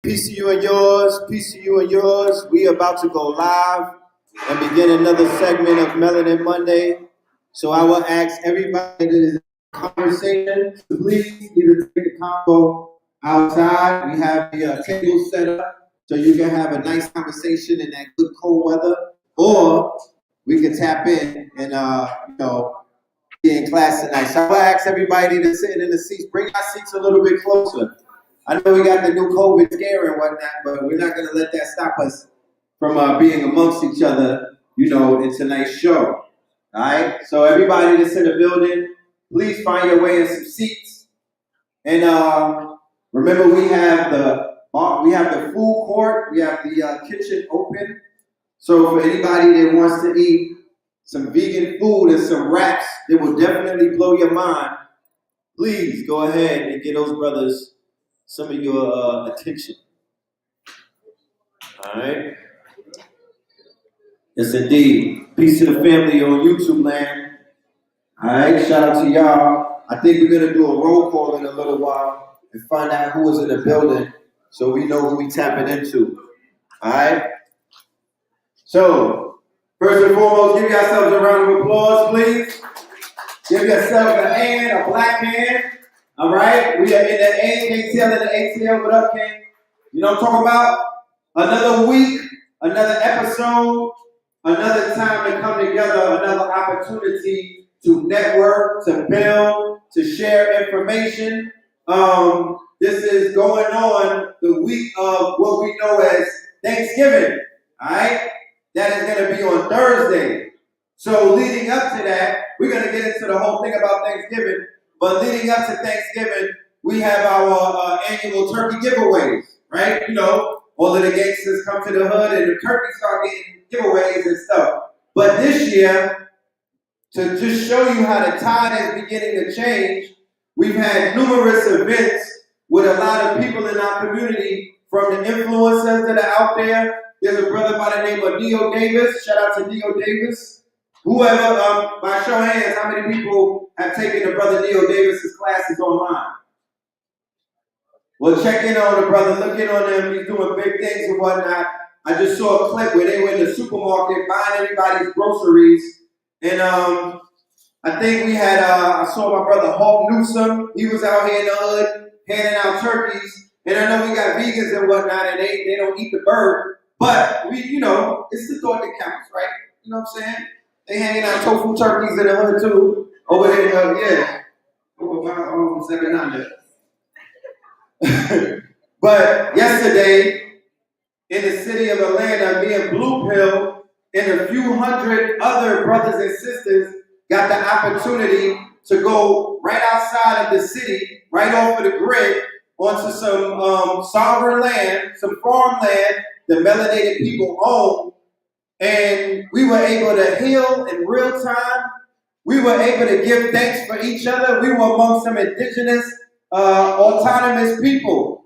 Peace to you and yours. Peace to you and yours. We are about to go live and begin another segment of Melanin Monday. So I will ask everybody that is in conversation to please either take the convo outside. We have the table set up so you can have a nice conversation in that good cold weather, or we can tap in and be in class tonight. So I will ask everybody that's sitting in the seats, bring our seats a little bit closer. I know we got the new COVID scare and whatnot, but we're not going to let that stop us from being amongst each other, in tonight's show. All right? So everybody that's in the building, please find your way in some seats. And remember, we have the food court, we have the kitchen open. So for anybody that wants to eat some vegan food and some wraps that will definitely blow your mind, please go ahead and get those brothers some of your attention. All right. Yes, indeed. Peace to the family on YouTube land. All right. Shout out to y'all. I think we're gonna do a roll call in a little while and find out who is in the building, so we know who we tapping into. All right. So first and foremost, give yourselves a round of applause, please. Give yourself a hand, a black hand. All right, we are in the ATL and the ATL. What up, King? You know what I'm talking about? Another week, another episode, another time to come together, another opportunity to network, to build, to share information. This is going on the week of what we know as Thanksgiving. All right, that is going to be on Thursday. So leading up to that, we're going to get into the whole thing about Thanksgiving. But leading up to Thanksgiving, we have our annual turkey giveaways, right? All of the gangsters come to the hood and the turkeys start getting giveaways and stuff. But this year, to just show you how the tide is beginning to change, we've had numerous events with a lot of people in our community, from the influencers that are out there. There's a brother by the name of Neo Davis. Shout out to Neo Davis. Whoever, by show of hands, how many people have taken the brother Neo Davis's classes online? Well, check in on the brother, look in on him. He's doing big things and whatnot. I just saw a clip where they were in the supermarket buying everybody's groceries. And I think we had, I saw my brother Hawk Newsom. He was out here in the hood handing out turkeys. And I know we got vegans and whatnot, and they don't eat the bird. But it's the thought that counts, right? You know what I'm saying? They hanging out tofu turkeys in the hood too. Over there, yeah. Oh, 700. But yesterday, in the city of Atlanta, me and Blue Pill and a few hundred other brothers and sisters got the opportunity to go right outside of the city, right off of the grid, onto some sovereign land, some farmland the melanated people own. And we were able to heal in real time. We were able to give thanks for each other. We were among some indigenous, autonomous people.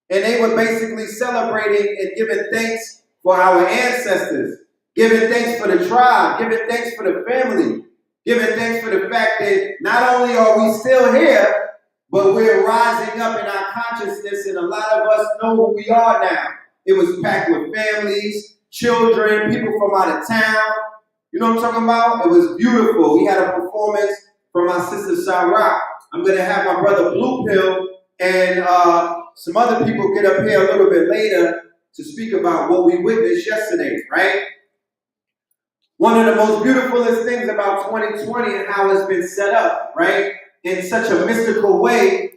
And they were basically celebrating and giving thanks for our ancestors, giving thanks for the tribe, giving thanks for the family, giving thanks for the fact that not only are we still here, but we're rising up in our consciousness, and a lot of us know who we are now. It was packed with families, children, people from out of town. You know what I'm talking about? It was beautiful. We had a performance from my sister Sarah. I'm going to have my brother Blue Pill and some other people get up here a little bit later to speak about what we witnessed yesterday, right? One of the most beautifulest things about 2020 and how it's been set up, right, in such a mystical way,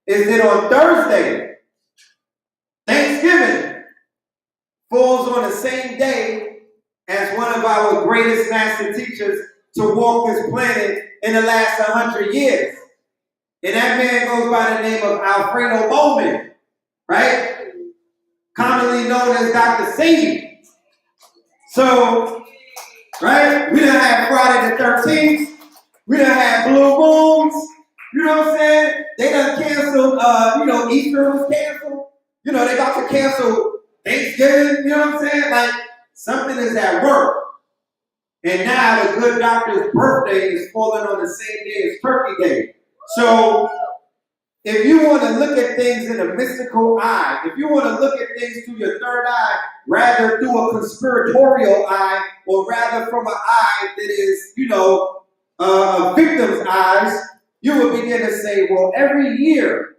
is that on Thursday, Thanksgiving falls on the same day as one of our greatest master teachers to walk this planet in the last 100 years. And that man goes by the name of Alfredo Bowman, right? Commonly known as Dr. Sebi. So, right, we done had Friday the 13th. We done had Blue Moons. You know what I'm saying? They done canceled, Easter was canceled. They about to cancel Thanksgiving, you know what I'm saying? Like, something is at work. And now the good doctor's birthday is falling on the same day as Turkey Day. So If you want to look at things in a mystical eye, if you want to look at things through your third eye, rather through a conspiratorial eye, or rather from an eye that is, a victim's eyes, you will begin to say, well, every year,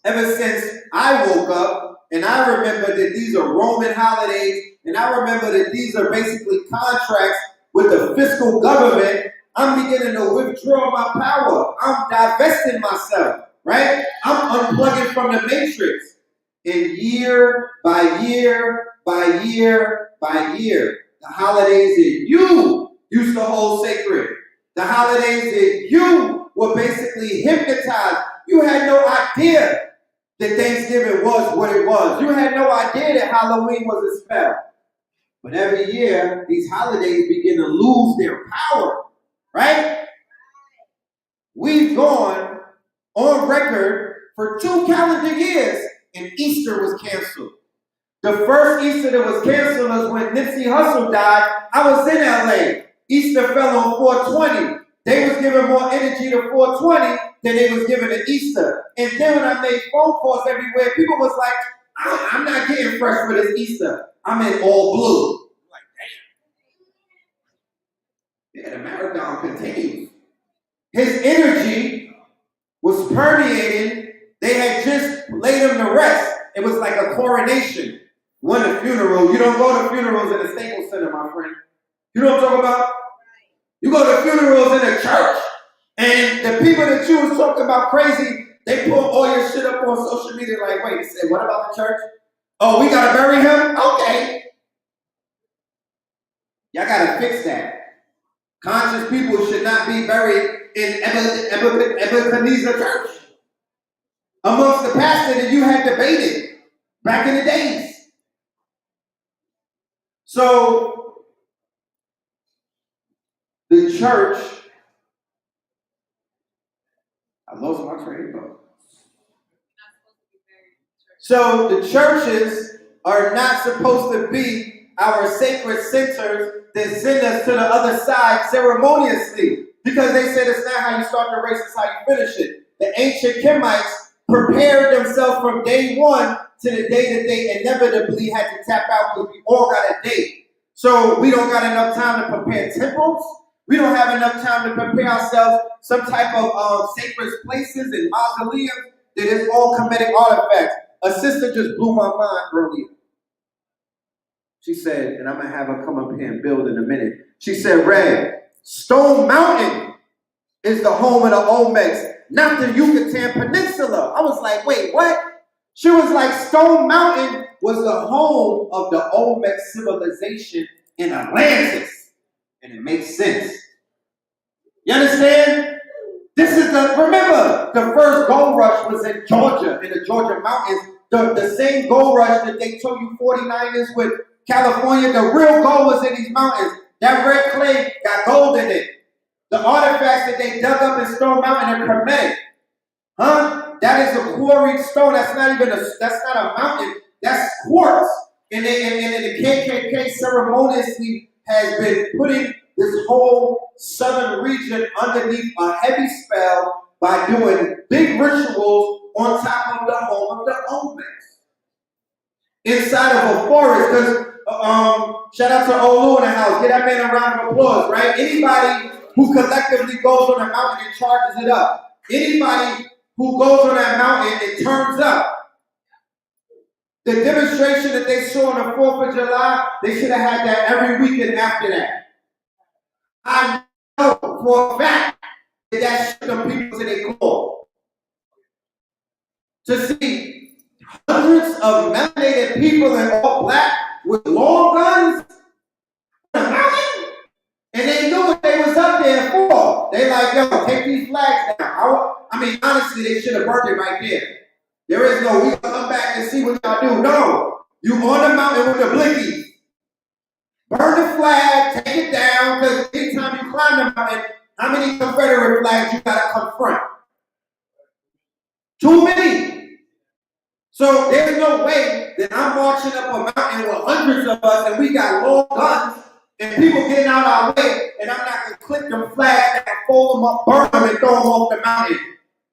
ever since I woke up, and I remember that these are Roman holidays, and I remember that these are basically contracts with the fiscal government, I'm beginning to withdraw my power. I'm divesting myself, right? I'm unplugging from the matrix. And year by year by year by year, the holidays that you used to hold sacred, the holidays that you were basically hypnotized. You had no idea that Thanksgiving was what it was. You had no idea that Halloween was a spell. But every year, these holidays begin to lose their power, right? We've gone on record for 2 calendar years, and Easter was canceled. The first Easter that was canceled was when Nipsey Hussle died. I was in LA. Easter fell on 420. They was giving more energy to 420 than they was giving to Easter. And then when I made phone calls everywhere, people was like, I'm not getting fresh for this Easter. I'm in all blue. I'm like, damn. Yeah, the marathon continues. His energy was permeating. They had just laid him to rest. It was like a coronation. When a funeral, you don't go to funerals in a Staples Center, my friend. You know what I'm talking about? You go to funerals in a church, and the people that you was talking about crazy, they put all your shit up on social media like, wait, they said, what about the church? Oh, we gotta bury him? Okay. Y'all gotta fix that. Conscious people should not be buried in Ebenezer Church. Amongst the pastor that you had debated back in the days. So, the church, I lost my train of thought. So, the churches are not supposed to be our sacred centers that send us to the other side ceremoniously. Because they said it's not how you start the race, it's how you finish it. The ancient Kemites prepared themselves from day one to the day that they inevitably had to tap out because we all got a date. So we don't got enough time to prepare temples. We don't have enough time to prepare ourselves some type of sacred places and mausoleums that is all comedic artifacts. A sister just blew my mind earlier. She said, and I'm going to have her come up here and build in a minute. She said, Red, Stone Mountain is the home of the Olmecs, not the Yucatan Peninsula. I was like, wait, what? She was like, Stone Mountain was the home of the Olmec civilization in Atlantis. And it makes sense. You understand? Remember, the first gold rush was in Georgia, in the Georgia mountains. The same gold rush that they told you 49ers with California, the real gold was in these mountains. That red clay got gold in it. The artifacts that they dug up in Stone Mountain are Kemetic. Huh? That is a quarried stone. That's not a mountain. That's quartz. And the KKK ceremoniously has been putting this whole southern region underneath a heavy spell by doing big rituals on top of the home of the Olmecs. Inside of a forest, because shout out to Olu in the house. Give that man a round of applause, right? Anybody who collectively goes on a mountain and charges it up. Anybody who goes on that mountain and turns up. The demonstration that they saw on the 4th of July, they should have had that every weekend after that. I know for a fact that that shook them people to their core. To see hundreds of melanated people in all black with long guns on a mountain, and they knew what they was up there for. They like, yo, take these flags down. I mean, honestly, they should have burned it right there. There is no, we gonna come back and see what y'all do. No, you on the mountain with the blickies. Burn the flag, take it down, because anytime you climb the mountain, how many Confederate flags you gotta confront? Too many. So there's no way that I'm marching up a mountain with hundreds of us and we got long guns and people getting out our way and I'm not gonna clip them flags and fold them up, burn them and throw them off the mountain.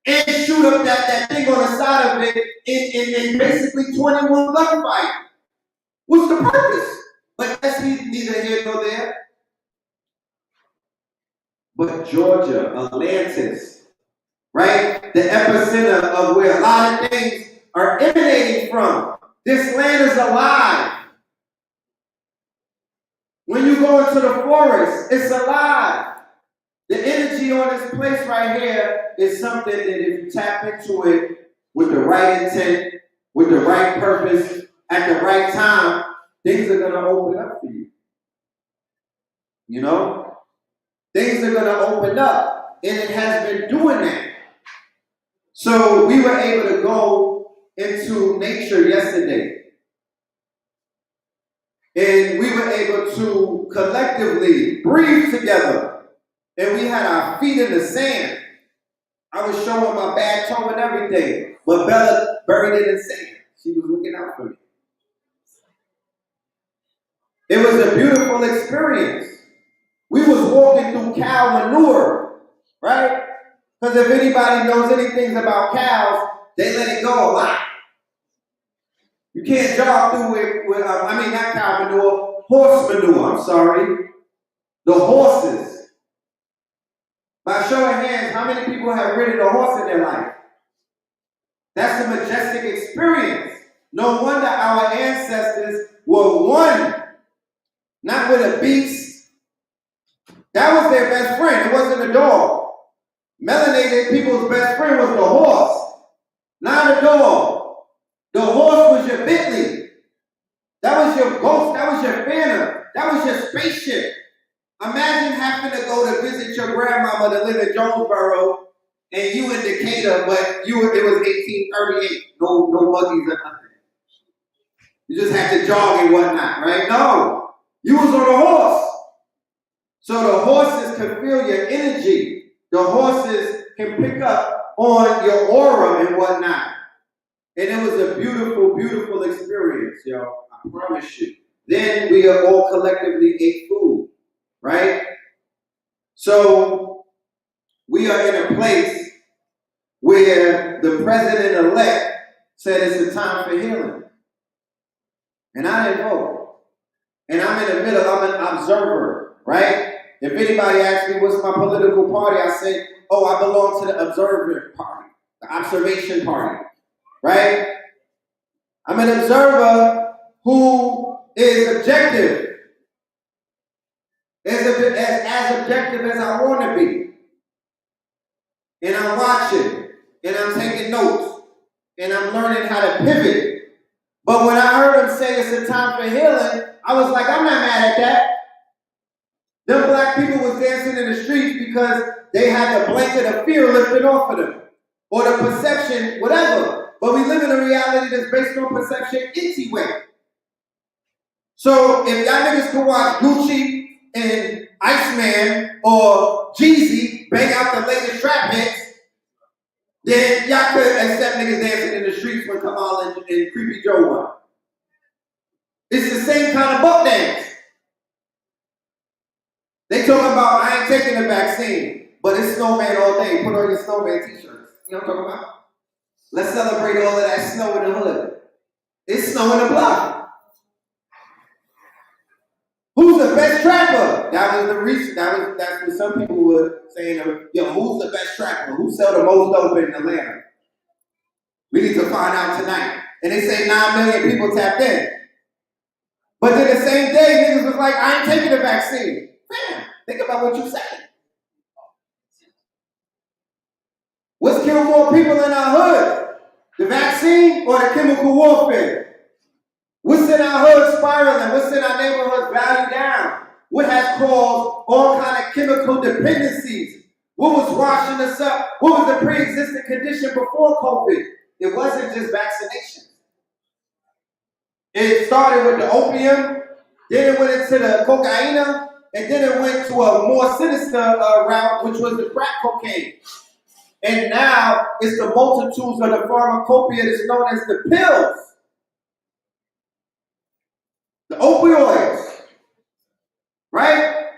and shoot up that thing on the side of it in basically 21 gunfight. What's the purpose? But that's neither here nor there. But Georgia, Atlantis, right? The epicenter of where a lot of things are emanating from. This land is alive. When you go into the forest, it's alive. The energy on this place right here is something that if you tap into it with the right intent, with the right purpose, at the right time, things are going to open up for you. You know? Things are going to open up. And it has been doing that. So we were able to go into nature yesterday. And we were able to collectively breathe together. And we had our feet in the sand. I was showing my bad toe and everything. But Bella buried it in sand. She was looking out for me. It was a beautiful experience. We was walking through cow manure, right? Because if anybody knows anything about cows, they let it go a lot. You can't jog through it with, not cow manure, horse manure, I'm sorry. The horses. By show of hands, how many people have ridden a horse in their life? That's a majestic experience. No wonder our ancestors were one, not with a beast. That was their best friend. It wasn't a dog. Melanated people's best friend was the horse, not a dog. The horse was your Bentley. That was your ghost. That was your phantom. That was your spaceship. Imagine having to go to visit your grandmama that lived in Jonesboro and you in Decatur, but it was 1838. No buggies or nothing. You just had to jog and whatnot, right? No. You was on a horse. So the horses can feel your energy. The horses can pick up on your aura and whatnot. And it was a beautiful, beautiful experience, yo. I promise you. Then we all collectively ate food, right? So we are in a place where the president-elect said it's a time for healing. And I didn't vote. And I'm in the middle, I'm an observer, right? If anybody asks me what's my political party, I say, oh, I belong to the observer party, the observation party, right? I'm an observer who is objective, as objective as I want to be. And I'm watching, and I'm taking notes, and I'm learning how to pivot. But when I heard him say it's a time for healing, I was like, I'm not mad at that. Them black people was dancing in the streets because they had the blanket of fear lifted off of them. Or the perception, whatever. But we live in a reality that's based on perception anyway. So if y'all niggas can watch Gucci and Iceman or Jeezy bang out the latest trap hits, then y'all could accept niggas dancing in the streets when Kamal and Creepy Joe won. It's the same kind of buck dance. They talking about, I ain't taking the vaccine, but it's snowman all day. Put on your snowman t-shirts. You know what I'm talking about? Let's celebrate all of that snow in the hood. It's snow in the block. Who's the best trapper? That was the reason. That's what some people were saying. Yo, who's the best trapper? Who sell the most dope in Atlanta? We need to find out tonight. And they say 9 million people tapped in. But then the same day, niggas was like, I ain't taking the vaccine. Man, think about what you said. What's killed more people in our hood? The vaccine or the chemical warfare? What's in our hood spiraling? What's in our neighborhood value down? What has caused all kind of chemical dependencies? What was washing us up? What was the pre-existing condition before COVID? It wasn't just vaccination. It started with the opium, then it went into the cocaine, and then it went to a more sinister route, which was the crack cocaine. And now it's the multitudes of the pharmacopoeia that's known as the pills. The opioids, right?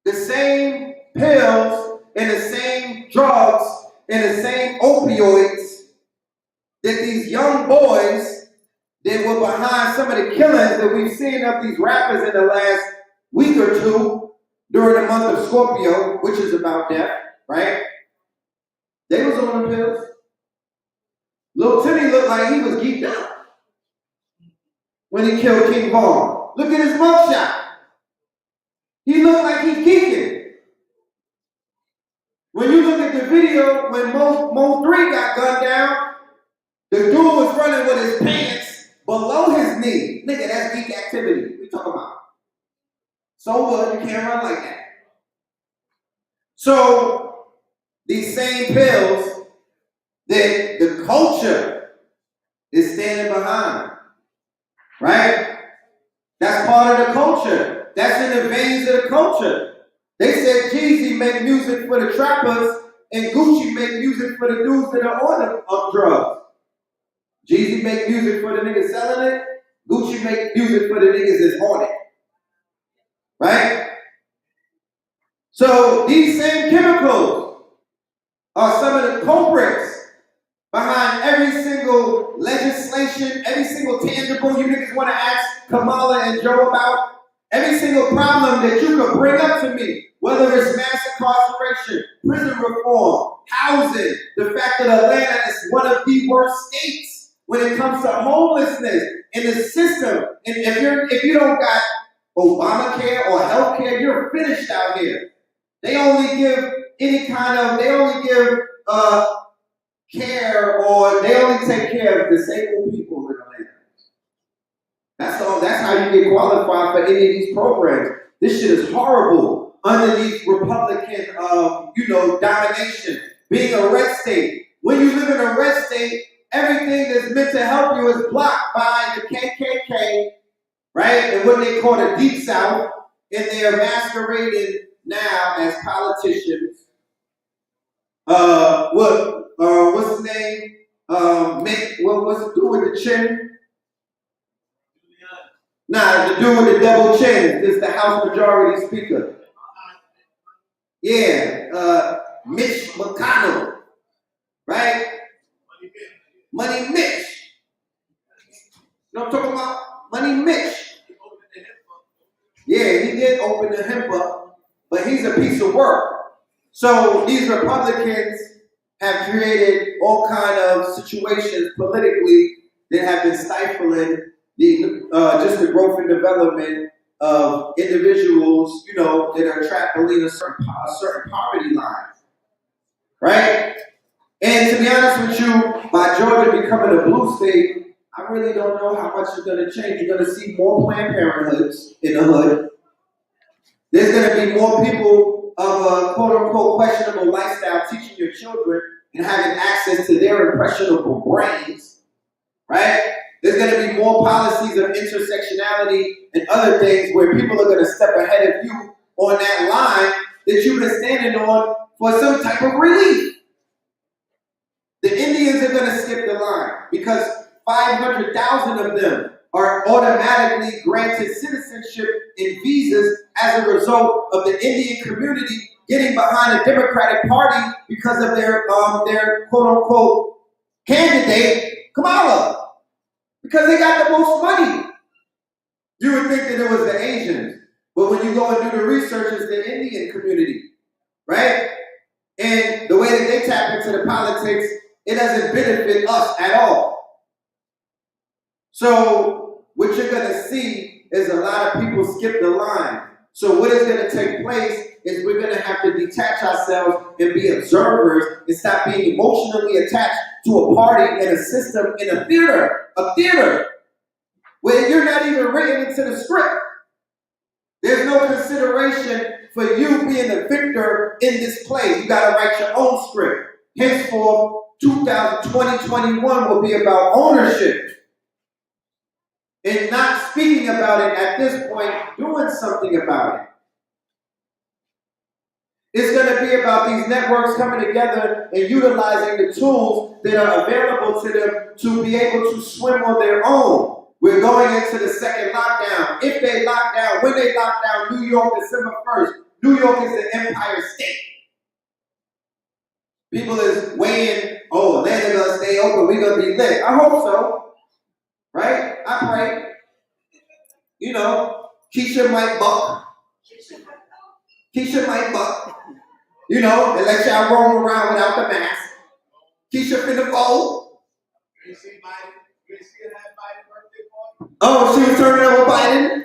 The same pills and the same drugs and the same opioids that these young boys that were behind some of the killings that we've seen of these rappers in the last week or two during the month of Scorpio, which is about death, right? They was on the pills. Lil Timmy looked like he was geeked out when he killed King Vaughn. Look at his mugshot. He looked like he's geeking. When you look at the video when Mo 3 got gunned down, the dude was running with his pants below his knee. Nigga, that's geek activity. What you talking about? So what? You can't run like that. So, these same pills that the culture is standing behind, right? That's part of the culture. That's in the veins of the culture. They said Jeezy make music for the trappers and Gucci make music for the dudes that are on drugs. Jeezy make music for the niggas selling it. Gucci make music for the niggas that's on it. Right? So these same chemicals are some of the culprits behind every single legislation, every single tangible you niggas want to ask Kamala and Joe about. Every single problem that you could bring up to me, whether it's mass incarceration, prison reform, housing, the fact that Atlanta is one of the worst states when it comes to homelessness in the system. And if you don't got Obamacare or healthcare, you're finished out here. They only give care, or they only take care of disabled people in Atlanta. That's all. That's how you get qualified for any of these programs. This shit is horrible underneath Republican, domination. Being a red state. When you live in a red state, everything that's meant to help you is blocked by the KKK, right? And what they call the Deep South, and they are masquerading now as politicians. What's his name? What's the dude with the chin? Nah, the dude with the double chin is the House Majority Speaker. Yeah, Mitch McConnell, right? Money Mitch. You know what I'm talking about? Money Mitch. Yeah, he did open the hemp up, but he's a piece of work. So these Republicans have created all kind of situations politically that have been stifling the growth and development of individuals, that are trapped beneath a certain poverty line, right? And to be honest with you, by Georgia becoming a blue state, I really don't know how much is going to change. You're going to see more Planned Parenthoods in the hood. There's going to be more people of a quote-unquote questionable lifestyle teaching your children and having access to their impressionable brains, right? There's going to be more policies of intersectionality and other things where people are going to step ahead of you on that line that you've been standing on for some type of relief. The Indians are going to skip the line because 500,000 of them are automatically granted citizenship and visas as a result of the Indian community getting behind the Democratic Party because of their quote-unquote candidate, Kamala. Because they got the most money. You would think that it was the Asians. But when you go and do the research, it's the Indian community, right? And the way that they tap into the politics, it doesn't benefit us at all. So what you're going to see is a lot of people skip the line. So what is going to take place is we're going to have to detach ourselves and be observers and stop being emotionally attached to a party and a system in a theater where you're not even written into the script. There's no consideration for you being a victor in this play. You got to write your own script. Henceforth, 2021 will be about ownership and not speaking about it at this point, doing something about it. It's going to be about these networks coming together and utilizing the tools that are available to them to be able to swim on their own. We're going into the second lockdown. If they lock down, when they lock down New York December 1st, New York is an empire state. People is weighing, oh, Atlanta gonna stay open, we gonna be lit. I hope so, right? I pray. You know, Keisha might buck. Keisha might buck. You know, and let y'all roam around without the mask. Keisha finna fold. You see Biden? You see that Biden birthday party? Oh, she was turning over Biden?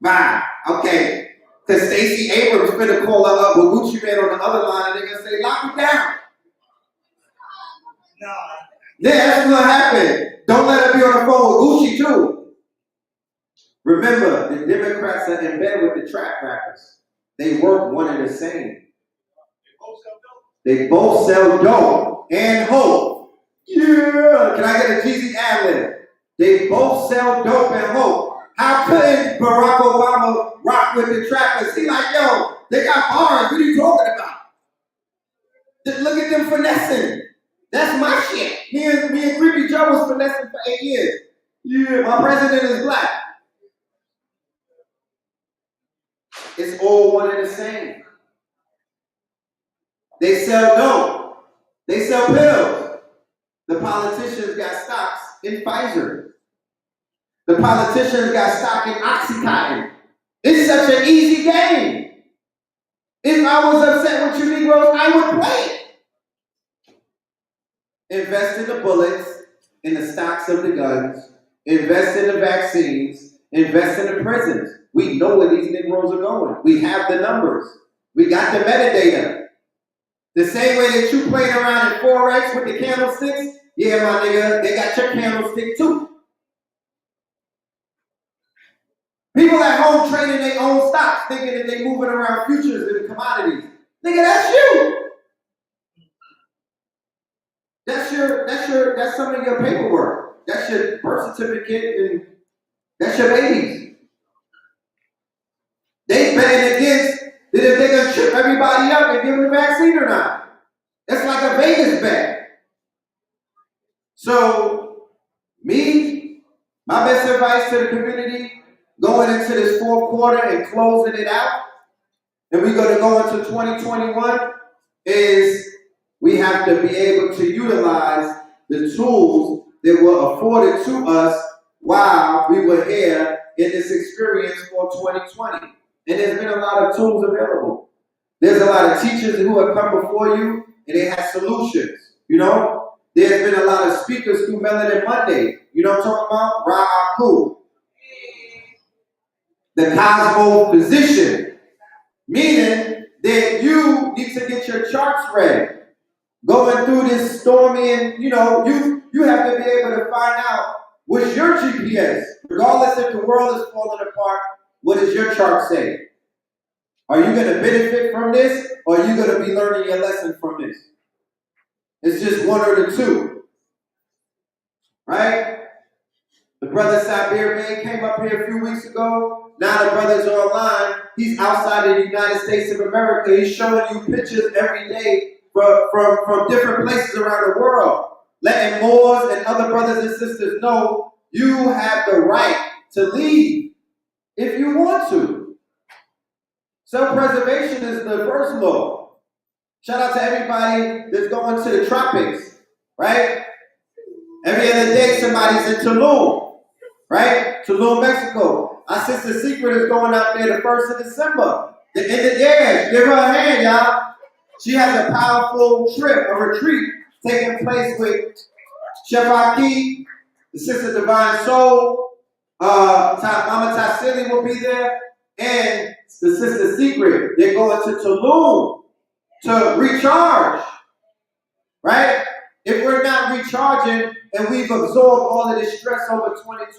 Right, okay. Because Stacey Abrams finna call her up with Gucci Man on the other line and they're gonna say, lock him down. No. Yeah, that's what's gonna happen. Don't let her be on the phone with Gucci too. Remember, the Democrats are in bed with the trap rappers. They work one and the same. They both sell dope and hope. Yeah. Can I get a Jeezy ad-lib? They both sell dope and hope. How couldn't Barack Obama rock with the trappers? He like, yo, they got bars. What are you talking about? Just look at them finessing. That's my shit. Me and Creepy Joe was finessing for 8 years. Yeah, my president is black. It's all one and the same. They sell dope. They sell pills. The politicians got stocks in Pfizer. The politicians got stock in Oxycontin. It's such an easy game. If I was upset with you Negroes, I would play it. Invest in the bullets, in the stocks of the guns, invest in the vaccines, invest in the prisons. We know where these Negroes are going. We have the numbers. We got the metadata. The same way that you playing around in Forex with the candlesticks, yeah, my nigga, they got your candlestick too. People at home trading their own stocks, thinking that they moving around futures and commodities. Nigga, that's you. That's some of your paperwork. That's your birth certificate and that's your babies. They betting against that if they're gonna trip everybody up and give them the vaccine or not. That's like a Vegas bet. So, my best advice to the community, going into this fourth quarter and closing it out, and we're going to go into 2021, is we have to be able to utilize the tools that were afforded to us while we were here in this experience for 2020. And there's been a lot of tools available. There's a lot of teachers who have come before you and they have solutions, you know? There's been a lot of speakers through Melanin Monday. You know what I'm talking about? Ra'aku. The Cosmo physician. Meaning that you need to get your charts ready. Going through this stormy and, you know, you have to be able to find out what's your GPS. Regardless if the world is falling apart, what does your chart say? Are you going to benefit from this or are you going to be learning your lesson from this? It's just one or the two. Right? The brother Sabir Bey came up here a few weeks ago. Now the brother's online. He's outside of the United States of America. He's showing you pictures every day from different places around the world. Letting Moors and other brothers and sisters know you have the right to leave if you want to. Self-preservation is the first law. Shout out to everybody that's going to the tropics, right? Every other day somebody's in Tulum, right? Tulum, Mexico. Our sister Secret is going out there the 1st of December. Give her a hand, y'all. She has a powerful trip, a retreat taking place with Chef Aki, the Sister Divine Soul, Mama Tassili will be there, and the Sister Secret. They're going to Tulum to recharge, right? If we're not recharging and we've absorbed all of this stress over 2020,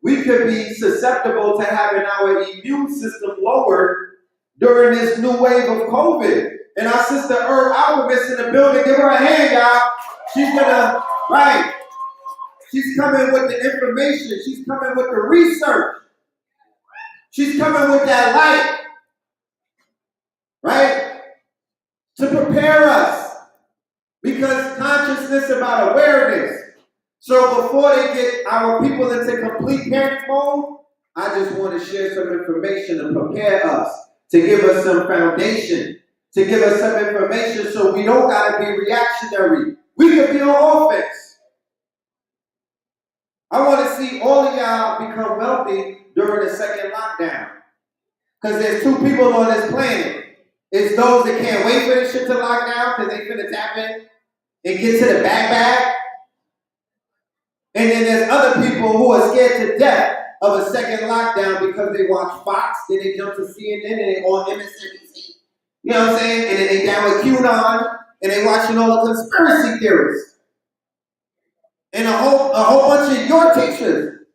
we could be susceptible to having our immune system lowered during this new wave of COVID. And our sister Herb Alkhemyst in the building, give her a hand, y'all. She's gonna, right? She's coming with the information. She's coming with the research. She's coming with that light, right? To prepare us. Because consciousness about awareness. So before they get our people into complete panic mode, I just want to share some information to prepare us, to give us some foundation, to give us some information so we don't gotta be reactionary. We can be on offense. I want to see all of y'all become wealthy during the second lockdown. Because there's two people on this planet. It's those that can't wait for this shit to lock down because they finna tap in and get to the bag. And then there's other people who are scared to death of a second lockdown because they watch Fox, then they jump to CNN, and they on MSNBC. You know what I'm saying? And then they down with QAnon, and they watching all the conspiracy theories. And a whole bunch of your teachers,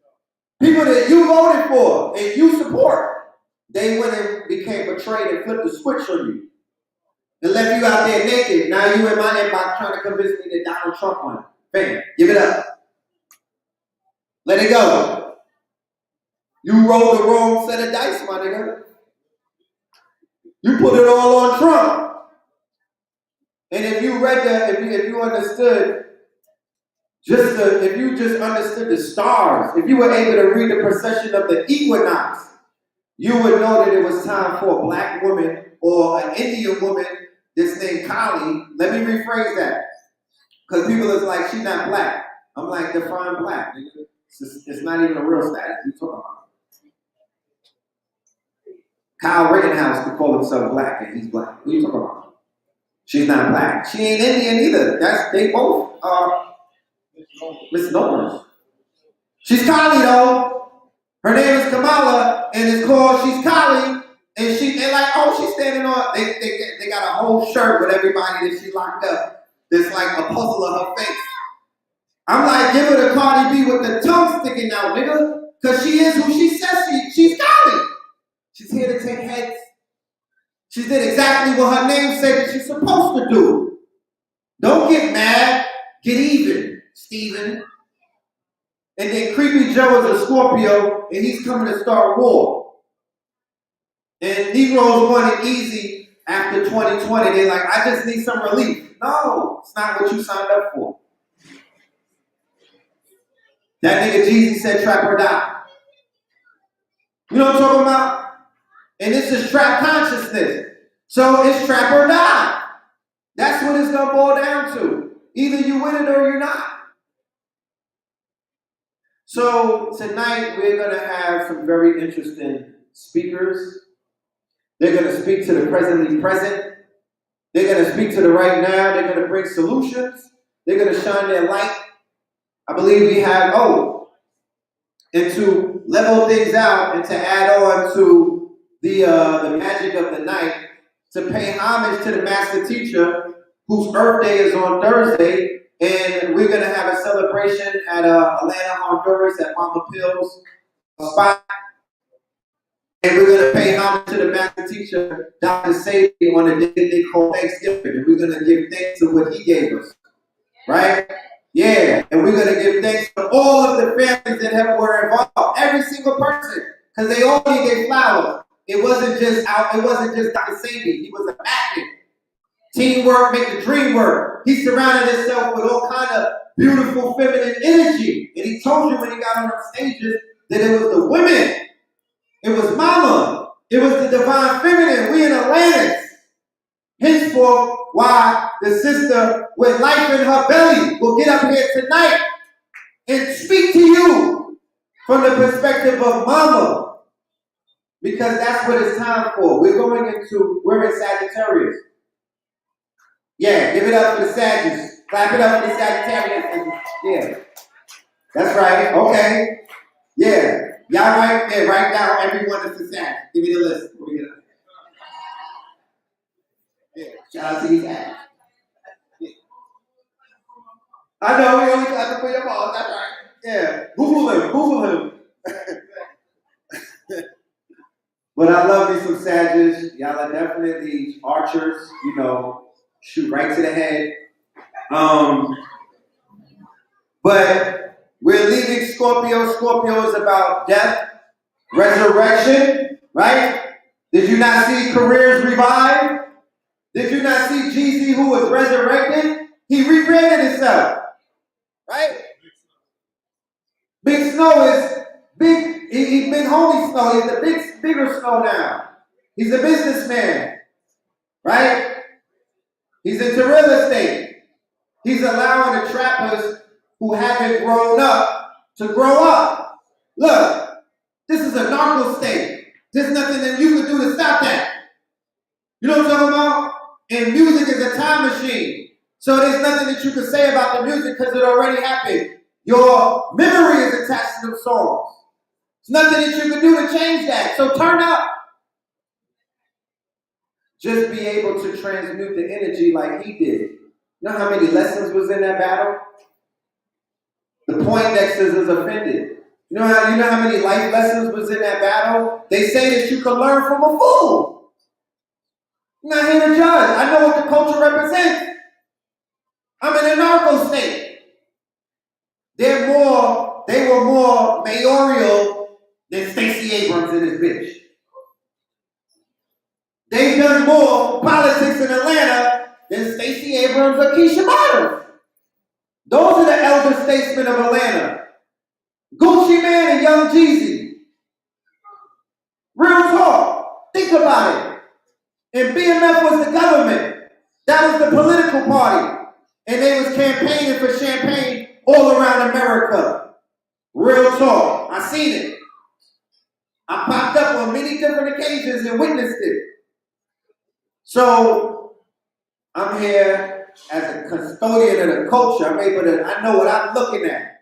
people that you voted for and you support, they went and became betrayed and flipped the switch on you. And left you out there naked. Now you in my inbox trying to convince me that Donald Trump won. Bam, give it up. Let it go. You rolled the wrong set of dice, my nigga. You put it all on Trump. And if you read that, if you understood, if you just understood the stars, if you were able to read the procession of the equinox, you would know that it was time for a black woman or an Indian woman that's named Kali. Let me rephrase that. Because people is like, she's not black. I'm like, define black. It's not even a real status. What are you talking about? Kyle Rittenhouse could call himself black and he's black. What are you talking about? She's not black. She ain't Indian either. They both are misnomers. She's Kali though. Her name is Kamala, and it's called She's Kali, and they're like, oh, she's standing on. They got a whole shirt with everybody that she locked up. That's like a puzzle of her face. I'm like, give her the Cardi B with the tongue sticking out, nigga, because she is who she says she's Kali. She's here to take heads. She did exactly what her name said that she's supposed to do. Don't get mad, get even, Steven. And then Creepy Joe is a Scorpio, and he's coming to start war. And Negroes want it easy after 2020. They're like, I just need some relief. No, it's not what you signed up for. That nigga Jeezy said trap or die. You know what I'm talking about? And this is trap consciousness. So it's trap or die. That's what it's gonna boil down to. Either you win it or you're not. So tonight we're gonna have some very interesting speakers. They're gonna speak to the presently present. They're gonna speak to the right now. They're gonna bring solutions. They're gonna shine their light. I believe we have, and to level things out and to add on to the magic of the night, to pay homage to the master teacher whose Earth Day is on Thursday, and we're going to have a celebration at Atlanta, Honduras at Mama Pill's spot. And we're going to pay homage to the master teacher, Dr. Sadie, on the day they call Thanksgiving. And we're going to give thanks to what he gave us. Right? Yeah. And we're going to give thanks to all of the families that were involved. Every single person. Because they all gave flowers. It wasn't just Dr. Sadie. He was a magnet. Teamwork make the dream work. He surrounded himself with all kind of beautiful feminine energy. And he told you when he got on the stages that it was the women. It was mama. It was the divine feminine. We in Atlantis. Henceforth, why the sister with life in her belly will get up here tonight and speak to you from the perspective of mama. Because that's what it's time for. We're in Sagittarius. Yeah, give it up for the Sagittarius. Clap it up for the Sagittarius. Yeah. That's right. Okay. Yeah. Y'all write down everyone that's a Sag. Give me the list. Yeah. Shout out to these Sags. Yeah. I know we only got to put your balls. That's right. Yeah. Google him. But I love me some Sagittarius. Y'all are definitely archers, shoot right to the head. But we're leaving Scorpio. Scorpio is about death, resurrection, right? Did you not see careers revived? Did you not see Jeezy who was resurrected? He rebranded himself, right? Big Snow is big. He's Big Homie Snow. He's the bigger Snow now. He's a businessman, right? He's into real estate. He's allowing the trappers who haven't grown up to grow up. Look, this is a narco state. There's nothing that you can do to stop that. You know what I'm talking about? And music is a time machine. So there's nothing that you can say about the music because it already happened. Your memory is attached to them songs. There's nothing that you can do to change that. So turn up. Just be able to transmute the energy like he did. You know how many lessons was in that battle? The Poindexters is offended. You know how many life lessons was in that battle? They say that you can learn from a fool. I'm not here to judge. I know what the culture represents. I'm in a narco state. They were more mayoral than Stacey Abrams and his bitch. They've done more politics in Atlanta than Stacey Abrams or Keisha Myers. Those are the elder statesmen of Atlanta. Gucci Man and Young Jeezy. Real talk. Think about it. And BMF was the government. That was the political party. And they was campaigning for champagne all around America. Real talk. I seen it. I popped up on many different occasions and witnessed it. So I'm here as a custodian of the culture. I know what I'm looking at.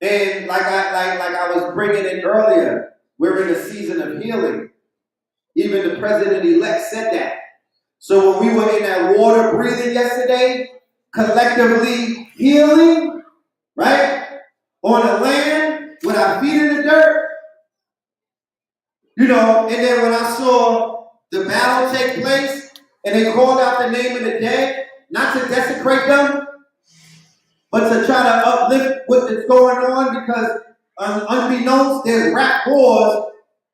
And like I was bringing in earlier, we're in a season of healing. Even the president-elect said that. So when we were in that water breathing yesterday, collectively healing, right? On the land, with our feet in the dirt. You know, and then when I saw the battle take place, and they called out the name of the dead, not to desecrate them, but to try to uplift what is going on, because unbeknownst, there's rap wars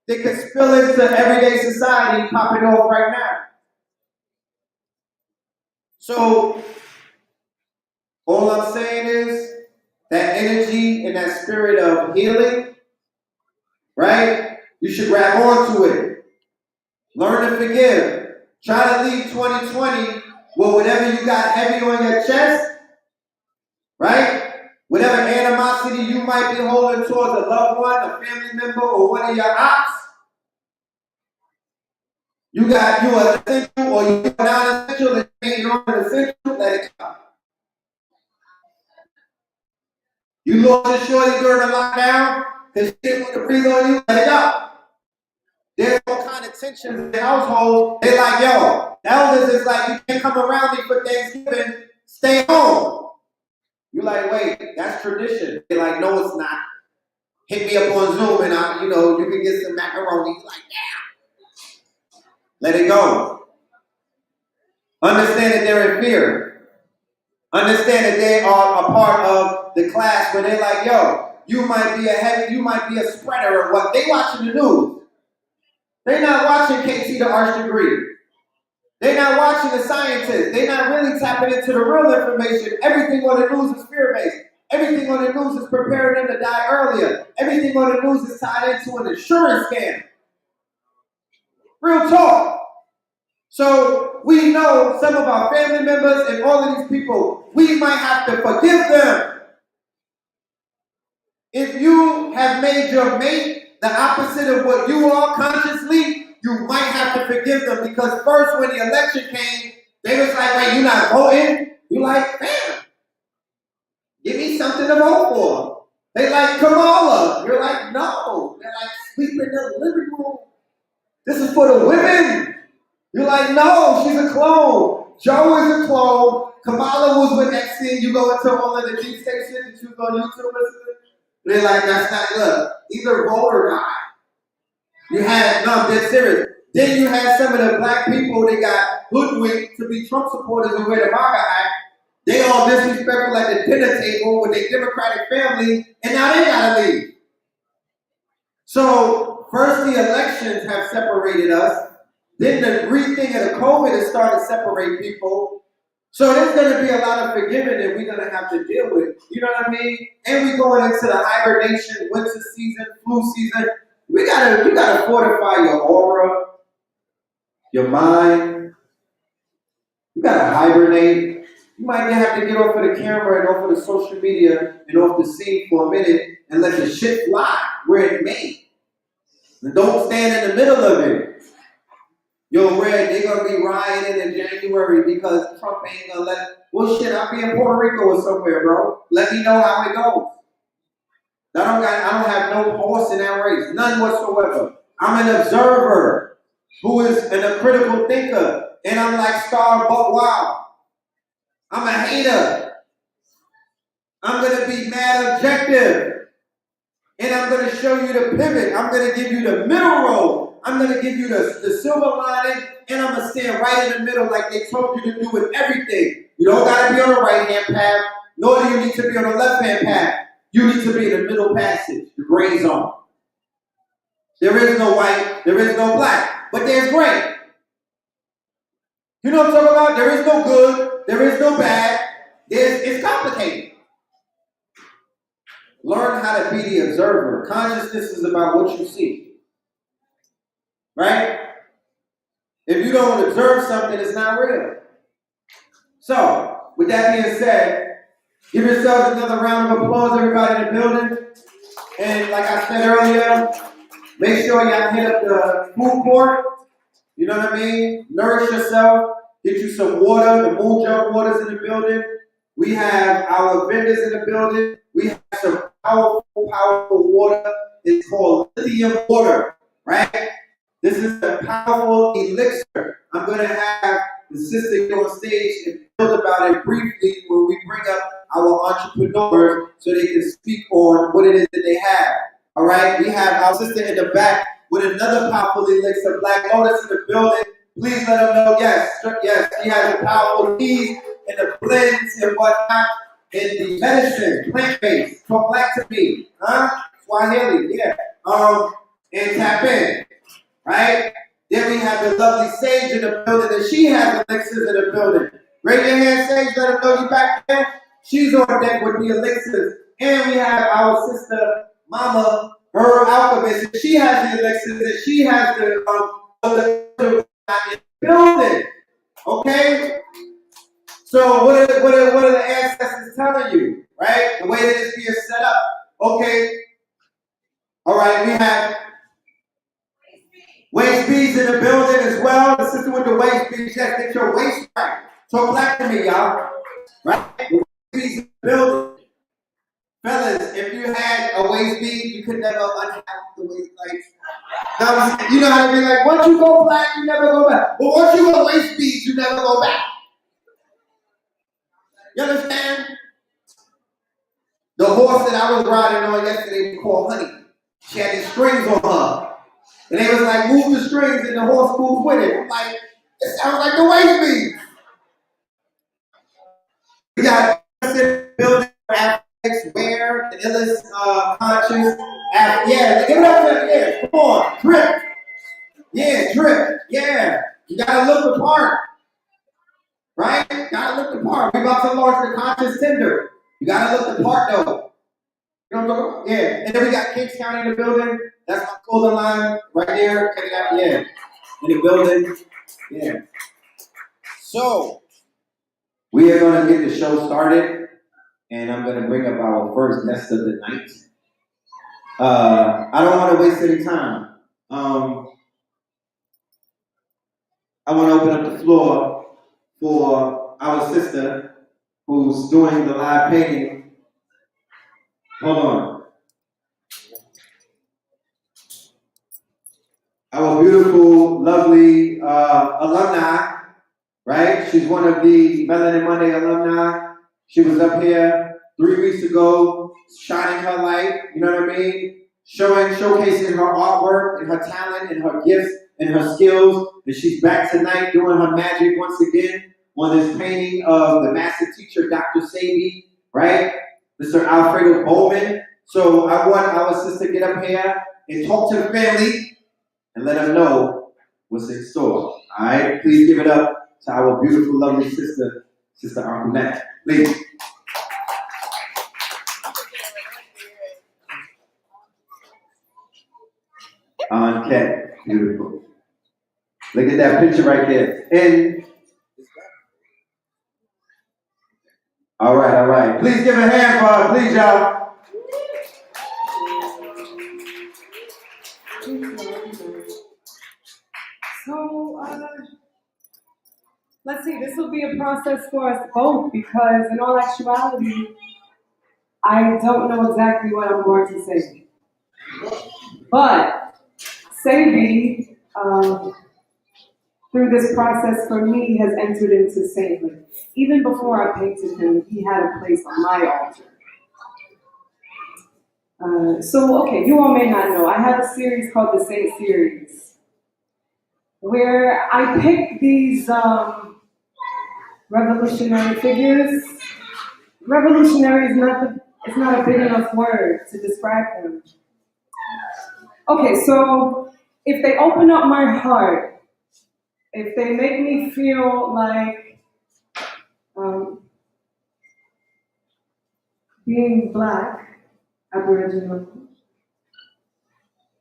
that could spill into everyday society popping off right now. So, all I'm saying is that energy and that spirit of healing, right? You should grab onto it. Learn to forgive. Try to leave 2020 with whatever you got heavy on your chest, right? Whatever animosity you might be holding towards a loved one, a family member, or one of your ops. You are essential or you are non-essential, and you ain't non-essential, let it go. You lost your shorty during the lockdown because she didn't want to breathe on you, let it go. There's all kind of tensions in the household. They're like, yo, the elders is like, you can't come around me for Thanksgiving, stay home. You're like, wait, that's tradition. They're like, no, it's not. Hit me up on Zoom and you can get some macaroni. You're like, yeah. Let it go. Understand that they're in fear. Understand that they are a part of the class where they're like, yo, you might be a spreader of what they watching the news. They're not watching KT the Arch Degree. They're not watching the scientists. They're not really tapping into the real information. Everything on the news is fear-based. Everything on the news is preparing them to die earlier. Everything on the news is tied into an insurance scam. Real talk. So we know some of our family members and all of these people, we might have to forgive them. If you have made your mate the opposite of what you are consciously, you might have to forgive them, because first when the election came, they was like, wait, you're not voting? You like, damn, give me something to vote for. They like Kamala. You're like, no. They're like, sleep in the living room. This is for the women. You're like, no, she's a clone. Joe is a clone. Kamala was with XC. You go into all of the G stations that you go on YouTube listening. They're like, that's not, look, either vote or die. I'm dead serious. Then you had some of the black people that got hoodwinked to be Trump supporters who wear the MAGA hat. They all disrespectful at the dinner table with their Democratic family, and now they gotta leave. So, first the elections have separated us. Then the thing of the COVID has started to separate people. So there's going to be a lot of forgiving that we're going to have to deal with. You know what I mean? And we're going into the hibernation, winter season, flu season. You gotta fortify your aura, your mind. You gotta hibernate. You might have to get off of the camera and off of the social media and off the scene for a minute and let the shit fly where it may. And don't stand in the middle of it. Yo, Red, they're gonna be rioting in January because Trump ain't gonna let. Well, shit, I'll be in Puerto Rico or somewhere, bro. Let me know how it goes. I don't have no horse in that race, none whatsoever. I'm an observer who is a critical thinker, and I'm like Star Buck Wild. I'm a hater. I'm gonna be mad objective, and I'm gonna show you the pivot. I'm gonna give you the middle road. I'm gonna give you the silver lining, and I'm gonna stand right in the middle like they told you to do with everything. You don't gotta be on the right-hand path, nor do you need to be on the left-hand path. You need to be in the middle passage, the gray zone. There is no white, there is no black, but there's gray. You know what I'm talking about? There is no good, there is no bad. It's complicated. Learn how to be the observer. Consciousness is about what you see. Right? If you don't observe something, it's not real. So, with that being said, give yourselves another round of applause, everybody in the building. And like I said earlier, make sure y'all hit up the food court. You know what I mean? Nourish yourself. Get you some water. The Moon Jump water's in the building. We have our vendors in the building. We have some powerful water. It's called lithium water, right? This is a powerful elixir. I'm going to have the sister get on stage and build about it briefly when we bring up our entrepreneurs so they can speak on what it is that they have. All right? We have our sister in the back with another powerful elixir, Black Lotus in the building. Please let them know, yes, she has the powerful teas and the blends and whatnot, and the medicine, plant-based. Talk black to me, huh? Swahili, yeah. And tap in, right? Then we have the lovely Sage in the building, and she has elixirs in the building. Raise your hand, Sage, let them know you back there. She's on deck with the elixirs. And we have our sister, Mama, Herb Alkhemyst, and she has the elixirs, and she has the building. Okay? So what are the ancestors telling you, right? The way that it's being set up. Okay. All right, we have waist beads in the building as well. The sister with the waist beads, just get your waist right. Talk black to me, y'all. Right? The waist beads in the building. Fellas, if you had a waist bead, you could never unhatch the waist. Like, you know how to be like, once you go black, you never go back. But once you go waist beads, you never go back. You understand? The horse that I was riding on yesterday, we called Honey. She had these strings on her. And they was like, move the strings, and the horse moves with it. I'm like, it sounds like the waist bead. We got building athletics, wear, the illest conscious. Yeah, give it up to yeah, come on, drip. Yeah, drip. Yeah. You gotta look the part. Right? Gotta look the part. We about to launch the conscious Tinder. You gotta look the part though. You know what I'm talking about? Yeah. And then we got Kings County in the building. That's my clothing line right there. Yeah. In the building. Yeah. So we are gonna get the show started, and I'm gonna bring up our first guest of the night. I don't want to waste any time. I want to open up the floor for our sister who's doing the live painting. Hold on. Our beautiful, lovely alumni, right? She's one of the Melanin Monday alumni. She was up here 3 weeks ago, shining her light, you know what I mean? Showcasing her artwork and her talent and her gifts and her skills. And she's back tonight doing her magic once again on this painting of the master teacher, Dr. Sabi, right? Mr. Alfredo Bowman. So I want our sister to get up here and talk to the family and let them know what's in store. All right? Please give it up to our beautiful, lovely sister, Sister Alkhemyst. Please. Okay, beautiful. Look at that picture right there. And All right. Please give a hand for her, please, y'all. So, let's see, this will be a process for us both because in all actuality, I don't know exactly what I'm going to say. But Sadie, through this process for me, has entered into sainthood. Even before I painted him, he had a place on my altar. Okay, you all may not know, I have a series called the Saint Series, where I pick these revolutionary figures. Revolutionary is not a big enough word to describe them. Okay, so if they open up my heart, if they make me feel like being Black, Aboriginal,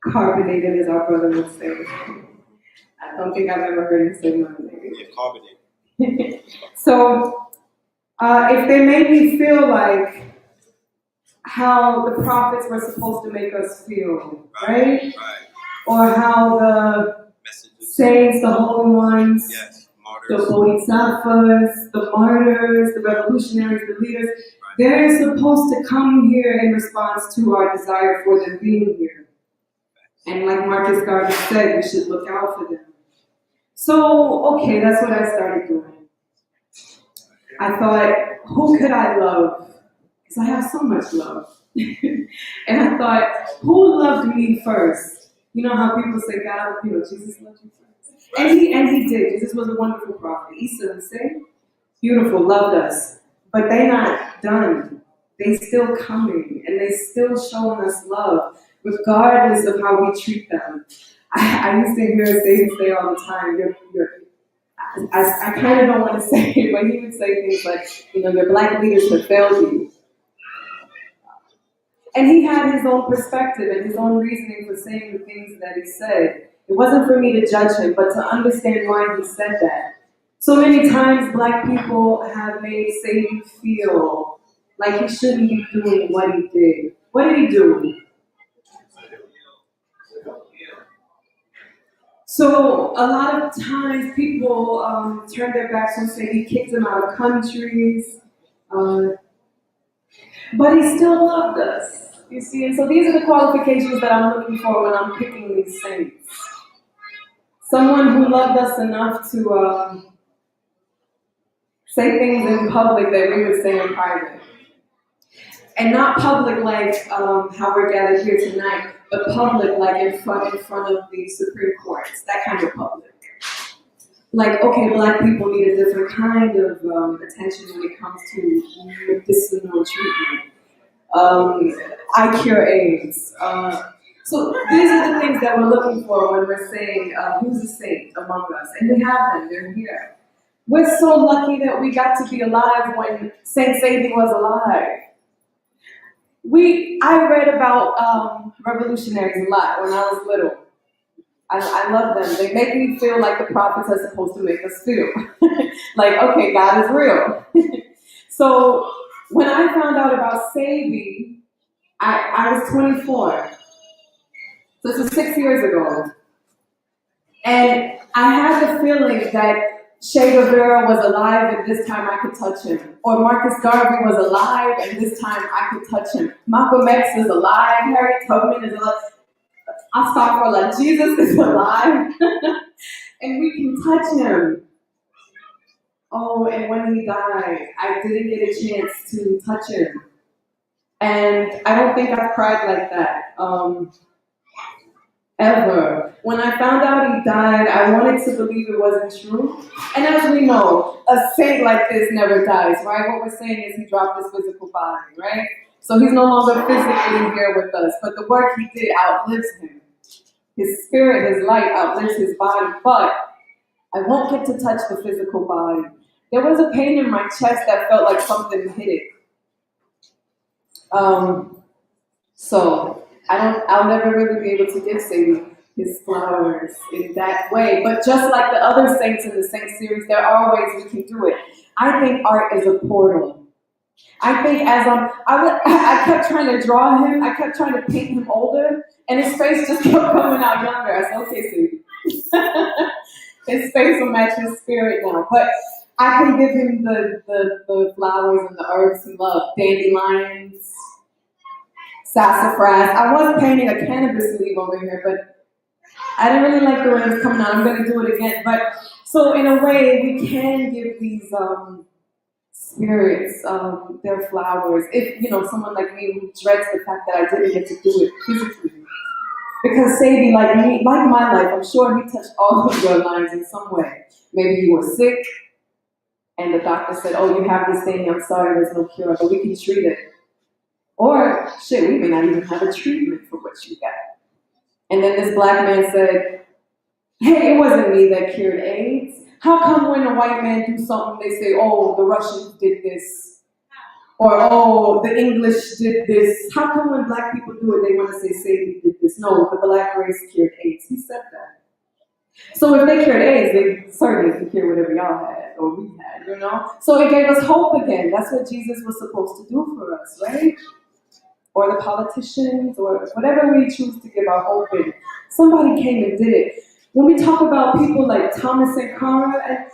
carbonated, as our brother would say. I don't think I've ever heard him say my name. Yeah, carbonated. So, if they make me feel like how the prophets were supposed to make us feel, right? Or how the saints, the holy ones, the bodhisattvas, the martyrs, the revolutionaries, the leaders, they're supposed to come here in response to our desire for them being here. And like Marcus Garvey said, we should look out for them. So, okay, that's what I started doing. I thought, who could I love? Because I have so much love. And I thought, who loved me first? You know how people say, God, Jesus loved you first. And he did. Jesus was a wonderful prophet. Isa say, beautiful, loved us. But they're not done. They still coming, and they still showing us love, regardless of how we treat them. I used to hear Satan say all the time, I kind of don't want to say it, but he would say things like, your Black leaders have failed you. And he had his own perspective and his own reasoning for saying the things that he said. It wasn't for me to judge him, but to understand why he said that. So many times Black people have made Satan feel like he shouldn't be doing what he did. What did he do? So a lot of times people turn their backs on Satan. He kicked them out of countries. But he still loved us, you see. And so these are the qualifications that I'm looking for when I'm picking these saints. Someone who loved us enough to say things in public that we would say in private. And not public like how we're gathered here tonight, but public like in front of the Supreme Courts, that kind of public. Like, okay, Black people need a different kind of attention when it comes to medicinal treatment. I cure AIDS. So these are the things that we're looking for when we're saying, who's a saint among us? And we have them, they're here. We're so lucky that we got to be alive when Saint Sadie was alive. I read about revolutionaries a lot when I was little. I love them. They make me feel like the prophets are supposed to make us feel. Like, okay, God is real. So when I found out about Sadie, I was 24. So this was 6 years ago. And I had the feeling that Che Guevara was alive and this time I could touch him. Or Marcus Garvey was alive and this time I could touch him. Malcolm X is alive. Harriet Tubman is alive. I start for like Jesus is alive. And we can touch him. Oh, and when he died, I didn't get a chance to touch him. And I don't think I've cried like that. Ever. When I found out he died, I wanted to believe it wasn't true. And as we know, a saint like this never dies, right? What we're saying is he dropped his physical body, right? So he's no longer physically here with us, but the work he did outlives him. His spirit, his light outlives his body, but I won't get to touch the physical body. There was a pain in my chest that felt like something hit it. So I'll never really be able to give Sadie his flowers in that way. But just like the other saints in the Saint series, there are ways we can do it. I think art is a portal. I think I kept trying to draw him, I kept trying to paint him older, and his face just kept coming out younger. I said, okay, sweetie. His face will match his spirit now. But I can give him the flowers and the herbs he loved. Dandelions, sassafras. I was painting a cannabis leaf over here, but I didn't really like the way it was coming out. I'm going to do it again. But so in a way, we can give these spirits their flowers. If, someone like me who dreads the fact that I didn't get to do it physically. Because Sadie, like me, like my life, I'm sure he touched all of your lives in some way. Maybe you were sick, and the doctor said, oh, you have this thing, I'm sorry, there's no cure, but we can treat it. Or, shit, we may not even have a treatment for what you got. And then this black man said, hey, it wasn't me that cured AIDS. How come when a white man do something, they say, oh, the Russians did this? Or, oh, the English did this. How come when black people do it, they want to say Sadie did this? No, the black race cured AIDS. He said that. So if they cured AIDS, they certainly can cure whatever y'all had, or we had, So it gave us hope again. That's what Jesus was supposed to do for us, right? Or the politicians, or whatever we choose to give our hope in. Somebody came and did it. When we talk about people like Thomas and Cara, I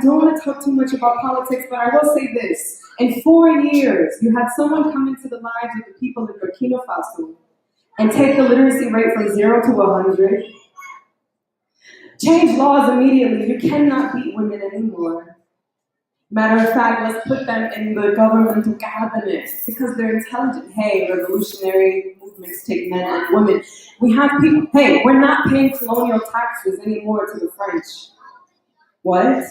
don't want to talk too much about politics, but I will say this. In 4 years, you had someone come into the lives of the people in Burkina Faso and take the literacy rate from 0 to 100. Change laws immediately. You cannot beat women anymore. Matter of fact, let's put them in the governmental cabinet because they're intelligent. Hey, revolutionary movements take men and women. We have people, hey, we're not paying colonial taxes anymore to the French. What?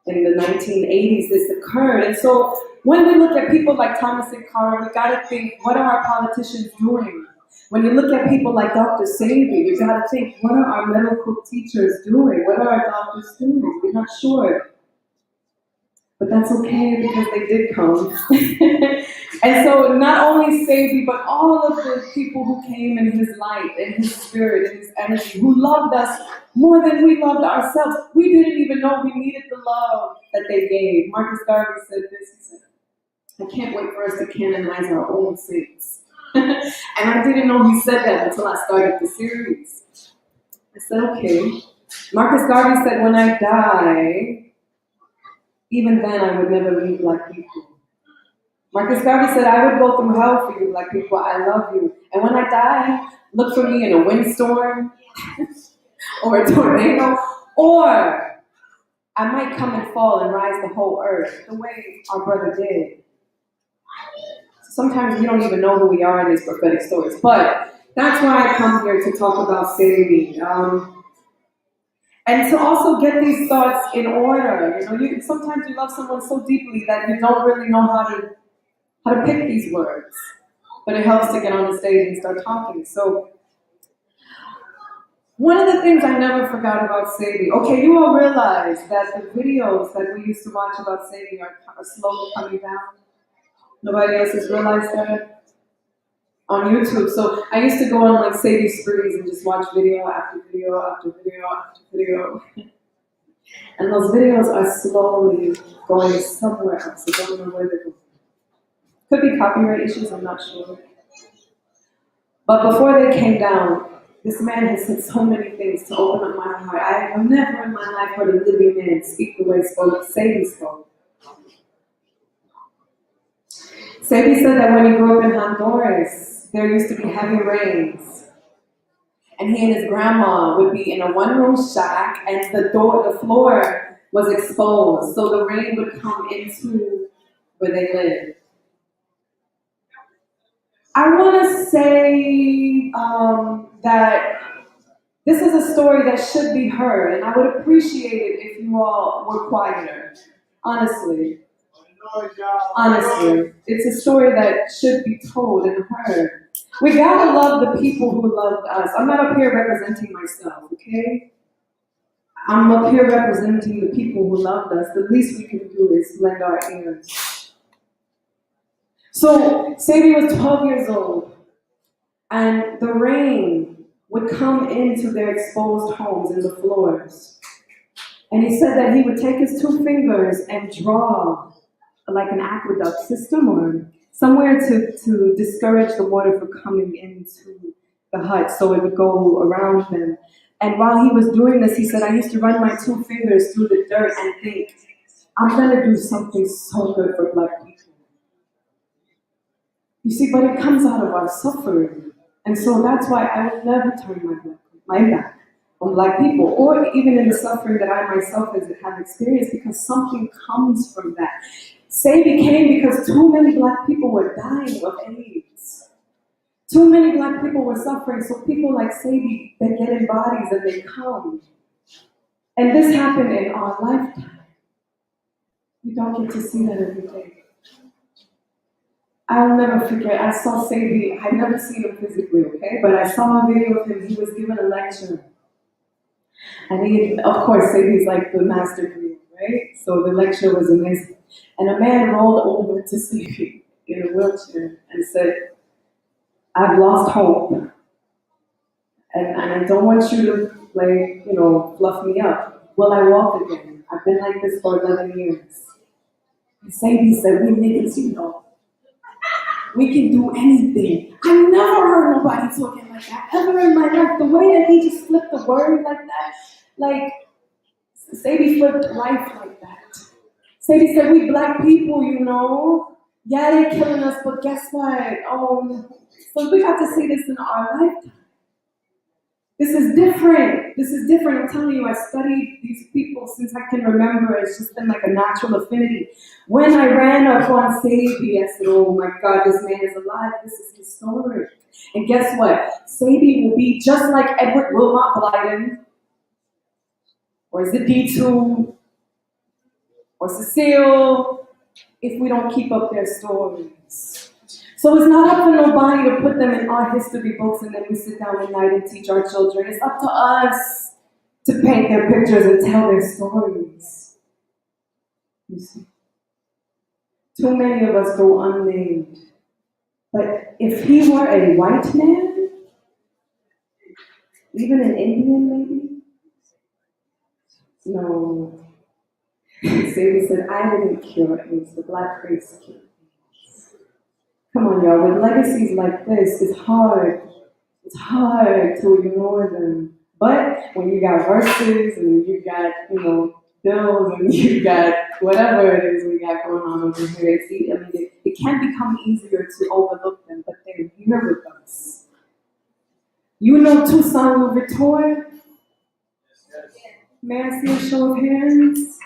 In the 1980s, this occurred. And so when we look at people like Thomas and Cara, we gotta think, what are our politicians doing? When you look at people like Dr. Sadie, you gotta think, what are our medical teachers doing? What are our doctors doing? We're not sure. But that's okay because they did come. And so not only Sadie, but all of the people who came in his light, in his spirit, in his energy, who loved us more than we loved ourselves. We didn't even know we needed the love that they gave. Marcus Garvey said this, he said, I can't wait for us to canonize our own saints. And I didn't know he said that until I started the series. I said, okay. Marcus Garvey said, when I die, even then I would never leave black people. Marcus Garvey said, I would go through hell for you, black people. I love you. And when I die, look for me in a windstorm or a tornado, or I might come and fall and rise the whole earth the way our brother did. Sometimes we don't even know who we are in these prophetic stories, but that's why I come here to talk about Sadie. And to also get these thoughts in order. Sometimes you love someone so deeply that you don't really know how to pick these words. But it helps to get on the stage and start talking. So one of the things I never forgot about Sadie, okay, you all realize that the videos that we used to watch about Sadie are slowly coming down. Nobody else has realized that? On YouTube. So I used to go on like Sadie sprees and just watch video after video after video after video. And those videos are slowly going somewhere else. I don't know where they're going. Could be copyright issues, I'm not sure. But before they came down, this man has said so many things to open up my heart. I have never in my life heard a living man speak the way Sadie spoke. Sadie said that when he grew up in Honduras, there used to be heavy rains. And he and his grandma would be in a one-room shack, and the floor was exposed, so the rain would come into where they lived. I want to say that this is a story that should be heard, and I would appreciate it if you all were quieter, honestly. Honestly, it's a story that should be told and heard. We gotta love the people who loved us. I'm not up here representing myself, okay? I'm up here representing the people who loved us. The least we can do is lend our ears. So, Sadie was 12 years old, and the rain would come into their exposed homes in the floors. And he said that he would take his 2 fingers and draw like an aqueduct system or somewhere to discourage the water from coming into the hut so it would go around them. And while he was doing this, he said, I used to run my 2 fingers through the dirt and think, I'm gonna do something so good for Black people. You see, but it comes out of our suffering. And so that's why I will never turn my back on Black people, or even in the suffering that I myself have experienced, because something comes from that. Sadie came because too many Black people were dying of AIDS. Too many Black people were suffering, so people like Sadie, they get in bodies and they come. And this happened in our lifetime. You don't get to see that every day. I'll never forget, I saw Sadie, I've never seen him physically, okay? But I saw a video of him, he was giving a lecture. And of course, Sadie's like the master grief, right? So the lecture was amazing. And a man rolled over to Sadie in a wheelchair and said, I've lost hope. And I don't want you to, fluff me up. Will I walk again? I've been like this for 11 years. And Sadie said, we niggas, we can do anything. I never heard nobody talking like that ever in my life. The way that he just flipped the word like that, like Sadie flipped life like that. Sadie said, we Black people, yeah, they're killing us, but guess what? So we got to see this in our lifetime. This is different. This is different. I'm telling you, I studied these people since I can remember. It's just been like a natural affinity. When I ran up on Sadie, I said, oh my God, this man is alive. This is historic. And guess what? Sadie will be just like Edward Wilmot Blyden, or is it D2, or Cecile, if we don't keep up their stories. So it's not up to nobody to put them in our history books and then we sit down at night and teach our children. It's up to us to paint their pictures and tell their stories. You see? Too many of us go unnamed. But if he were a white man, even an Indian maybe? No. Sadie said, I didn't cure AIDS, the Black race cured. Come on, y'all, with legacies like this, it's hard to ignore them. But when you got verses and you got, bills and you got whatever it is we got going on over here, it can become easier to overlook them, but they're here with us. You know Toussaint Louverture? May I see a show of hands?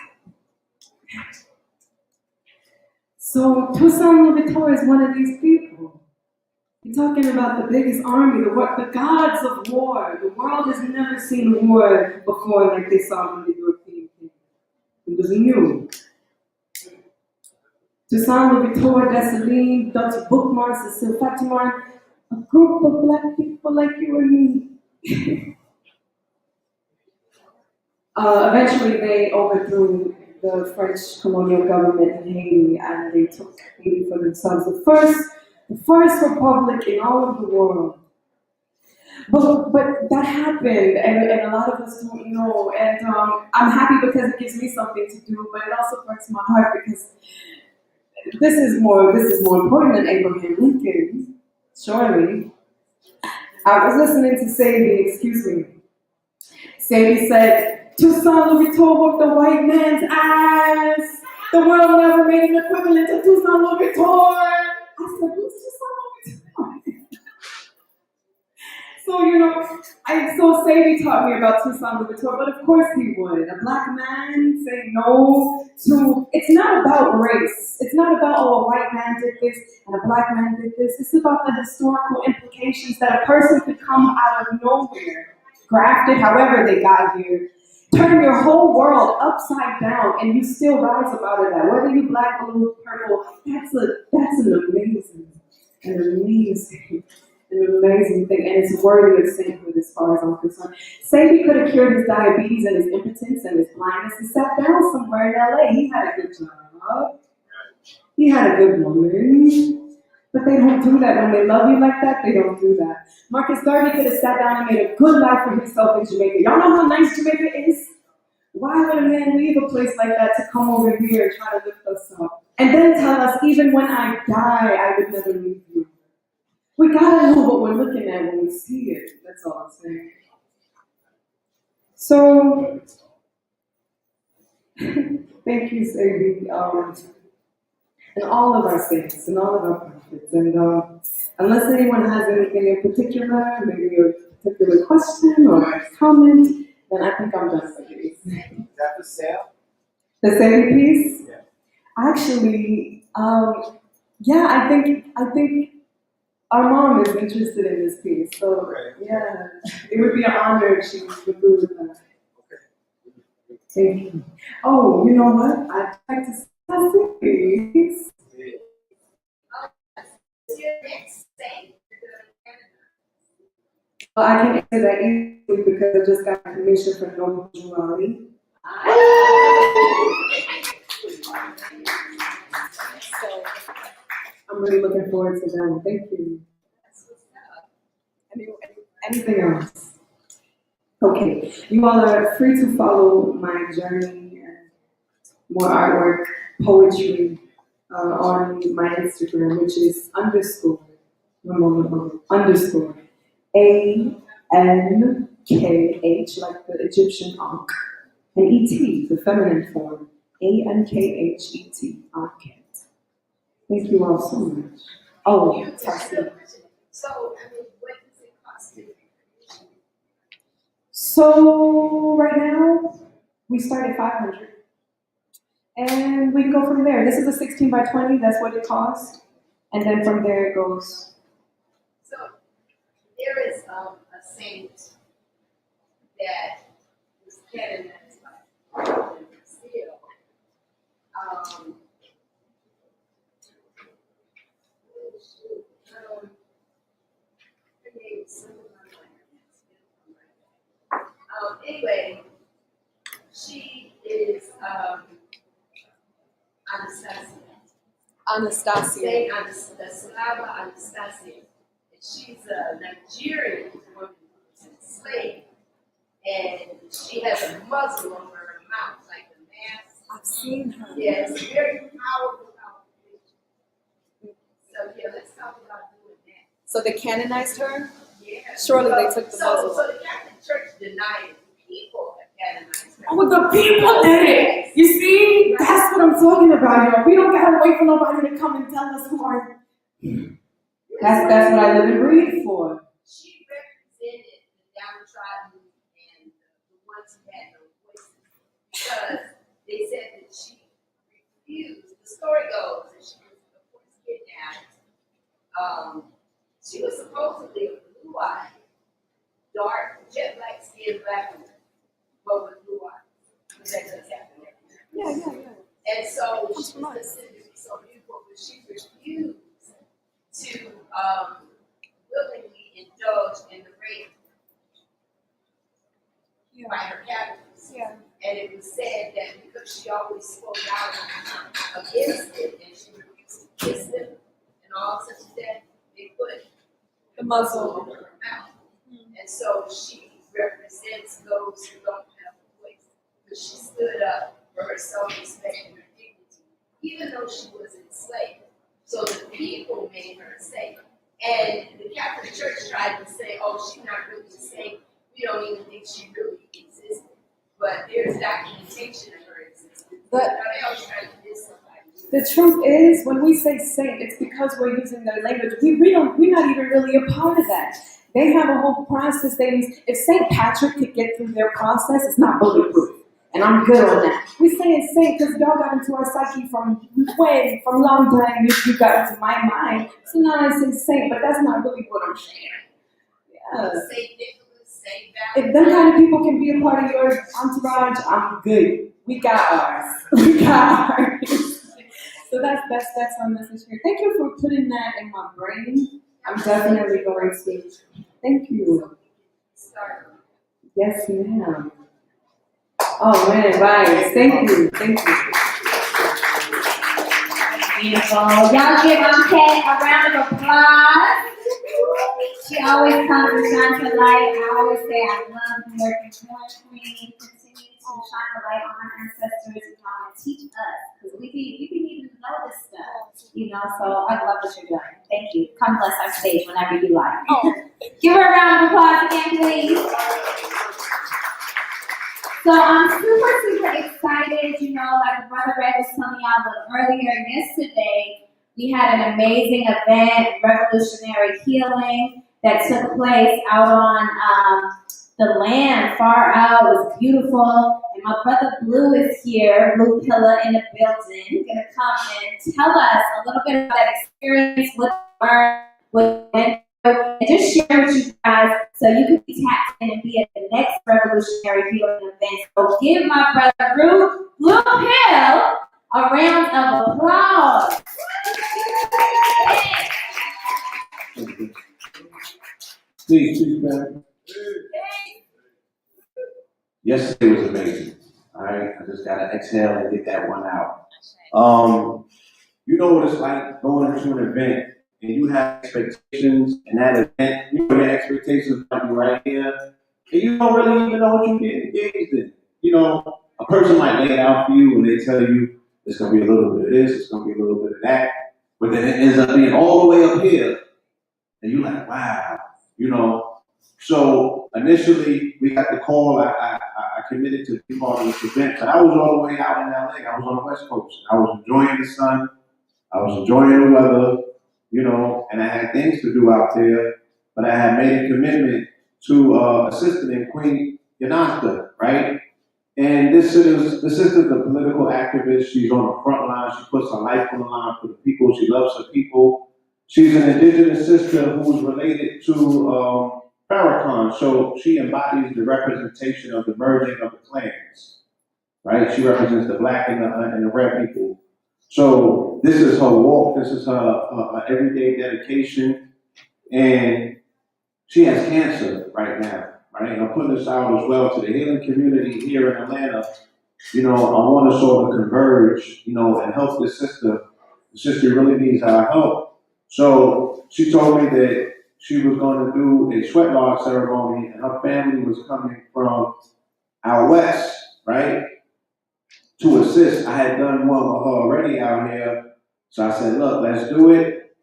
So Toussaint Louverture is one of these people. You're talking about the biggest army, the gods of war. The world has never seen a war before like they saw when the European came. It was new. Toussaint Louverture, Dessalines, Dr. Bookmarks, Cecile Fatimar, a group of Black people like you and me. Eventually they overthrew the French colonial government in Haiti, and they took Haiti for themselves. The first republic in all of the world. But that happened, and a lot of us don't know. And I'm happy because it gives me something to do, but it also breaks my heart because this is more important than Abraham Lincoln. Surely. I was listening to Sadie, Sadie said, Toussaint Louverture whooped the white man's ass. The world never made an equivalent to Toussaint Louverture. I said, who's Toussaint Louverture? So Sadie taught me about Toussaint Louverture, but of course he would. A Black man saying no to, it's not about race. It's not about, a white man did this and a Black man did this. It's about the historical implications that a person could come out of nowhere, grafted however they got here, turn your whole world upside down, and you still rise up out of that. Whether you Black, blue, purple, that's an amazing thing, and it's worthy of sainthood as far as I'm concerned. Sadie could have cured his diabetes and his impotence and his blindness and sat down somewhere in LA. He had a good job. He had a good woman. But they don't do that. When they love you like that, they don't do that. Marcus Garvey could have sat down and made a good life for himself in Jamaica. Y'all know how nice Jamaica is? Why would a man leave a place like that to come over here and try to lift us up? And then tell us, even when I die, I would never leave you. We gotta know what we're looking at when we see it. That's all I'm saying. So, thank you, Sadie, and all of our saints and all of our prophets. And unless anyone has anything in particular, maybe a particular question or a comment, then I think I'm done for this. Is that for sale? The Sadie piece? Yeah. Actually, yeah, I think our mom is interested in this piece. So, yeah, it would be an honor if she would do with that. Thank you. Oh, you know what? I'd like to say please. Well, I can't answer that easily because I just got permission from no duality. So I'm really looking forward to that one. Thank you. Anything else? Okay, you all are free to follow my journey and more artwork, poetry on my Instagram, which is underscore ANKH, like the Egyptian Ankh, and ET, the feminine form, ANKHET, Ankhet. Thank you all so much. Oh, Tassie. So, what does it cost you? So right now, we start at 500. And we can go from there. This is a 16 by 20, that's what it costs. And then from there it goes. So, there is a saint that was canonized by Brazil. Her name is anyway, she is Anastasia. Saint Anastasia. Anastasia. And she's a Nigerian woman who's enslaved. And she has a muzzle over her mouth, like a mask. I've seen her. Yes, very powerful picture. So yeah, let's talk about doing that. So they canonized her? Yeah. Surely they took the muzzle. So the Catholic Church denied it. People have canonized her. Oh, the people did it! You see? That's what I'm talking about, y'all. We don't gotta wait for nobody to come and tell us who are. That's what I live and breathe for. She represented the downtrodden and the ones who had no voices because they said that she refused. The story goes that she was, of course, kidnapped. She was supposedly blue-eyed, dark, jet black skin, black woman, but with blue eyes. Because that does happen everywhere. Yeah. And so she was considered to be so beautiful, but she refused to willingly indulge in the rape by her captors. Yeah. And it was said that because she always spoke out against it and she refused to kiss them and all such as that, they put The muzzle. over her mouth. And so she represents those who don't have a voice. But she stood up for her self-respect and her dignity, even though she was enslaved. So the people made her a saint. And the Catholic Church tried to say, oh, she's not really a saint. We don't even think she really existed. But there's documentation of her existence. But Nobody else tried to diss somebody. the truth is, when we say saint, it's because we're using their language. We're not even really a part of that. They have a whole process they use. If St. Patrick could get through their process, it's not bulletproof. And I'm good on that. We say it's saint because y'all got into our psyche from long time. You got into my mind. So now I say saint, but that's not really what I'm saying. Yeah. Saint Nicholas, Saint If them kind of people can be a part of your entourage, I'm good. We got ours. We got ours. So that's our message here. Thank you for putting that in my brain. I'm definitely going to. Thank you. Yes, ma'am. Oh man, right. Thank you. Beautiful. Y'all give my cat a round of applause. She always comes and shines her light. I always say I love working with one queen. Continue to shine a light on our ancestors, and teach us, because we be needing to know this stuff, so I love what you're doing. Thank you. Come bless our stage whenever you like. Give her a round of applause again, please. So I'm super excited, like Brother Ray was telling y'all a little earlier, yesterday, we had an amazing event, revolutionary healing, that took place out on the land, far out. It was beautiful. And my brother Blue is here, Blue Pillar in the building, gonna come and tell us a little bit about that experience, what we learned, what we went through, and just share with you guys so you can be tapped in and be at the next revolutionary healing event. So give my brother Blue Pill a round of applause. Please, man. Yesterday was amazing. All right, I just gotta exhale and get that one out. You know what it's like going to an event and you have expectations, and that event, your expectations might be right here, and you don't really even know what you're getting engaged in. A person might lay it out for you and they tell you it's gonna be a little bit of this, it's gonna be a little bit of that, but then it ends up being all the way up here, and you're like, wow. So initially we got the call. I committed to be part of this event, but I was all the way out in LA. I was on the West Coast. I was enjoying the sun. I was enjoying the weather, and I had things to do out there. But I had made a commitment to assisting in Queen Yanasta, right? And the sister's a political activist. She's on the front line. She puts her life on the line for the people. She loves her people. She's an indigenous sister who's related to Farrakhan, so she embodies the representation of the merging of the clans, right? She represents the black and the red people. So this is her walk. This is her everyday dedication, and she has cancer right now, right? And I'm putting this out as well to the healing community here in Atlanta. I want to sort of converge, and help this sister. The sister really needs our help. So she told me that she was going to do a sweat lodge ceremony, and her family was coming from out west, right, to assist. I had done one with her already out here, so I said, look, let's do it.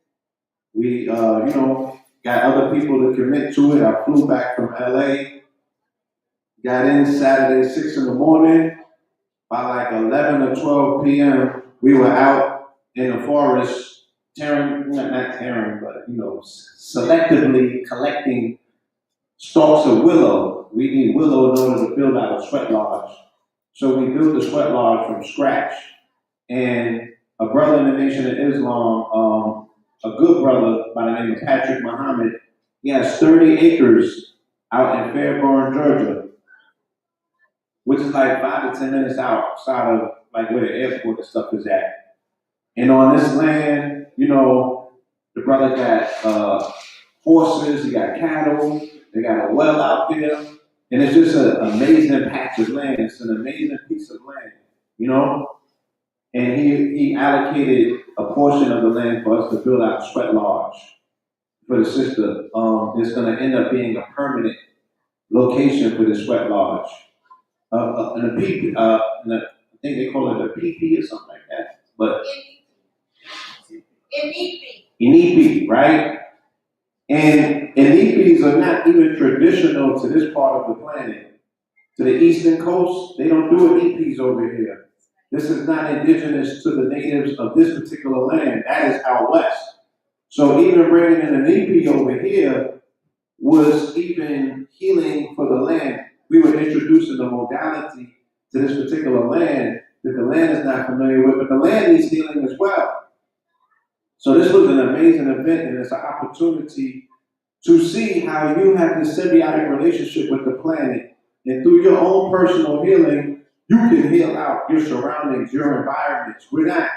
We, got other people to commit to it. I flew back from LA, got in Saturday, 6 in the morning. By like 11 or 12 p.m., we were out in the forest selectively collecting stalks of willow. We need willow in order to build out a sweat lodge. So we built the sweat lodge from scratch. And a brother in the Nation of Islam, a good brother by the name of Patrick Muhammad, he has 30 acres out in Fairburn, Georgia, which is like 5 to 10 minutes outside of like where the airport and stuff is at. And on this land, the brother got horses, he got cattle, they got a well out there, and it's just an amazing patch of land. It's an amazing piece of land, And he allocated a portion of the land for us to build out a sweat lodge for the sister. It's going to end up being a permanent location for the sweat lodge. And I think they call it a PP or something like that. But Inipi, right? And Inipis are not even traditional to this part of the planet. To the eastern coast, they don't do Inipis over here. This is not indigenous to the natives of this particular land. That is out west. So even bringing in an Inipi over here was even healing for the land. We were introducing the modality to this particular land that the land is not familiar with, but the land needs healing as well. So this was an amazing event, and it's an opportunity to see how you have this symbiotic relationship with the planet, and through your own personal healing, you can heal out your surroundings, your environments. We're not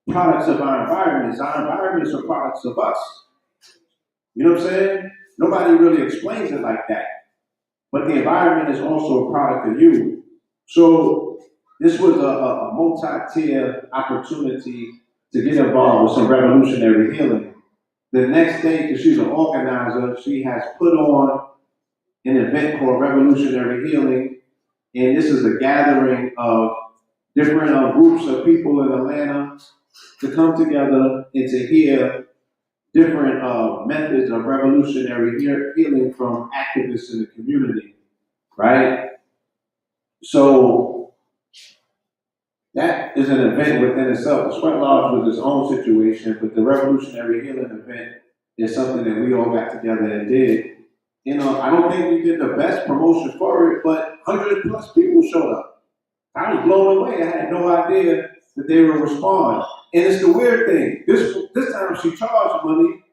products of our environments. Our environments are products of us. You know what I'm saying? Nobody really explains it like that. But the environment is also a product of you. So this was a multi-tier opportunity to get involved with some revolutionary healing. The next day, because she's an organizer, she has put on an event called Revolutionary Healing. And this is a gathering of different groups of people in Atlanta to come together and to hear different methods of revolutionary healing from activists in the community, right? So that is an event within itself. The Sweat Lodge was its own situation, but the revolutionary healing event is something that we all got together and did. You know, I don't think we did the best promotion for it, but 100+ people showed up. I was blown away. I had no idea that they would respond. And it's the weird thing. This time she charged money,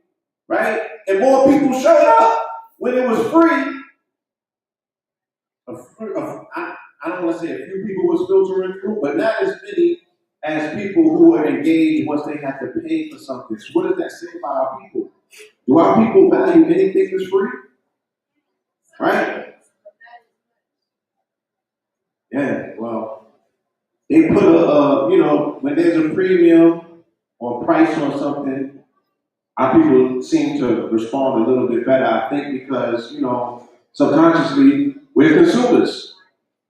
right? And more people showed up when it was free. I don't want to say a few people was filtering through, but not as many as people who are engaged once they have to pay for something. So what does that say about our people? Do our people value anything that's free? Right? Yeah, well, they put when there's a premium or price on something, our people seem to respond a little bit better, I think, because, subconsciously, we're consumers.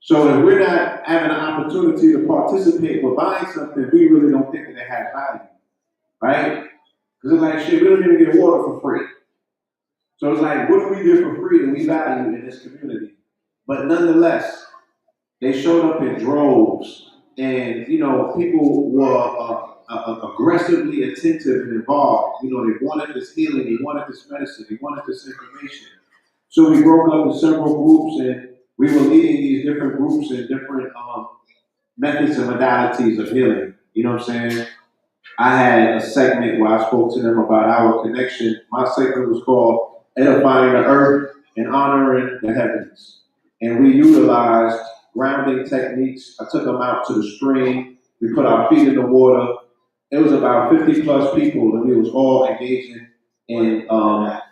So if we're not having an opportunity to participate with buying something, we really don't think that it has value, right? Because it's like, shit, we don't even get water for free. So it's like, what do we get for free that we value in this community? But nonetheless, they showed up in droves, and people were aggressively attentive and involved. They wanted this healing, they wanted this medicine, they wanted this information. So we broke up in several groups, and we were leading these different groups in different methods and modalities of healing. You know what I'm saying? I had a segment where I spoke to them about our connection. My segment was called Edifying the Earth and Honoring the Heavens. And we utilized grounding techniques. I took them out to the stream. We put our feet in the water. It was about 50+ people, and we was all engaging in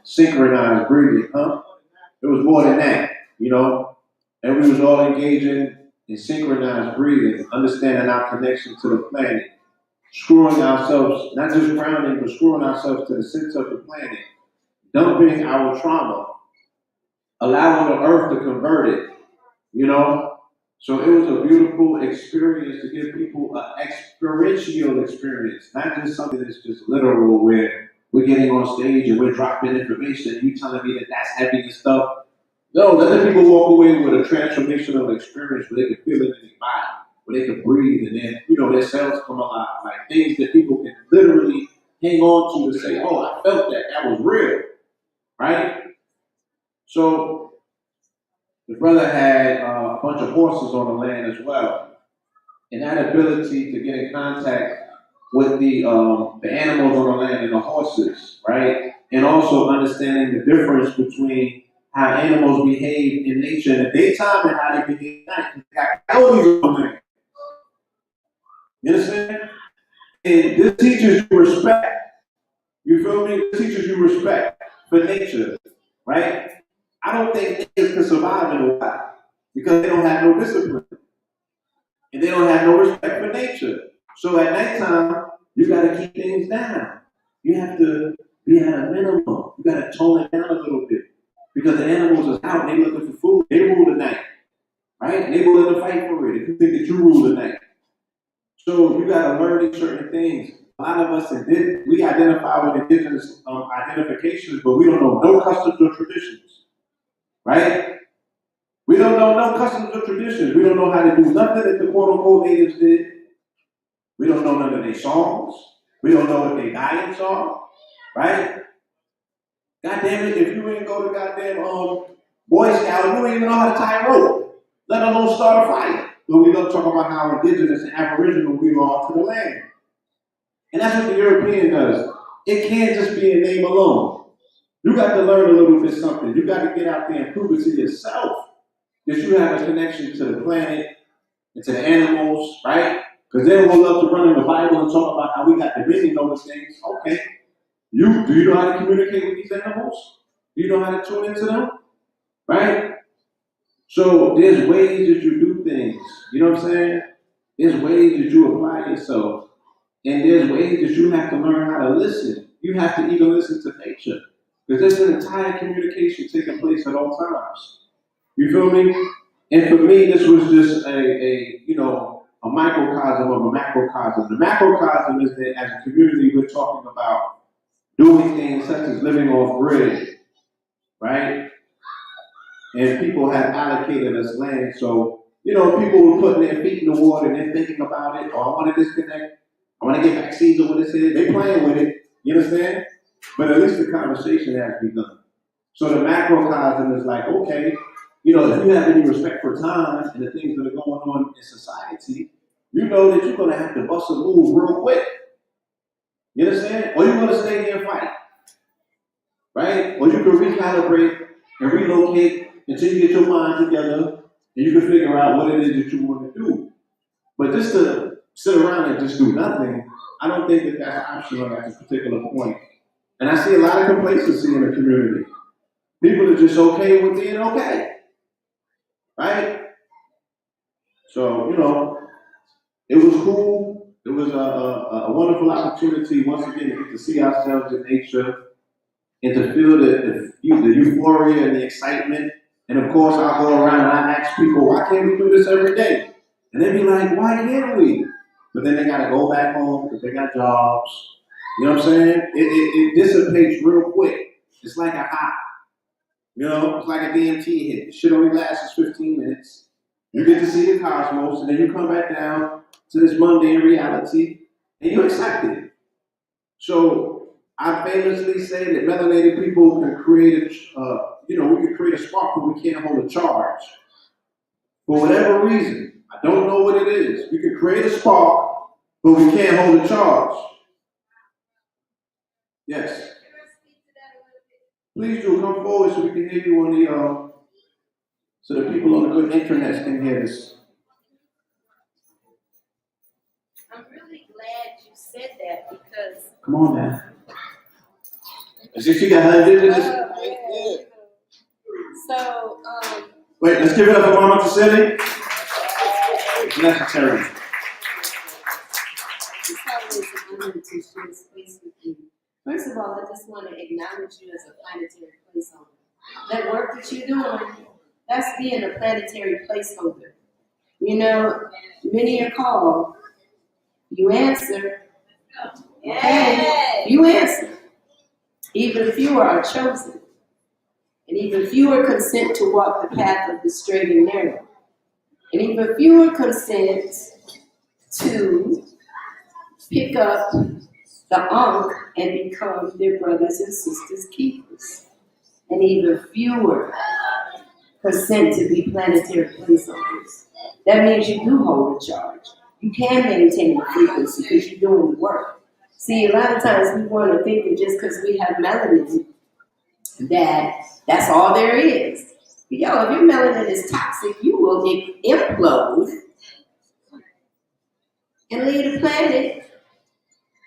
synchronized breathing. It was more than that, and we was all engaging in synchronized breathing, understanding our connection to the planet, screwing ourselves, not just grounding, but screwing ourselves to the center of the planet, dumping our trauma, allowing the earth to convert it, So it was a beautiful experience to give people an experiential experience, not just something that's just literal where we're getting on stage and we're dropping information and you telling me that that's heavy and stuff. No, let the people walk away with a transformational experience where they can feel it in their body, where they can breathe, and then, their cells come alive. Like things that people can literally hang on to say, oh, I felt that. That was real. Right? So the brother had a bunch of horses on the land as well. And that ability to get in contact with the animals on the land and the horses, right? And also understanding the difference between how animals behave in nature in the daytime and how they behave at night. They got coyotes on there. You understand? And this teaches you respect. You feel me? This teaches you respect for nature, right? I don't think niggas can survive in the wild because they don't have no discipline. And they don't have no respect for nature. So at nighttime, you got to keep things down. You have to be at a minimum. You got to tone it down a little bit. Because the animals are out, they looking for food. They rule the night. Right? And they willing to fight for it if you think that you rule the night. So you got to learn these certain things. A lot of us, we identify with indigenous identifications, but we don't know no customs or traditions. Right? We don't know no customs or traditions. We don't know how to do nothing that the quote-unquote natives did. We don't know none of their songs. We don't know what their diets are. Right? God damn it, if you ain't go to goddamn Boy Scout, you don't even know how to tie a rope, let alone start a fire. But we love talking about how indigenous and aboriginal we are to the land. And that's what the European does. It can't just be a name alone. You got to learn a little bit something. You got to get out there and prove it to yourself that you have a connection to the planet and to the animals, right? Because they will love to run in the Bible and talk about how we got dominion over things. Okay. Do you know how to communicate with these animals? Do you know how to tune into them? Right? So there's ways that you do things. You know what I'm saying? There's ways that you apply yourself. And there's ways that you have to learn how to listen. You have to even listen to nature. Because there's an entire communication taking place at all times. You feel me? And for me, this was just a microcosm of a macrocosm. The macrocosm is that as a community, we're talking about doing things such as living off grid, right? And people have allocated us land. So, people were putting their feet in the water and they're thinking about it. Oh, I want to disconnect. I want to get vaccines or what it is. They're playing with it. You understand? But at least the conversation has begun. So the macrocosm is like, okay, if you have any respect for time and the things that are going on in society, you know that you're going to have to bust a move real quick. You understand? Or you're going to stay here and fight. Right? Or you can recalibrate and relocate until you get your mind together and you can figure out what it is that you want to do. But just to sit around and just do nothing, I don't think that that's optional at this particular point. And I see a lot of complacency in the community. People are just okay with being okay. Right? So, it was cool. It was a wonderful opportunity once again to get to see ourselves in nature and to feel the euphoria and the excitement. And of course, I'll go around and I ask people, why can't we do this every day? And they'd be like, why can't we? But then they got to go back home because they got jobs. You know what I'm saying? It dissipates real quick. It's like a high. It's like a DMT hit. Shit only lasts 15 minutes. You get to see the cosmos, and then you come back down to this mundane reality, and you accept it. So I famously say that melanated people can create we can create a spark, but we can't hold a charge. For whatever reason, I don't know what it is. We can create a spark, but we can't hold a charge. Yes. Please do come forward so we can hear you on the so the people on the good internet can hear this. I'm really glad you said that because. Come on now. She got her this. So, Wait, let's give it up for Mama Cassidy. It's necessary. it's always an honor to share space with you. First of all, I just want to acknowledge you as a planetary placeholder. That work that you're doing, that's being a planetary placeholder. Many are called, you answer. Okay, you answer. Even fewer are chosen. And even fewer consent to walk the path of the straight and narrow. And even fewer consent to pick up the Ankh and become their brothers and sisters' keepers. And even fewer consent to be planetary placeholders. That means you do hold a charge. You can maintain the frequency because you're doing the work. See, a lot of times we want to think that just because we have melanin, that's all there is. But yo, if your melanin is toxic, you will implode and leave the planet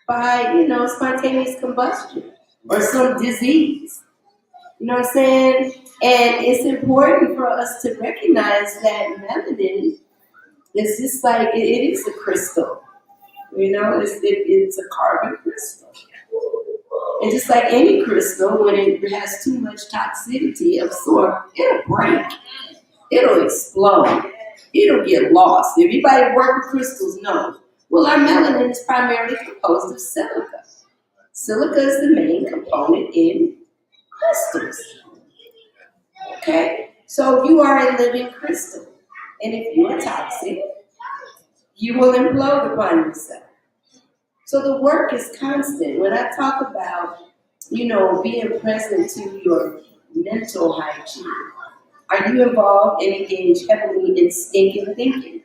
by, spontaneous combustion or some disease. You know what I'm saying? And it's important for us to recognize that melanin is just like, it is a crystal. It's a carbon crystal. And just like any crystal, when it has too much toxicity absorbed, it'll break. It'll explode. It'll get lost. Everybody work with crystals knows. Well, our melanin is primarily composed of silica. Silica is the main component in crystals. Okay? So you are a living crystal. And if you are toxic, you will implode upon yourself. So the work is constant. When I talk about, being present to your mental hygiene, are you involved and engaged heavily in stinking thinking?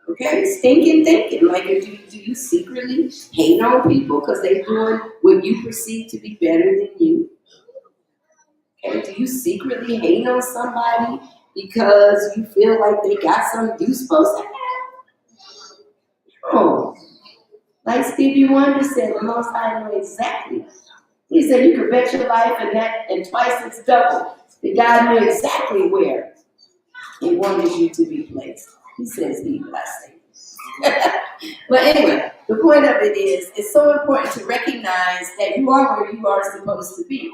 Okay, stinking thinking. Like, do you secretly hate on people because they're doing what you perceive to be better than you? Okay, do you secretly hate on somebody because you feel like they got something you supposed to have? Oh, like Stevie Wonder said, the Most High know exactly. He said you could bet your life and twice it's double. The God knew exactly where He wanted you to be placed. He says He blessed you. But anyway, the point of it is, it's so important to recognize that you are where you are supposed to be.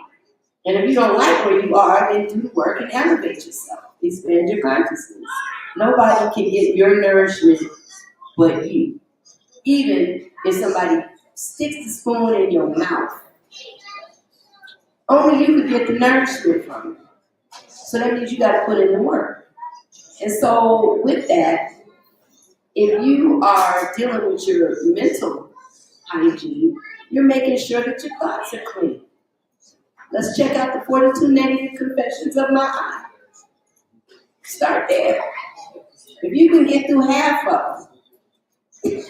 And if you don't like where you are, then do the work and elevate yourself. Expand your consciousness. Nobody can get your nourishment but you. Even if somebody sticks the spoon in your mouth, only you can get the nourishment from it. So that means you got to put in the work. And so with that, if you are dealing with your mental hygiene, you're making sure that your thoughts are clean. Let's check out the 42 negative confessions of my eye. Start there. If you can get through half of them,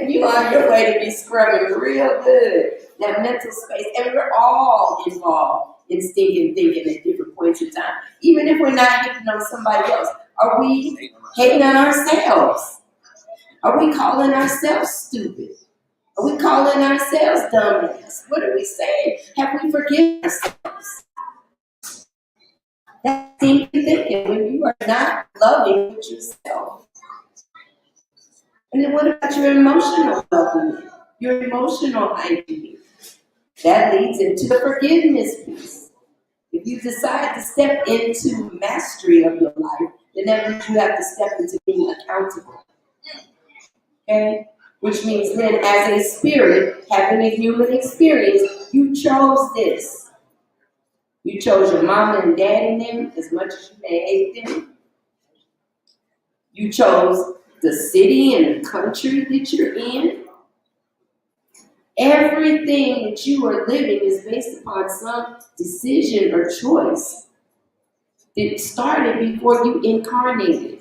you on your way to be scrubbing real good. That mental space. And we're all involved in stinking thinking at different points in time. Even if we're not hitting on somebody else. Are we hating on ourselves? Are we calling ourselves stupid? Are we calling ourselves dumbass? What are we saying? Have we forgiven ourselves? That's stinking thinking when you are not loving yourself. And then what about your emotional well-being, your emotional hygiene? That leads into the forgiveness piece. If you decide to step into mastery of your life, then that means you have to step into being accountable. Okay? Which means then as a spirit, having a human experience, you chose this. You chose your mama and daddy and them as much as you may hate them. You chose the city and the country that you're in. Everything that you are living is based upon some decision or choice that started before you incarnated.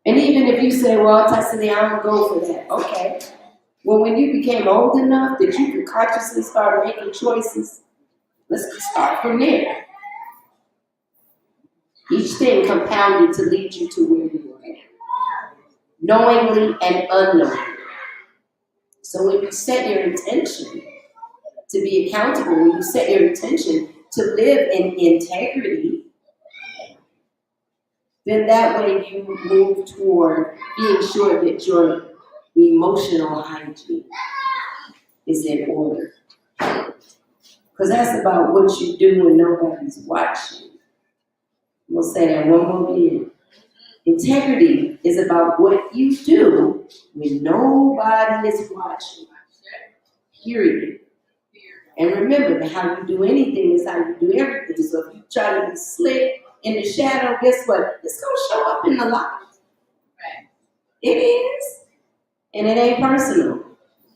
And even if you say, well, Tassili, I'm going to go for that. Okay. Well, when you became old enough that you could consciously start making choices, let's start from there. Each thing compounded to lead you to where you are at, knowingly and unknowingly. So when you set your intention to be accountable, when you set your intention to live in integrity, then that way you move toward being sure that your emotional hygiene is in order. Because that's about what you do when nobody's watching. I'm going to say that one more again. Integrity is about what you do when nobody is watching. Period. And remember that how you do anything is how you do everything. So if you try to be slick in the shadow, guess what? It's going to show up in the light. It is. And it ain't personal.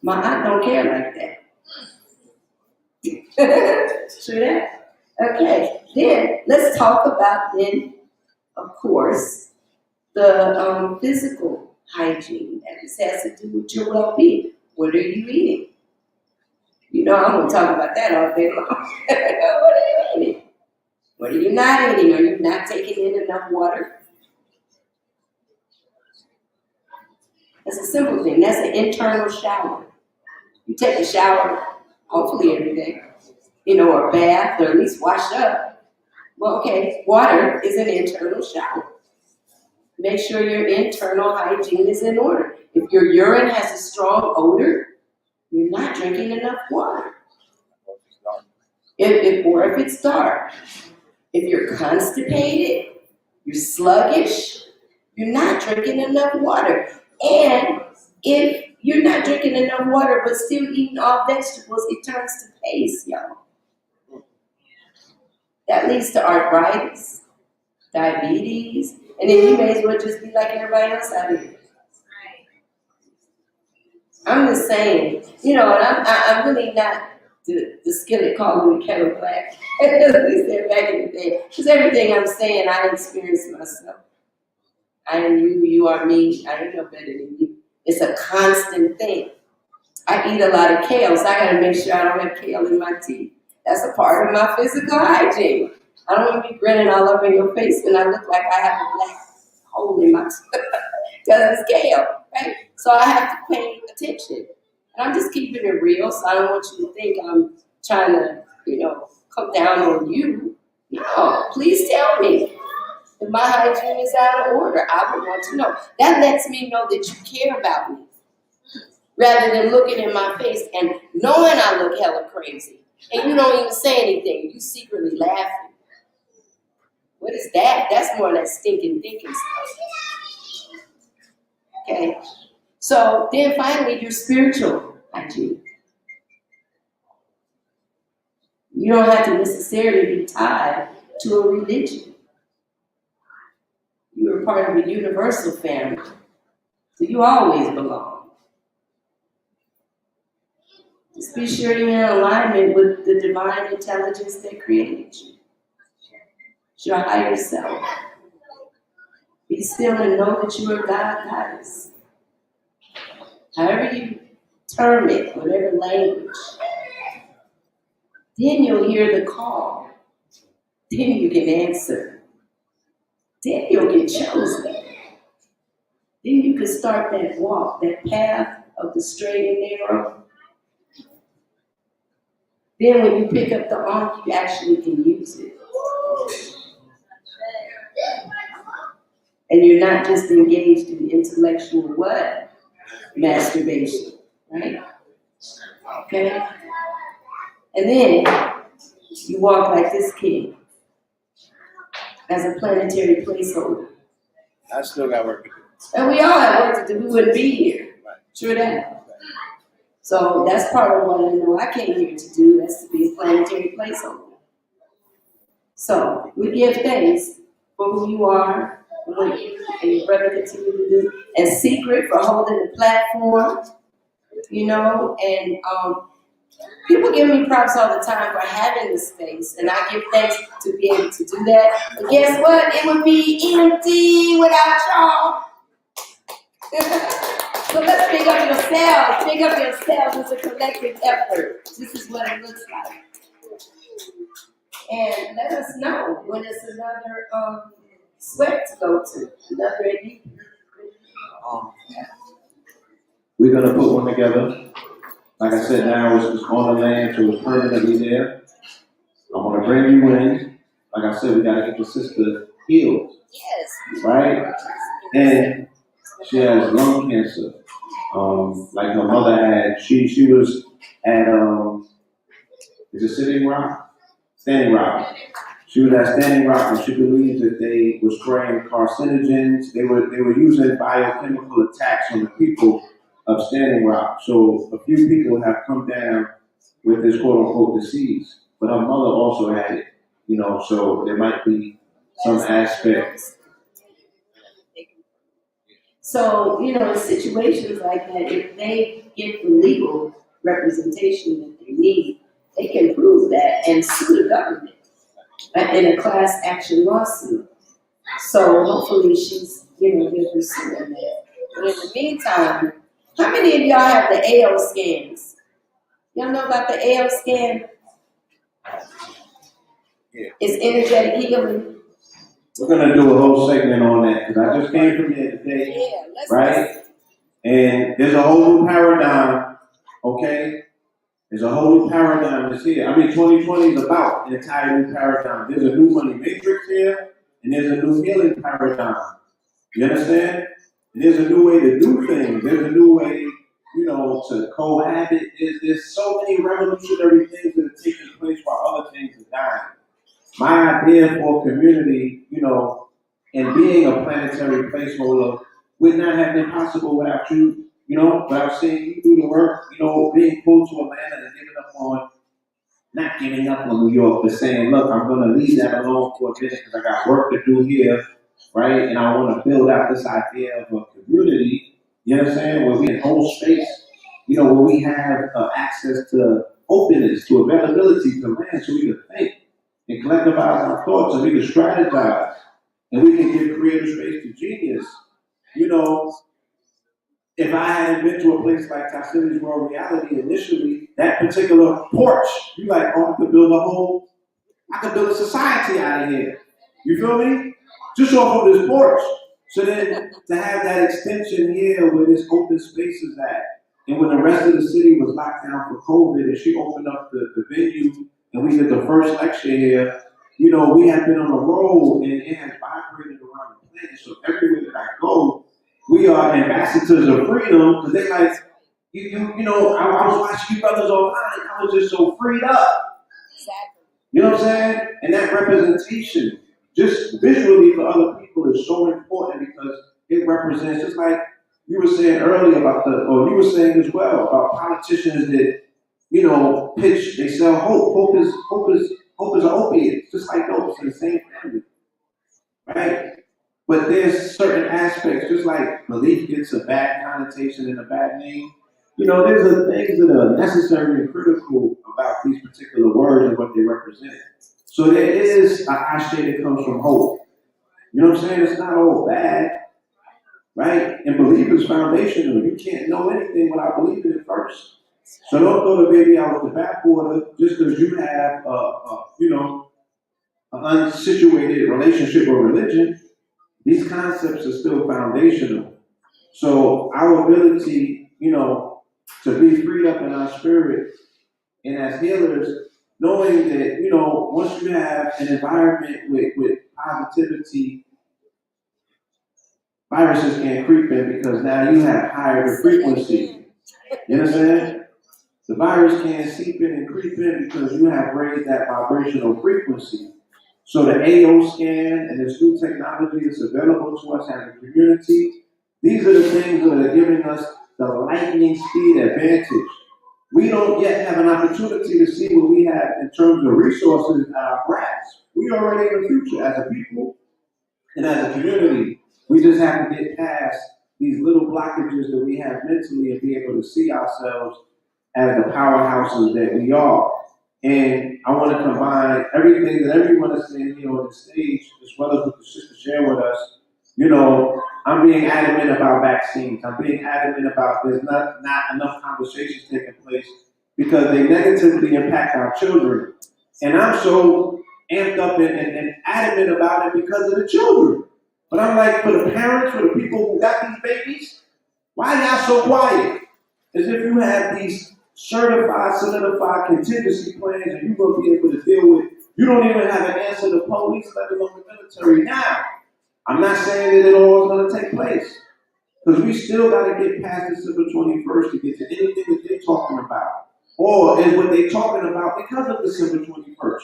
My aunt don't care like that. True that? Okay. Then let's talk about then, of course, the physical hygiene. And this has to do with your well-being. What are you eating? You know, I'm going to talk about that all day long. What are you eating? What are you not eating? Are you not taking in enough water? That's a simple thing. That's an internal shower. You take a shower, hopefully every day, you know, or bath, or at least wash up. Well, okay, water is an internal shower. Make sure your internal hygiene is in order. If your urine has a strong odor, you're not drinking enough water. Or if it's dark. If you're constipated, you're sluggish, you're not drinking enough water. And if you're not drinking enough water but still eating all vegetables, it turns to paste, y'all. That leads to arthritis, diabetes, and then you may as well just be like everybody else out here. I'm just saying, you know, and I'm really not the skillet calling the kettle black. As we said back in the day. Because everything I'm saying, I experienced myself. I am you are me. I ain't no better than you. It's a constant thing. I eat a lot of kale, so I gotta make sure I don't have kale in my teeth. That's a part of my physical hygiene. I don't want to be grinning all over your face and I look like I have a black hole in my tooth. Because it's kale, right? So I have to pay attention. And I'm just keeping it real, so I don't want you to think I'm trying to, you know, come down on you. No, please tell me. If my hygiene is out of order, I would want to know. That lets me know that you care about me. Rather than looking in my face and knowing I look hella crazy. And you don't even say anything. You secretly laughing. What is that? That's more of that stinking thinking stuff. Okay. So then finally, your spiritual hygiene. You don't have to necessarily be tied to a religion. You are part of a universal family. So you always belong. Just be sure you're in alignment with the divine intelligence that created you. It's your higher self. Be still and know that you are God, goddess. However you term it, whatever language. Then you'll hear the call. Then you can answer. Then you'll get chosen. Then you can start that walk, that path of the straight and narrow. Then when you pick up the arm, you actually can use it. And you're not just engaged in intellectual what? Masturbation, right? Okay? And then you walk like this king as a planetary placeholder. I still got work to do. And we all have work to do. We wouldn't be here. True that. So that's part of what I know I came here to do. That's to be a planetary placeholder. So we give thanks for who you are and what you and your brother continue to do. And Secret for holding the platform, you know, and people give me props all the time for having the space, and I give thanks to be able to do that. But guess what? It would be empty without y'all. So let's pick up yourselves. Pick up yourselves as a collective effort. This is what it looks like. And let us know when it's another sweat to go to, another edit. We're gonna put one together. Like I said, now it's on the land, so it's permanently there. I'm gonna bring you in. Like I said, we gotta get the sister healed, Yes. right? And she has lung cancer. Like her mother had. She was at is it Sitting Rock? Standing Rock. She was at Standing Rock, and she believes that they were spraying carcinogens. They were using biochemical attacks on the people of Standing Rock. So a few people have come down with this quote unquote disease, but her mother also had it, you know, so there might be some aspect. So, you know, in situations like that, if they get the legal representation that they need, they can prove that and sue the government in a class action lawsuit. So hopefully she's, you know, they're pursuing that. But in the meantime, how many of y'all have the AO scans? Y'all know about the AO scan? Yeah. It's energetic healing. We're gonna do a whole segment on that because I just came from here today, Yeah, let's right? And there's a whole new paradigm, okay? There's a whole new paradigm that's here. I mean, 2020 is about an entire new paradigm. There's a new money matrix here, and there's a new healing paradigm. You understand? And there's a new way to do things. There's a new way, you know, to cohabit. There's so many revolutionary things that are taking place while other things are dying. My idea for community, you know, and being a planetary placeholder would not have been possible without you, you know, without seeing you do the work, you know, being pulled to Atlanta and not giving up on New York, but saying, look, I'm going to leave that alone for a minute because I got work to do here, right? And I want to build out this idea of a community, you know what I'm saying, where we can hold space, you know, where we have access to openness, to availability to land so we can think and collectivize our thoughts and we can strategize and we can give creative space to genius. You know, if I hadn't been to a place like Tassili's World Reality initially, that particular porch, you like, oh, I could build a society out of here. You feel me? Just off of this porch. So then to have that extension here where this open space is at, and when the rest of the city was locked down for COVID and she opened up the venue and we did the first lecture here, you know, we have been on a roll and it has vibrated around the planet. So everywhere that I go, we are ambassadors of freedom because they like, you know, I was watching you brothers online and I was just so freed up. You know what I'm saying? And that representation, just visually for other people, is so important because it represents, just like you were saying earlier about or you were saying as well about politicians that, you know, pitch, they sell hope. Hope is an opiate, just like dope, it's in the same family, right? But there's certain aspects, just like belief gets a bad connotation and a bad name. You know, there's things that are necessary and critical about these particular words and what they represent. So there is an ashe that comes from hope. You know what I'm saying? It's not all bad, right? And belief is foundational. You can't know anything without believing it first. So don't throw the baby out with the bathwater just because you have, you know, an unsituated relationship or religion. These concepts are still foundational. So our ability, you know, to be freed up in our spirit and as healers, knowing that, you know, once you have an environment with positivity, viruses can't creep in because now you have higher the frequency. You know what I'm saying? The virus can't seep in and creep in because you have raised that vibrational frequency. So the AO scan and this new technology that's available to us as a community, these are the things that are giving us the lightning speed advantage. We don't yet have an opportunity to see what we have in terms of resources at our grasp. We already in the future as a people and as a community. We just have to get past these little blockages that we have mentally and be able to see ourselves as the powerhouses that we are. And I want to combine everything that everyone is saying here on the stage, as well as what the sister shared with us. You know, I'm being adamant about vaccines. I'm being adamant about there's not enough conversations taking place because they negatively impact our children. And I'm so amped up and adamant about it because of the children. But I'm like, for the parents, for the people who got these babies, why y'all so quiet? As if you have these certified, solidified contingency plans and you're going to be able to deal with. You don't even have an answer to police, let alone the military. Now, I'm not saying that it all is going to take place because we still got to get past December 21st to get to anything that they're talking about. Or is what they're talking about because of December 21st.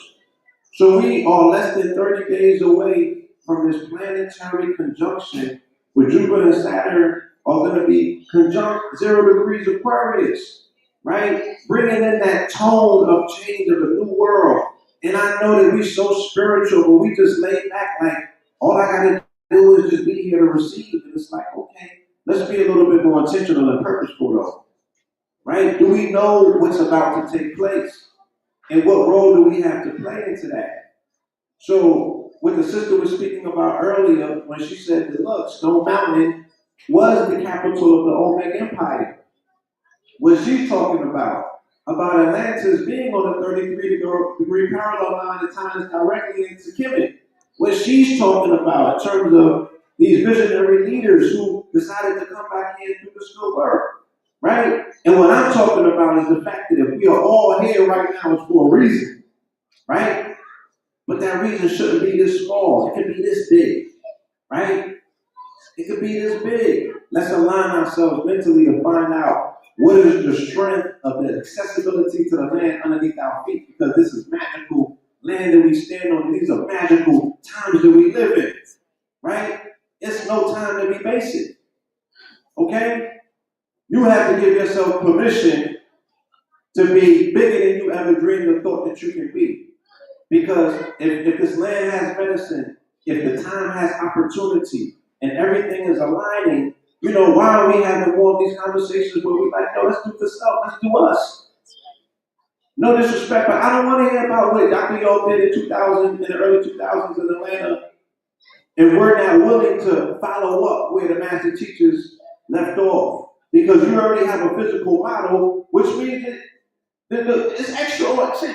So we are less than 30 days away from this planetary conjunction where Jupiter and Saturn are going to be conjunct 0 degrees Aquarius, right? Bringing in that tone of change of a new world. And I know that we're so spiritual, but we just lay back like, all I got to do is just be here to receive. And it's like, okay, let's be a little bit more intentional and purposeful though, right? Do we know what's about to take place? And what role do we have to play into that? So, what the sister was speaking about earlier when she said that, look, Stone Mountain was the capital of the Olmec Empire. What she's talking about Atlantis being on the 33-degree parallel line that ties directly into Kemet. What she's talking about in terms of these visionary leaders who decided to come back here and do the still work, right? And what I'm talking about is the fact that if we are all here right now, it's for a reason, right? But that reason shouldn't be this small. It could be this big, right? It could be this big. Let's align ourselves mentally to find out what is the strength of the accessibility to the land underneath our feet, because this is magical land that we stand on, and these are magical times that we live in, right? It's no time to be basic, okay? You have to give yourself permission to be bigger than you ever dreamed or thought that you can be. Because if this land has medicine, if the time has opportunity, and everything is aligning, you know, why are we having more of these conversations where we like, no, let's do for self, let's do us. No disrespect, but I don't want to hear about what Dr. Yo did in the early 2000s in Atlanta, and we're not willing to follow up where the master teachers left off. Because you already have a physical model, which means that it's extra.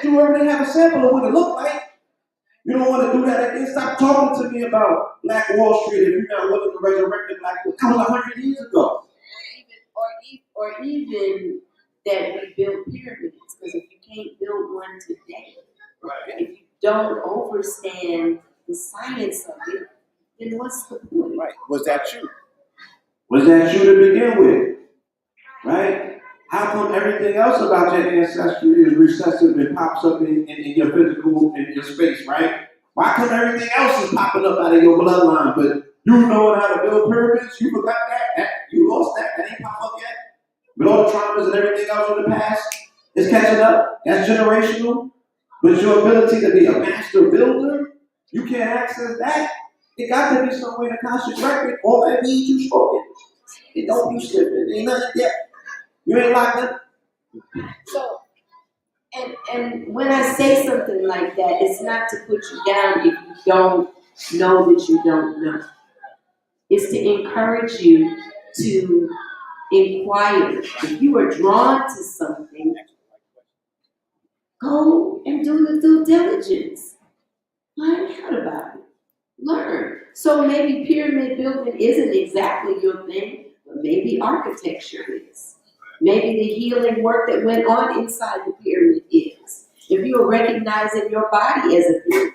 You already have a sample of what it looked like. You don't want to do that again. Stop talking to me about Black Wall Street if you're not willing to resurrect the Black Wall. That was 100 years ago. Or even that we build pyramids, because if you can't build one today, Right. if you don't understand the science of it, then what's the point? Right. Was that you? Was that you to begin with? Right? How come everything else about your ancestry is recessive and pops up in your physical, in your space, right? Why come everything else is popping up out of your bloodline, but you knowing how to build pyramids, you forgot that? You lost that? That ain't popped up yet? With all the traumas and everything else in the past, it's catching up. That's generational. But your ability to be a master builder, you can't access that. It got to be somewhere in the conscious record. All that means you spoken. It don't you slipping. Ain't nothing yet. You ain't locked up. So, and when I say something like that, it's not to put you down if you don't know that you don't know. It's to encourage you to inquire. If you are drawn to something, go and do the due diligence. Find out about it. Learn. So maybe pyramid building isn't exactly your thing, but maybe architecture is. Maybe the healing work that went on inside the pyramid is. If you're recognizing your body as a pyramid.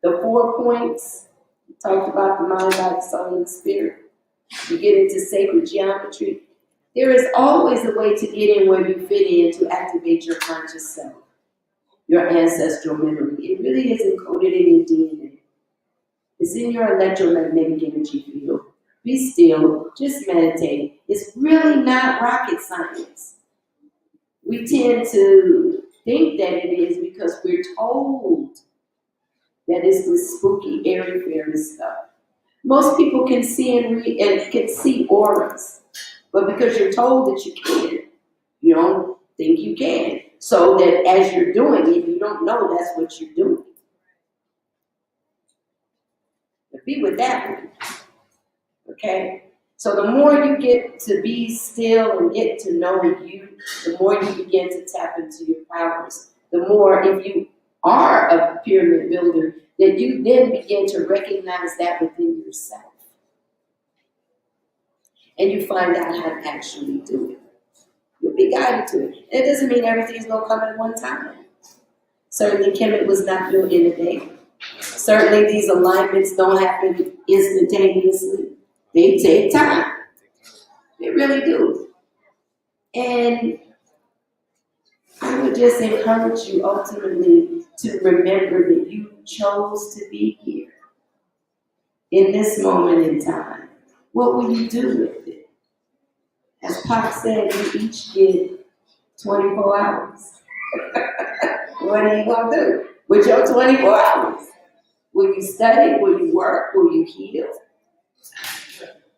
The 4 points, we talked about the mind, body, soul, and spirit. You get into sacred geometry. There is always a way to get in where you fit in to activate your conscious self, your ancestral memory. It really is encoded in your DNA. It's in your electromagnetic energy field. Be still, just meditate. It's really not rocket science. We tend to think that it is because we're told that it's this spooky, airy, fairy stuff. Most people can see and can see auras, but because you're told that you can, you don't think you can. So that as you're doing it, you don't know that's what you're doing. But be with that one, okay? So the more you get to be still and get to know you, the more you begin to tap into your powers. The more, if you are a pyramid builder, that you then begin to recognize that within yourself. And you find out how to actually do it. You'll be guided to it. It doesn't mean everything's going to come at one time. Certainly, Kemet was not built in a day. Certainly, these alignments don't happen instantaneously. They take time. They really do. And I would just encourage you ultimately to remember that you chose to be here in this moment in time. What will you do with it? As Pop said, you each get 24 hours. What are you going to do with your 24 hours? Will you study? Will you work? Will you heal?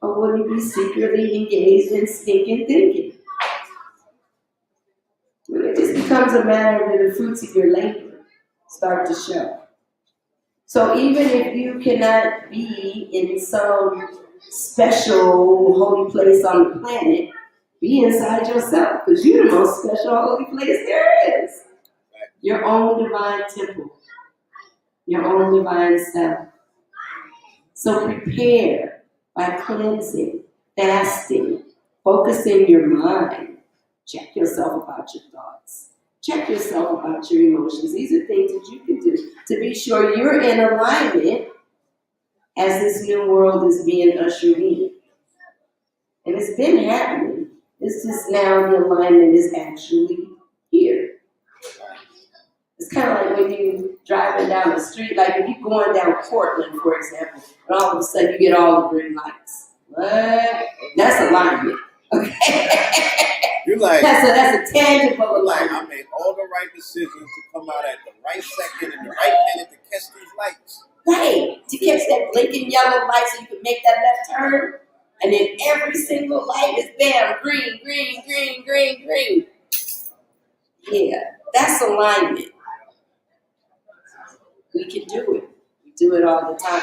Or will you be secretly engaged in stinking thinking? When it just becomes a matter of the fruits of your labor start to show. So even if you cannot be in some special holy place on the planet, be inside yourself, because you're the most special holy place there is. Your own divine temple, your own divine self. So prepare by cleansing, fasting, focusing your mind. Check yourself about your thoughts. Check yourself about your emotions. These are things that you can do to be sure you're in alignment as this new world is being ushered in. And it's been happening. It's just now the alignment is actually here. It's kind of like when you're driving down the street, like if you're going down Portland, for example, and all of a sudden you get all the green lights. What? That's alignment. Okay? You're like, That's a tangible like, alignment. I made all the right decisions to come out at the right second and the right minute to catch these lights. Right, to catch that blinking yellow light so you can make that left turn. And then every single light is bam, green, green, green, green, green. Yeah, that's alignment. We can do it. We do it all the time.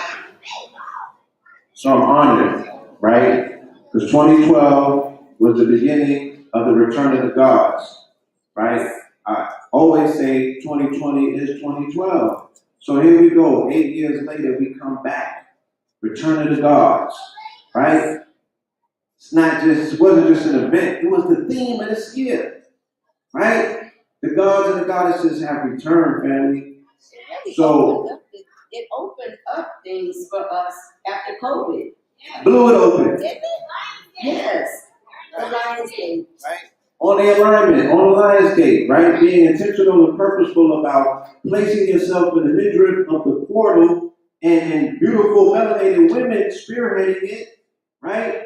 So I'm honored, right? Because 2012 was the beginning of the return of the gods, right? I always say 2020 is 2012. So here we go. 8 years later, we come back. Return of the gods, right? It wasn't just an event. It was the theme of this year, right? The gods and the goddesses have returned, family. So It opened up things for us after COVID. blew it open. Didn't it? Yes. The Lion's Gate. Right? On the alignment, on the lion's gate, right? Being intentional and purposeful about placing yourself in the midriff of the portal and beautiful melanated women spearheading it, right?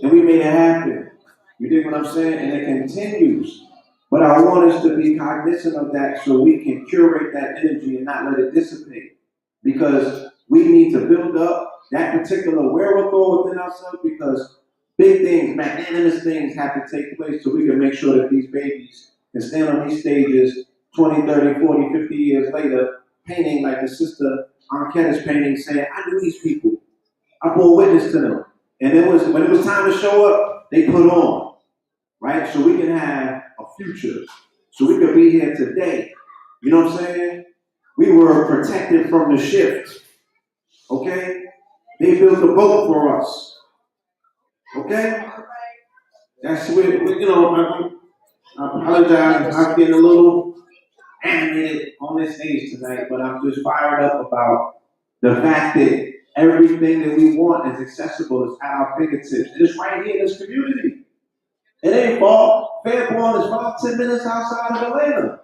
And we made it happen. You dig what I'm saying? And it continues. But I want us to be cognizant of that so we can curate that energy and not let it dissipate. Because we need to build up that particular wherewithal within ourselves because big things, magnanimous things have to take place so we can make sure that these babies can stand on these stages 20, 30, 40, 50 years later, painting like the sister Arquette's painting, saying, I knew these people. I bore witness to them. And when it was time to show up, they put on, right? So we can have a future. So we can be here today. You know what I'm saying? We were protected from the shift. Okay? They built a boat for us. Okay? That's what, you know, I apologize. I'm getting a little animated on this stage tonight, but I'm just fired up about the fact that everything that we want is accessible. It's at our fingertips. And it's right here in this community. It ain't far. Fairborn is 5-10 minutes outside of Atlanta.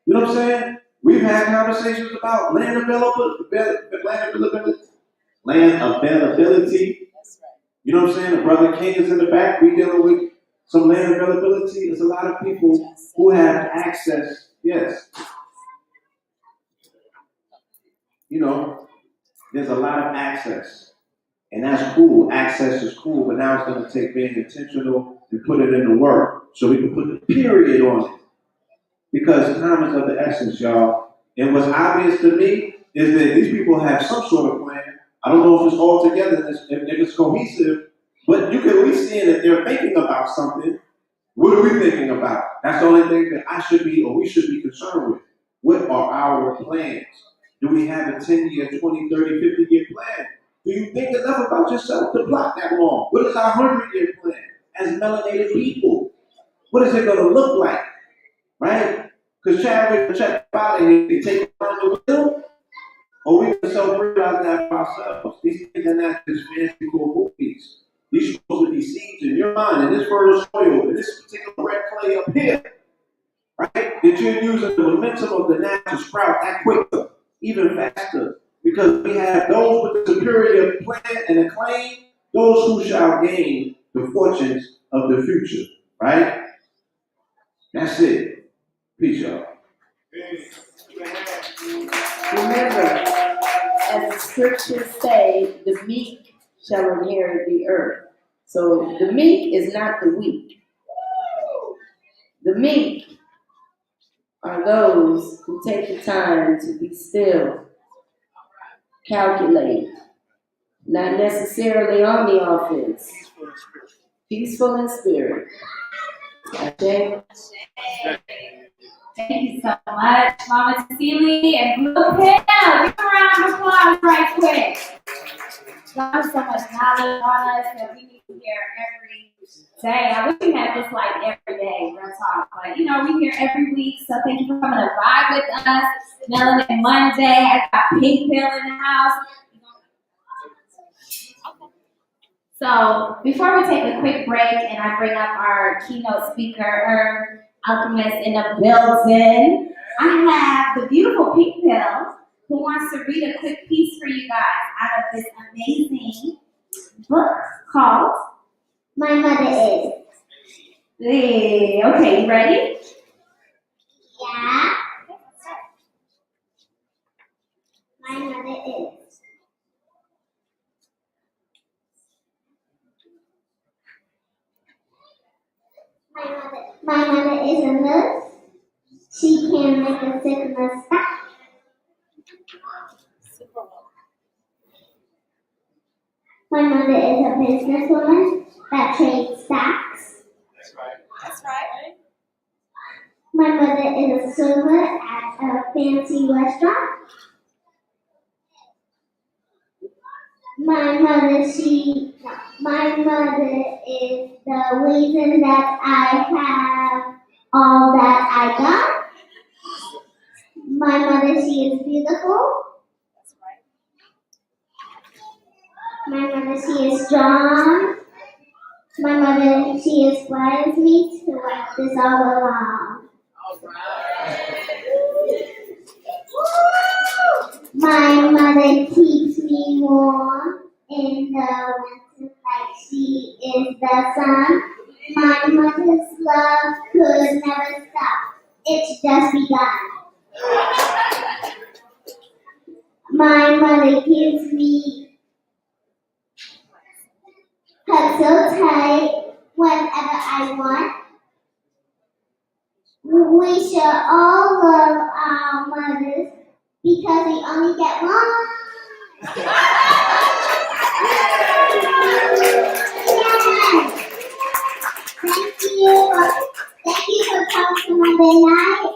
You know what I'm saying? We've had conversations about land availability. You know what I'm saying? The brother King is in the back. We dealing with some land availability. There's a lot of people who have access. Yes. You know, there's a lot of access. And that's cool. Access is cool, but now it's going to take being intentional and put it into work so we can put the period on it. Because time is of the essence, y'all. And what's obvious to me is that these people have some sort of plan. I don't know if it's all together, if it's cohesive, but you can at least see that they're thinking about something. What are we thinking about? That's the only thing that I should be or we should be concerned with. What are our plans? Do we have a 10-year, 20, 30, 50-year plan? Do you think enough about yourself to plot that long? What is our 100-year plan as melanated people? What is it going to look like? Right? Because Chadwick and Chet out of here, they take on the wheel, or we can self-realize that for ourselves. These things are not just fancy cool movies. These are supposed to be seeds in your mind, in this fertile soil, in this particular red clay up here. Right? That you're using the momentum of the natural sprout that quicker, even faster. Because we have those with the superior plan and a claim, those who shall gain the fortunes of the future. Right? That's it. Peace, y'all. Remember, as the scriptures say, the meek shall inherit the earth. So the meek is not the weak. The meek are those who take the time to be still, calculate, not necessarily on the offense. Peaceful in spirit. Okay? Thank you so much, Mama Cecilia and Blue Pill. Give a round of applause right quick. God has so much knowledge on us that we need to hear every day. I wish we had this like every day, real talk. But you know, we here every week, so thank you for coming to vibe with us. Melanin Monday. I got Pink Pill in the house. So before we take a quick break and I bring up our keynote speaker, Herb Alkhemyst in the building, I have the beautiful Pink Pill who wants to read a quick piece for you guys out of this amazing book called My Mother Is. Hey, okay, you ready? Yeah. My mother is. My mother is a nurse. She can make a sickness stop. My mother is a businesswoman that trades stocks. That's right. That's right. My mother is a server at a fancy restaurant. My mother is the reason that I have all that I got. My mother, she is beautiful. My mother, she is strong. My mother, she inspires me to write this all along. My mother keeps me warm in the winter like she is the sun. My mother's love could never stop. It's just begun. My mother gives me hugs so tight whenever I want. We should all love our mothers because we only get one. Thank you. Thank you for coming to Monday night.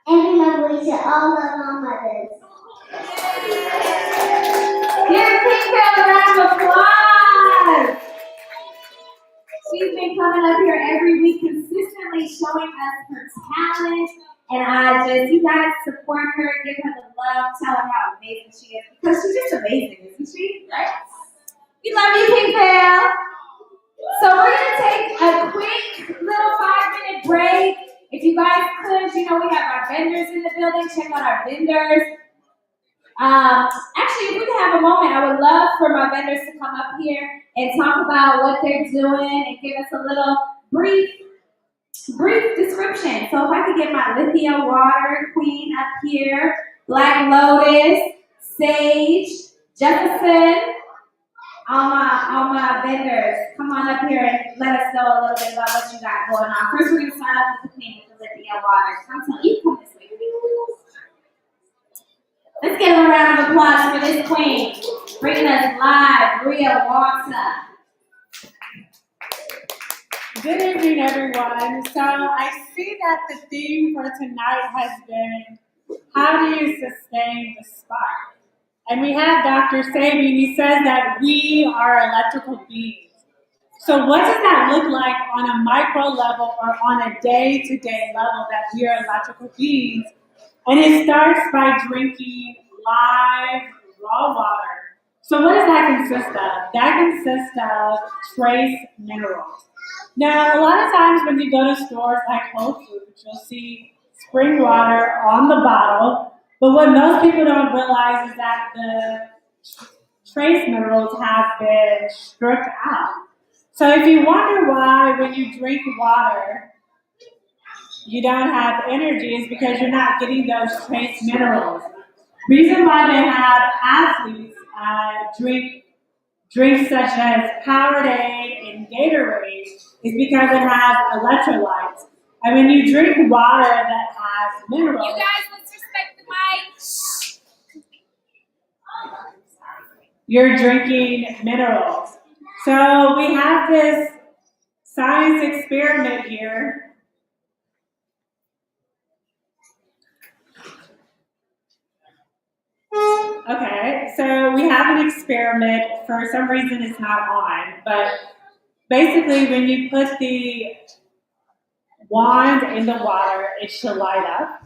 And remember, we should all love our mothers. Give Pink a round of applause. She's been coming up here every week, consistently showing us her talent. And you guys support her, give her the love, tell her how amazing she is. Because she's just amazing, isn't she? Right? We love you, Pink Pale. So we're going to take a quick little 5-minute break. If you guys could, we have our vendors in the building. Check out our vendors. Actually, if we could have a moment, I would love for my vendors to come up here and talk about what they're doing and give us a little brief description. So if I could get my Lithia Water Queen up here, Black Lotus, Sage, Jefferson, all my vendors, come on up here and let us know a little bit about what you got going on. First, we're going to start off with the Queen with the Lithia Water. I'm telling you, come this way. Let's give a round of applause for this queen, bringing us live real water. Good evening, everyone. So I see that the theme for tonight has been, how do you sustain the spark? And we have Dr. Sabi, he says that we are electrical beings. So what does that look like on a micro level or on a day-to-day level that we are electrical beings? And it starts by drinking live, raw water. So what does that consist of? That consists of trace minerals. Now, a lot of times when you go to stores like Whole Foods, you'll see spring water on the bottle, but what most people don't realize is that the trace minerals have been stripped out. So if you wonder why when you drink water, you don't have energy, is because you're not getting those trace minerals. Reason why they have athletes drink drinks such as Powerade and Gatorade is because it has electrolytes. And when you drink water that has minerals, You guys, let's respect the mic. you're drinking minerals. So we have this science experiment here. Okay, so we have an experiment. For some reason it's not on, but basically when you put the wand in the water, it should light up.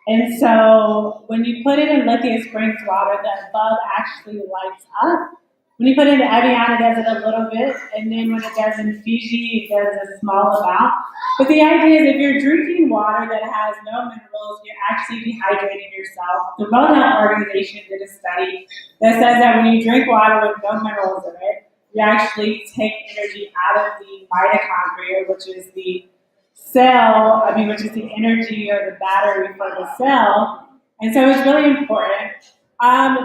And so when you put it in Lithia Springs water, the bulb actually lights up. When you put it in Evian, it does it a little bit, and then when it does in Fiji, it does a small amount. But the idea is if you're drinking water that has no minerals, you're actually dehydrating yourself. The World Health Organization did a study that says that when you drink water with no minerals in it, you actually take energy out of the mitochondria, which is the cell, which is the energy or the battery for the cell. And so it's really important.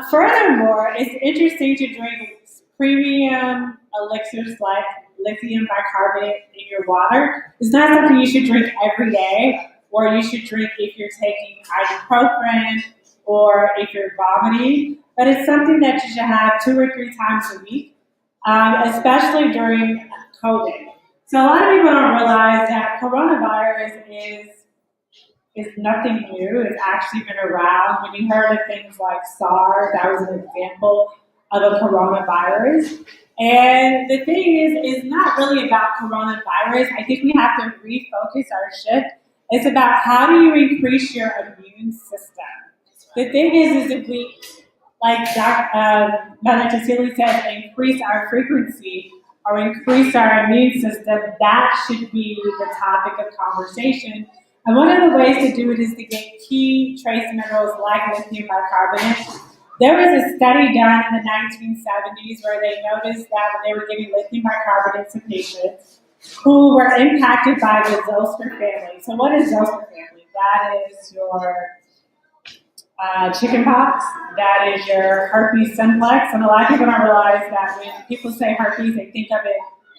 Furthermore, it's interesting to drink premium elixirs like lithium bicarbonate in your water. It's not something you should drink every day, or you should drink if you're taking ibuprofen or if you're vomiting, but it's something that you should have 2 or 3 times a week, especially during COVID. So a lot of people don't realize that coronavirus is nothing new. It's actually been around. When you heard of things like SARS, that was an example of a coronavirus. And the thing is not really about coronavirus. I think we have to refocus our shift. It's about how do you increase your immune system. The thing is if like Mother Cecilia said, increase our frequency or increase our immune system, that should be the topic of conversation. And one of the ways to do it is to get key trace minerals like lithium bicarbonate. There was a study done in the 1970s where they noticed that when they were giving lithium bicarbonate to patients who were impacted by the zoster family. So what is zoster family? That is your chicken pox, that is your herpes simplex, and a lot of people don't realize that when people say herpes, they think of it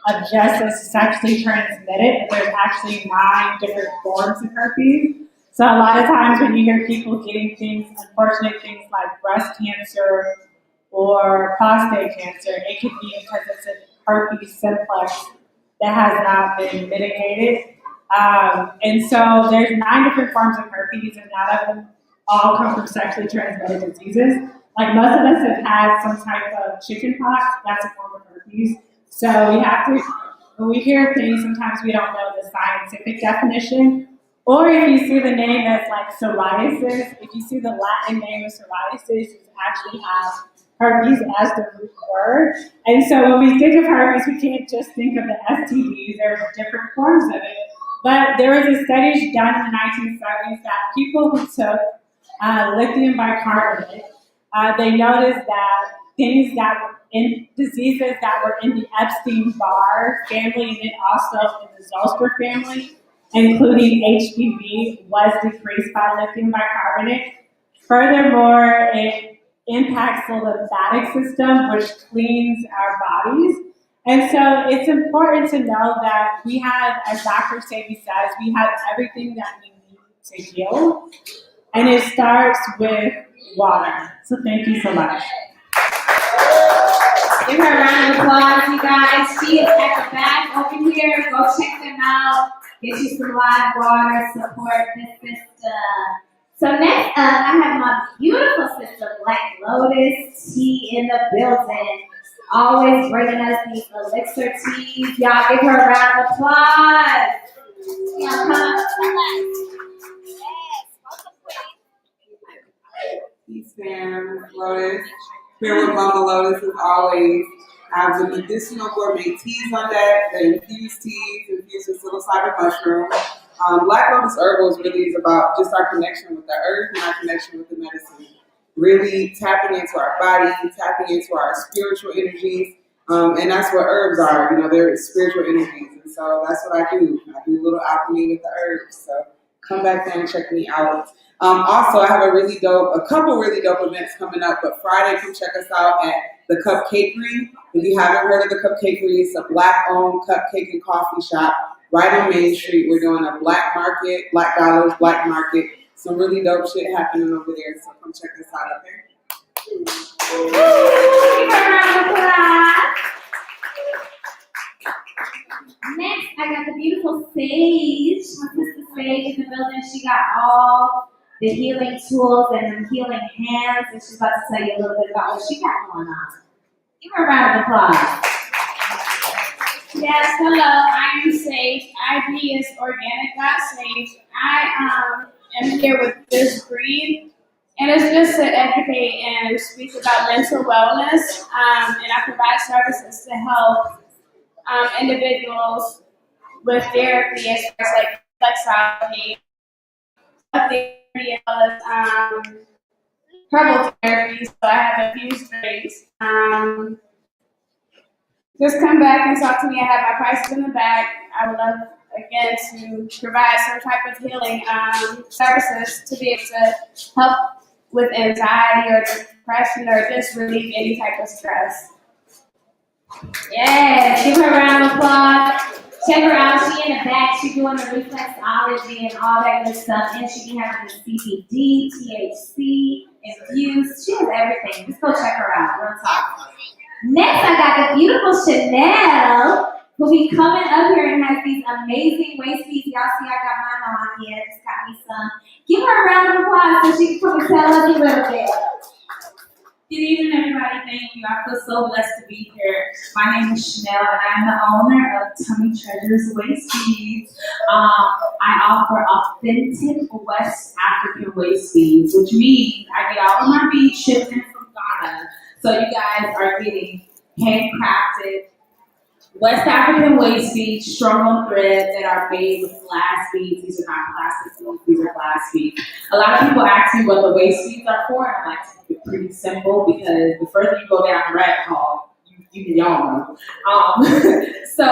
of just as sexually transmitted, but there's actually 9 different forms of herpes. So a lot of times when you hear people getting things, unfortunate things like breast cancer or prostate cancer, it could be because it's a herpes simplex that has not been mitigated. And so there's 9 different forms of herpes, and none of them all come from sexually transmitted diseases. Like most of us have had some type of chicken pox, that's a form of herpes. So we have to, when we hear things, sometimes we don't know the scientific definition. Or if you see the name that's like psoriasis, if you see the Latin name of psoriasis, it actually has herpes as the root word. And so when we think of herpes, we can't just think of the STDs, there's different forms of it. But there was a study done in the 1970s that people who took lithium bicarbonate, they noticed that things that were in diseases that were in the Epstein-Barr family and then also in the Zoster family, including HPV, was decreased by lithium bicarbonate. Furthermore, it impacts the lymphatic system, which cleans our bodies. And so it's important to know that we have, as Dr. Sadie says, we have everything that we need to heal. And it starts with water. So thank you so much. Give her a round of applause, you guys. She is at the back over here. Go check them out. Get you some live water. Support this sister. So next up, I have my beautiful sister, Black Lotus Tea, in the building. Always bringing us these elixir teas. Y'all give her a round of applause. Y'all come up. Peace, fam. Lotus. Here with Mama Lotus as always. I have the medicinal gourmet teas on deck, the infused teas, infused with psilocybin mushroom. Black Lotus Herbals really is about just our connection with the earth and our connection with the medicine. Really tapping into our body, tapping into our spiritual energies. And that's what herbs are, you know, they're spiritual energies. And so that's what I do. I do a little alchemy with the herbs. So come back there and check me out. Also, I have a couple really dope events coming up, but Friday, come check us out at the Cupcakery. If you haven't heard of the Cupcakery, it's a Black-owned cupcake and coffee shop right on Main Street. We're doing a black market, Black dollars, black market. Some really dope shit happening over there, so come check us out up there. Next, I got the beautiful Sage. My sister Sage in the building. She got all the healing tools and the healing hands, and she's about to tell you a little bit about what she got going on. Give her a round of applause. Yes, hello, I am Sage. ID is organic.sage. I am here with This Breed, and it's just to educate and speak about mental wellness, and I provide services to help individuals with therapy as far as like flexology, as well as herbal therapy, so I have infused drinks. Just come back and talk to me. I have my prices in the back. I would love, again, to provide some type of healing services to be able to help with anxiety or depression or just relieve any type of stress. Yes, give her a round of applause. Check her out. She in the back. She's doing the reflexology and all that good stuff. And she can have the CBD, THC, infused. She has everything. Just go check her out. Real talk. Next, I got the beautiful Chanel, who'll be coming up here and has these amazing waist beads. Y'all see I got mine on here. Just got me some. Give her a round of applause so she can come and tell us a little bit. Good evening, everybody. Thank you. I feel so blessed to be here. My name is Chanel, and I'm the owner of Tummy Treasures Waist Beads. I offer authentic West African waist beads, which means I get all of my beads shipped in from Ghana. Ghana. So you guys are getting handcrafted West African waist beads strung on thread that are made with glass beads. These are not plastic beads, these are glass beads. A lot of people ask me what the waist beads are for, and I like to keep it pretty simple because the further you go down the rabbit hole, y'all know. So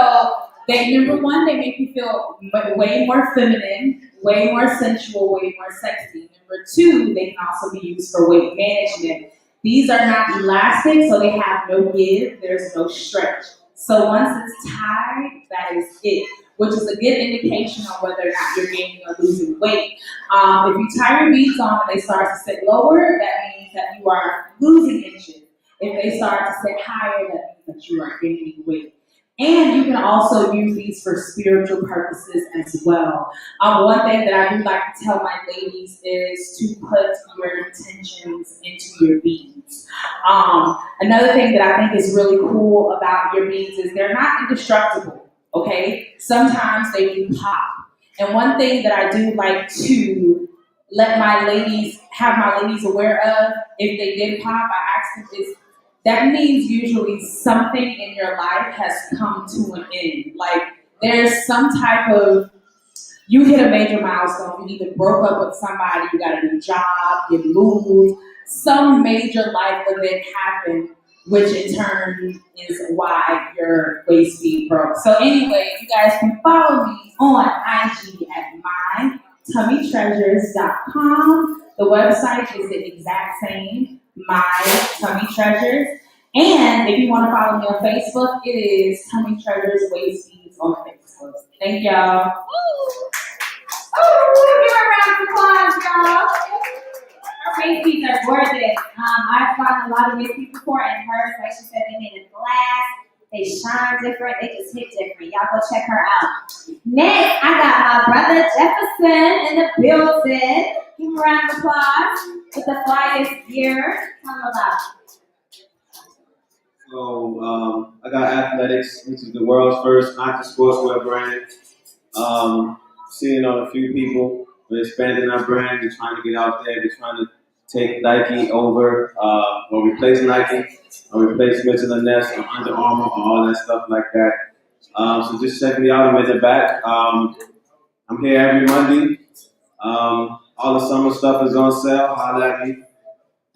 number one, they make you feel way more feminine, way more sensual, way more sexy. Number two, they can also be used for weight management. These are not elastic, so they have no give, there's no stretch. So once it's tied, that is it, which is a good indication on whether or not you're gaining or losing weight. If you tie your beads on and they start to sit lower, that means that you are losing inches. If they start to sit higher, that means that you are gaining weight. And you can also use these for spiritual purposes as well. One thing that I do like to tell my ladies is to put your intentions into your beads. Another thing that I think is really cool about your beads is they're not indestructible, okay? Sometimes they do pop. And one thing that I do like to have my ladies aware of, if they did pop, I ask them is, that means usually something in your life has come to an end. Like there's some type of, you hit a major milestone, you either broke up with somebody, you got a new job, you moved, some major life event happened, which in turn is why your waist bead broke. So anyway, you guys can follow me on IG at mytummytreasures.com. The website is the exact same, My Tummy Treasures. And if you want to follow me on Facebook, it is Tummy Treasures Waist Beads on Facebook. Thank y'all. Oh, give a round of applause, y'all. Her waist beads are gorgeous. I've gotten a lot of waist beads before, and hers, like she said, they made of glass. They shine different. They just hit different. Y'all go check her out. Next, I got my brother Jefferson in the building. Give him a round of applause with the flyest gear. Tell him about it. So I got Athletics, which is the world's first anti-sportswear brand. Seeing on a few people, we're expanding our brand. We're trying to get out there. We're trying to take Nike over, or replace Nike, or replace Mitchell & Ness, or Under Armour, or all that stuff like that. So just check me out. I'm in the back. I'm here every Monday. All the summer stuff is on sale. Holla at me.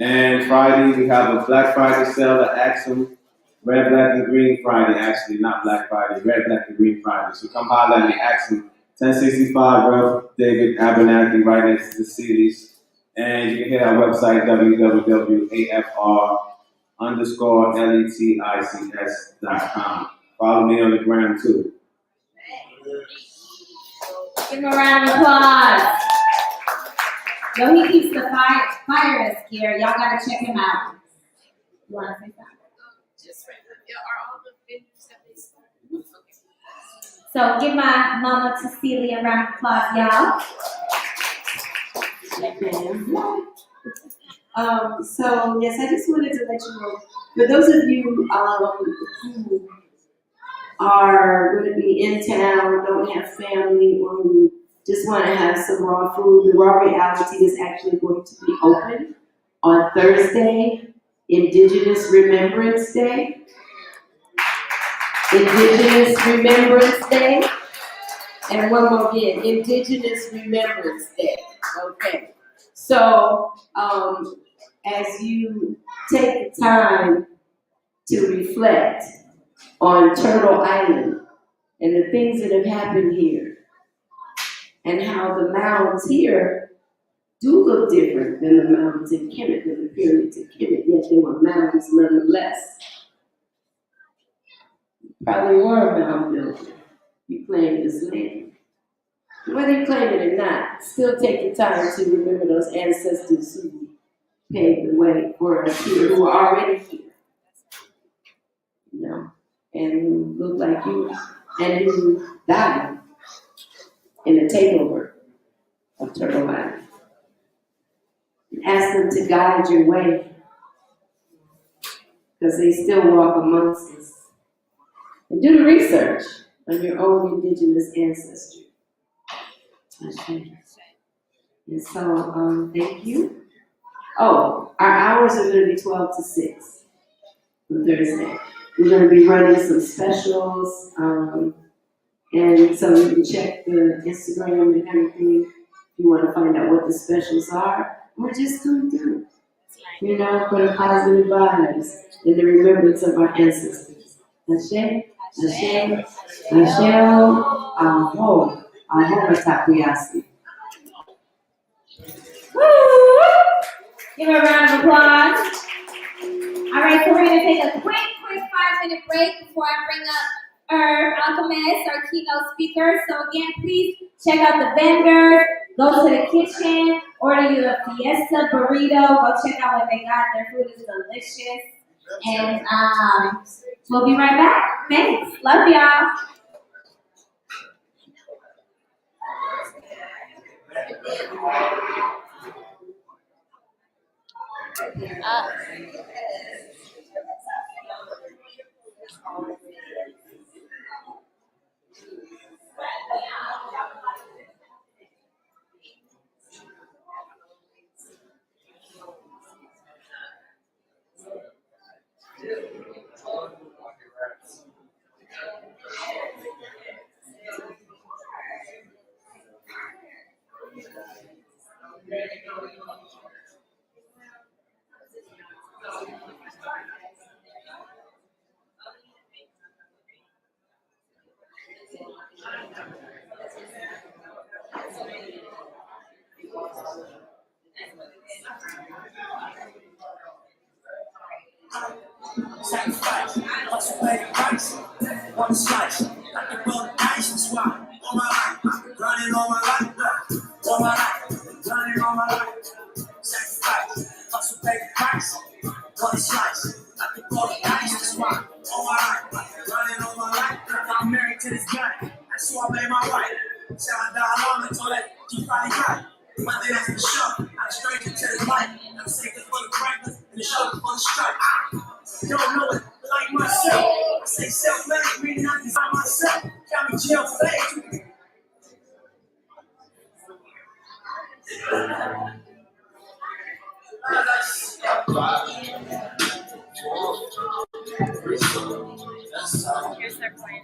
And Friday, we have a Black Friday sale at Axum. Red, Black, and Green Friday, actually, not Black Friday. Red, Black, and Green Friday. So come holla at me. Axum, 1065 Rev. David Abernathy, right next to the cities. And you can hit our website, www.afr_letics.com. Follow me on the gram, too. Give him a round of applause. Yo, he keeps the fire here. Y'all gotta check him out. You wanna say something? Just right now, are all the vendors that they started? So give my mama Cecilia a round of applause, y'all. So yes, I just wanted to let you know, for those of you who are going to be in town, don't have family, or who just want to have some raw food, the Raw Reality is actually going to be open on Thursday, Indigenous Remembrance Day. Indigenous Remembrance Day. And one more again, Indigenous Remembrance Day. Okay. So, as you take the time to reflect on Turtle Island and the things that have happened here, and how the mounds here do look different than the mounds in Kemet, than the pyramids in Kemet, yet they were mounds nonetheless. Probably were a mound builder. You claim this land. Whether you claim it or not, still take the time to remember those ancestors who paved the way for us here, who are already here. You know, and who look like you, and who died in the takeover of Turtle Island. Ask them to guide your way, because they still walk amongst us. And do the research on your own indigenous ancestry. Okay. And so, thank you. Oh, our hours are gonna be 12 to 6 on Thursday. We're gonna be running some specials, and so you can check the Instagram and everything. If you wanna find out what the specials are, or just come through. You know, for the positive vibes and the remembrance of our ancestors. Ashe, Ashe, Asheo, Aho, Aho Tapiasi. Woo! Give her a round of applause. All right, so we're gonna take a quick 5-minute break before I bring up Herb Alkhemyst, our keynote speaker. So again, please check out the vendors, go to the kitchen, order you a fiesta burrito, go check out what they got. Their food is delicious. And we'll be right back. Thanks. Love y'all. Sacrifice, hustle, pay the price. One slice, like the roll of dice, that's why. All my life, I've been running all my life. All my life, I've been running all my life. Sacrifice, hustle, pay the price. One slice, like the roll of dice, that's why. All my life, I've been running all my life. I'm married to this guy, that's why I made my wife. Said I died on and told that she probably right. One day that's the show, I'm a stranger to this life. I'm saved it for the crackers and the shoulder for the stripes. Don't know it like myself. I say self-made, meaning I design myself. Got me jail for age. Here's their plan.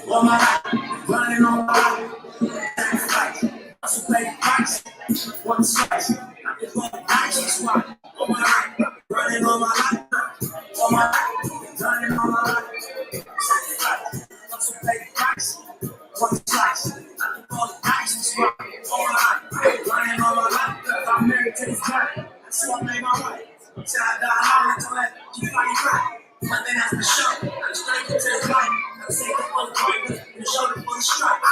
On my life, running on my life, that's right. Hustle pay the price, one slice. I just want the ice swap. On my life, running on my life, on my life, running on my life, that's right. Hustle pay the price, one slice. I just want the ice swap. On my life, running on my life. I'm married to this guy, that's what made my wife. Shout out to Holland, told her, keep fighting right. One thing that's for sure, I'm straight into the light. I'm saving for the point, and shoulder for the strike.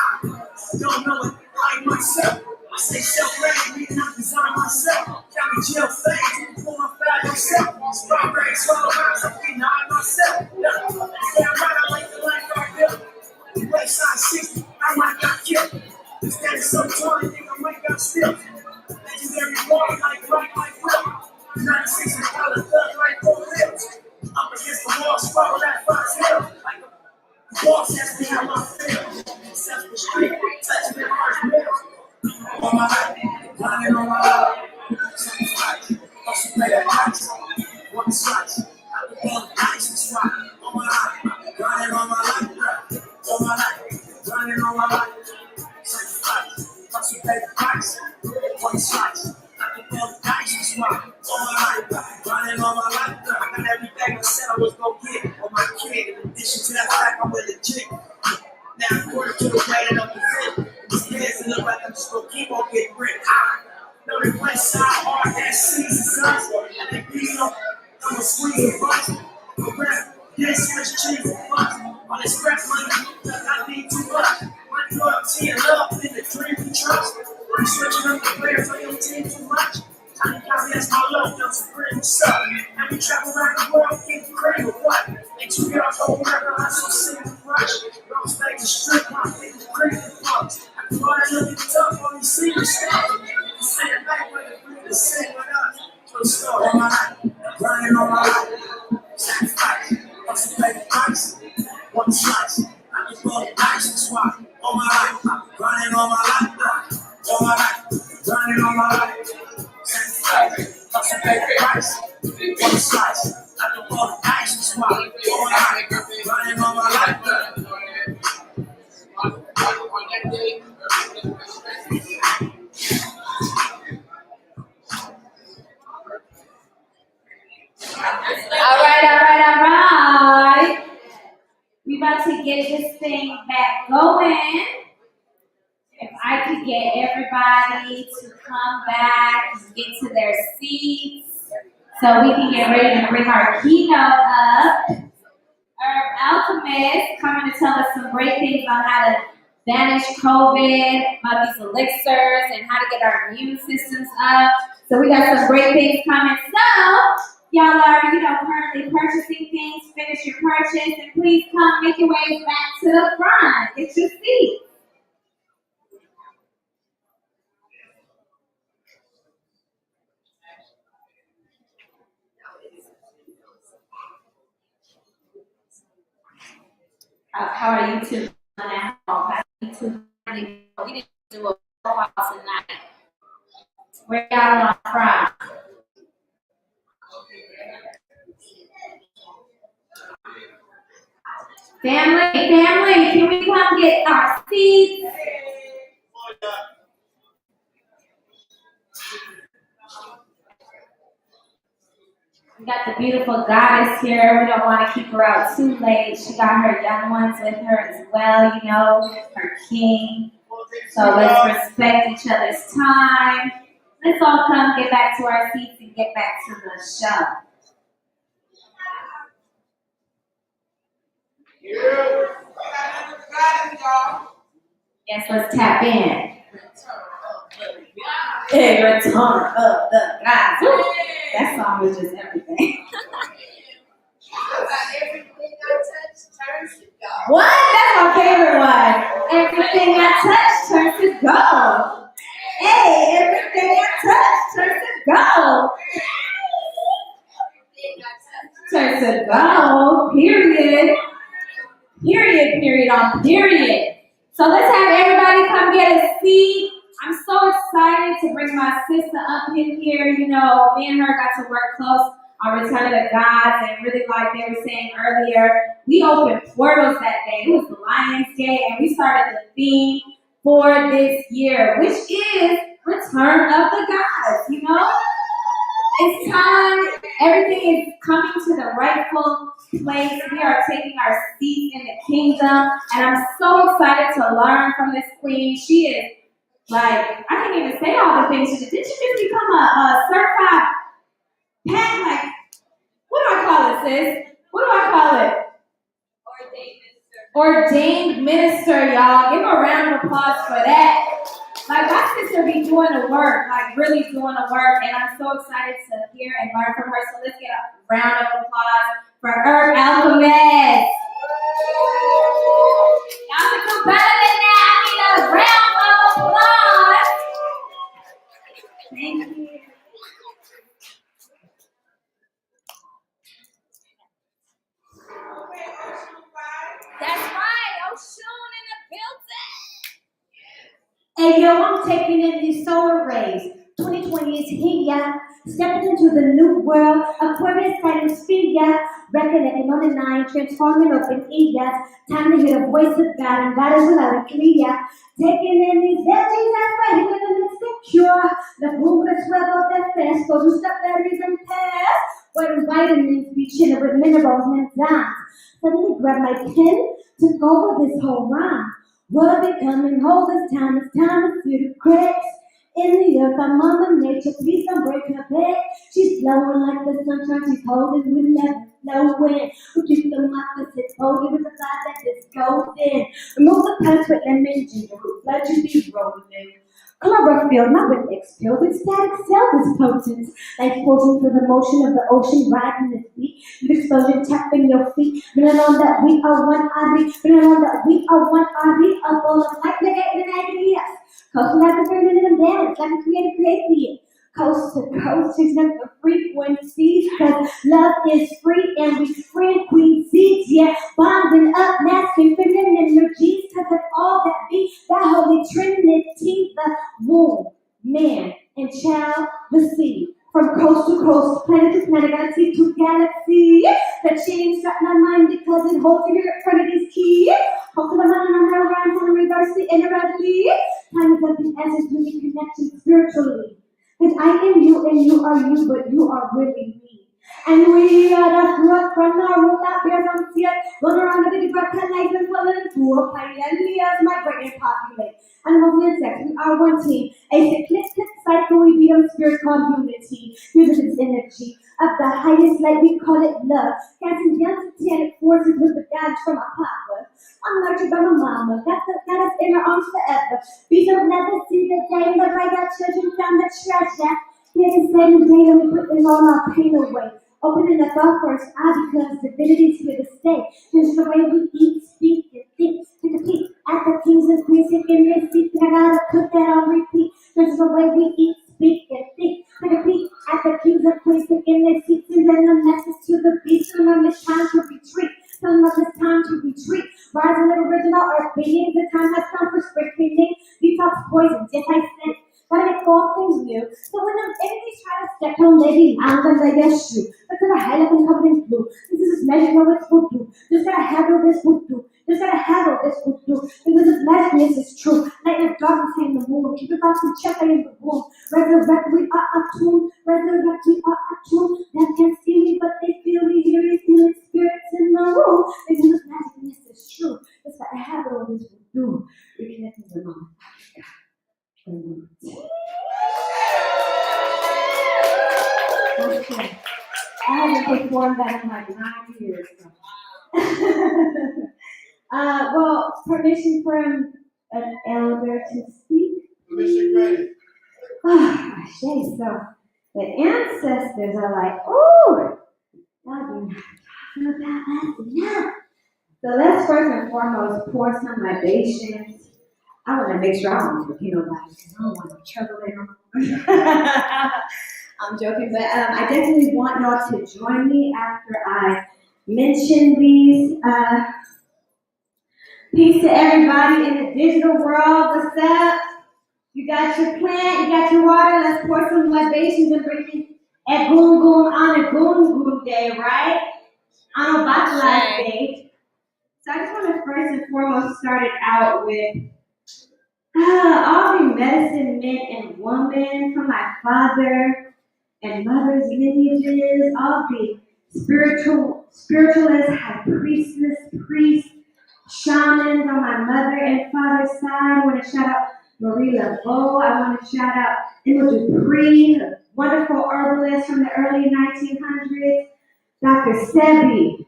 Don't know it like myself. I say self-ready, meaning I design myself. County jail fame, pull my bag myself. Strawberry, swallow rounds, I'm feeding high myself. Yeah, damn right, I like the life right there. Wayside 60, I might got killed. Instead of so tall, I think I might got still. Legendary ball, like right, like Will. 96 and dollar thug like 4 wheels. Up against the wall, swallow that 5 hill. Like a boss has me on my field. Successful street, touching their first meal. On my life, running on my life. Something fight, hustle pay that price. One slice, I can pull the ice and swat. On my life, running on my life. On my life, running on my life. Something fight, hustle pay the price. One slice, I can pull the ice and swat. On my life, running on my life. I got everything I said I was gonna get on my kid. In addition to that fact, I'm with legit. Now, according to the way that I'm presented, these kids look like I'm just gonna keep on getting rich. Know they play side hard, that season's us. And they beat up, I'm a squeeze and bust. A rap, yeah, switch cheese and bust. On this rap money, I need too much. Money, loyalty, and love, in the dream we trust. I'm switching up the players on your team too much. Tiny copy, that's my love, no supreme, what's up? And we travel around the world, getting cream or what? And 2 girls over wherever I so sick and rush. Rose make the strip, my fingers cream and pumps. I can run and look at the tough on these senior stuff. You say it back with it, breathe the same with us. So slow on my life, running on my life. Sacrifice, hustle pay the price. One slice, I just roll the ice and swap. On my life, running on my life. On my life, running on my life. Sacrifice, hustle pay the price. One slice, I just roll the ice and swap. On my life, running on my life. to get everybody to come back and get to their seats so we can get ready to bring our keynote up. Herb Alkhemyst coming to tell us some great things on how to banish COVID, about these elixirs, and how to get our immune systems up. So we got some great things coming. So y'all are, currently purchasing things. Finish your purchase, and please come make your way back to the front. Get your seat. How are you two at home? How are you two? We didn't do a profile tonight. Where y'all from? Family, can we come get our seats? We got the beautiful goddess here. We don't want to keep her out too late. She got her young ones with her as well, her king. So let's respect each other's time. Let's all come get back to our seats and get back to the show. Yes, let's tap in. Hey, return of the gods. That song was just everything. Everything I touch turns to gold. What? That's my favorite one. Everything I touch turns to gold. Hey, everything I touch turns to gold. Turns to gold. Period. Period on period. So let's have everybody come get a seat. I'm so excited to bring my sister up in here. Me and her got to work close on Return of the Gods, and really, like they were saying earlier, we opened portals that day. It was the Lion's Day, and we started the theme for this year, which is Return of the Gods, It's time. Everything is coming to the rightful place. We are taking our seat in the kingdom, and I'm so excited to learn from this queen. She is I can't even say all the things she did. Did she just become a certified what do I call it, sis? What do I call it? Ordained minister, y'all. Give a round of applause for that. My sister be doing the work, really doing the work, and I'm so excited to hear and learn from her. So let's get a round of applause for Herb Alkhemyst. Y'all can do better than that. I need a round of applause. Thank you. That's right. Oshun in the building. Hey yo, I'm taking in these solar rays. 2020 is here, yeah. Stepping into the new world. Aquarius fighting speed, yeah. Reckoning on the 9, transforming open ears. Time to hear the voice of God, and God is without a plea, yeah. Taking in these veggies, that's why healing them insecure. The boomers swell out their fast, so you step batteries and pass. Where the vitamins be chilling with minerals and enzymes. Suddenly grab my pen to go with this whole rhyme. World becoming whole this time, it's time to see the cracks in the earth. Our mama nature, please don't break her back. She's blowing like the sunshine, she's holding with love, flowing. We keep the opposites, holding with the God that just goes in. Remove the punch with lemon ginger root, let you be rolling. Chlorophyll, not with expelled, ecstatic cell is potent. Like potion for the motion of the ocean riding its beat. With explosion tapping your feet. Bring on that we are one body. Bring on that we are one body. Up all of life, negating and ideas. Coast like a bringing them balance, like a creative. Coast to coast, she's not the frequencies. Cause love is free and we frequencies. Yeah, bonding up, masking, feminine energies. Cause it's all that be that holy trinity. The womb, man, and child, the sea. From coast to coast, planet to planet, galaxy to galaxy. The change got my mind because it holds your eternity's key. Hold to the mind and I'm around to reverse the inner-reality. Time is up in essence when you connection spiritually. Because I am you and you are you, but you are really me. And we are the fruit from the root that bears on seed. Run around the big breath and life and falling into a pile. And we are migrating populate. And animals and insects. We are one team. A cyclic cycle, we beat on spirits called unity. Here's this energy of the highest light, we call it love. Casting down satanic forces with the guidance from my papa. I'm nurtured by my mama. Got us in her arms forever. We don't never see the day that I got children found the treasure. Here to say the day that we put all our pain away. Opening up our first eye because divinity's here to stay. There's the way we eat, speak, and think. Take a peek at the kings and queens in their seats. I gotta put that on repeat. There's the way we eat, speak, and think. Take a peek at the kings and queens in their seats. And then the message to the beast. And then it's time to retreat. Tell them it's time to retreat. Rise in the original earth beings. The time has come for spring cleaning. Detox poison, yes I said. Gotta make all things new. So when the enemies try to step on, they be loud like their shoe. But to the high level covered in blue. This is magic, no it's voodoo. Just gotta handle this voodoo. Just gotta handle this voodoo. Because this madness is true. Light of darkness in the moon. Keep your thoughts in check in the womb. Resurrect, we are attuned. Resurrect, we are attuned. They can't see me, but they feel me. Hear me, feeling spirits in the room. Because this madness is true. Just gotta handle this voodoo. Reconnecting the mom. Okay. I haven't performed that in like 9 years. So. Well, permission from an elder to speak. Permission granted. So the ancestors are like, oh, y'all do not talking about us enough. So let's first and foremost pour some libations. I want to make sure I don't forget nobody because I don't want to trouble there. I'm joking, but I definitely want y'all to join me after I mention these. Peace to everybody in the digital world. What's up? You got your plant, you got your water. Let's pour some libations and bring it at Goon Goon on a Goon Goon Day, right? On a Backlash Day. So I just want to first and foremost start it out with all the medicine men and women from my father and mother's lineages, all the spiritualists, high priestess, priests, shamans on my mother and father's side. I want to shout out Marie Laveau. I want to shout out Emma Dupree, a wonderful herbalist from the early 1900s. Dr. Sebi,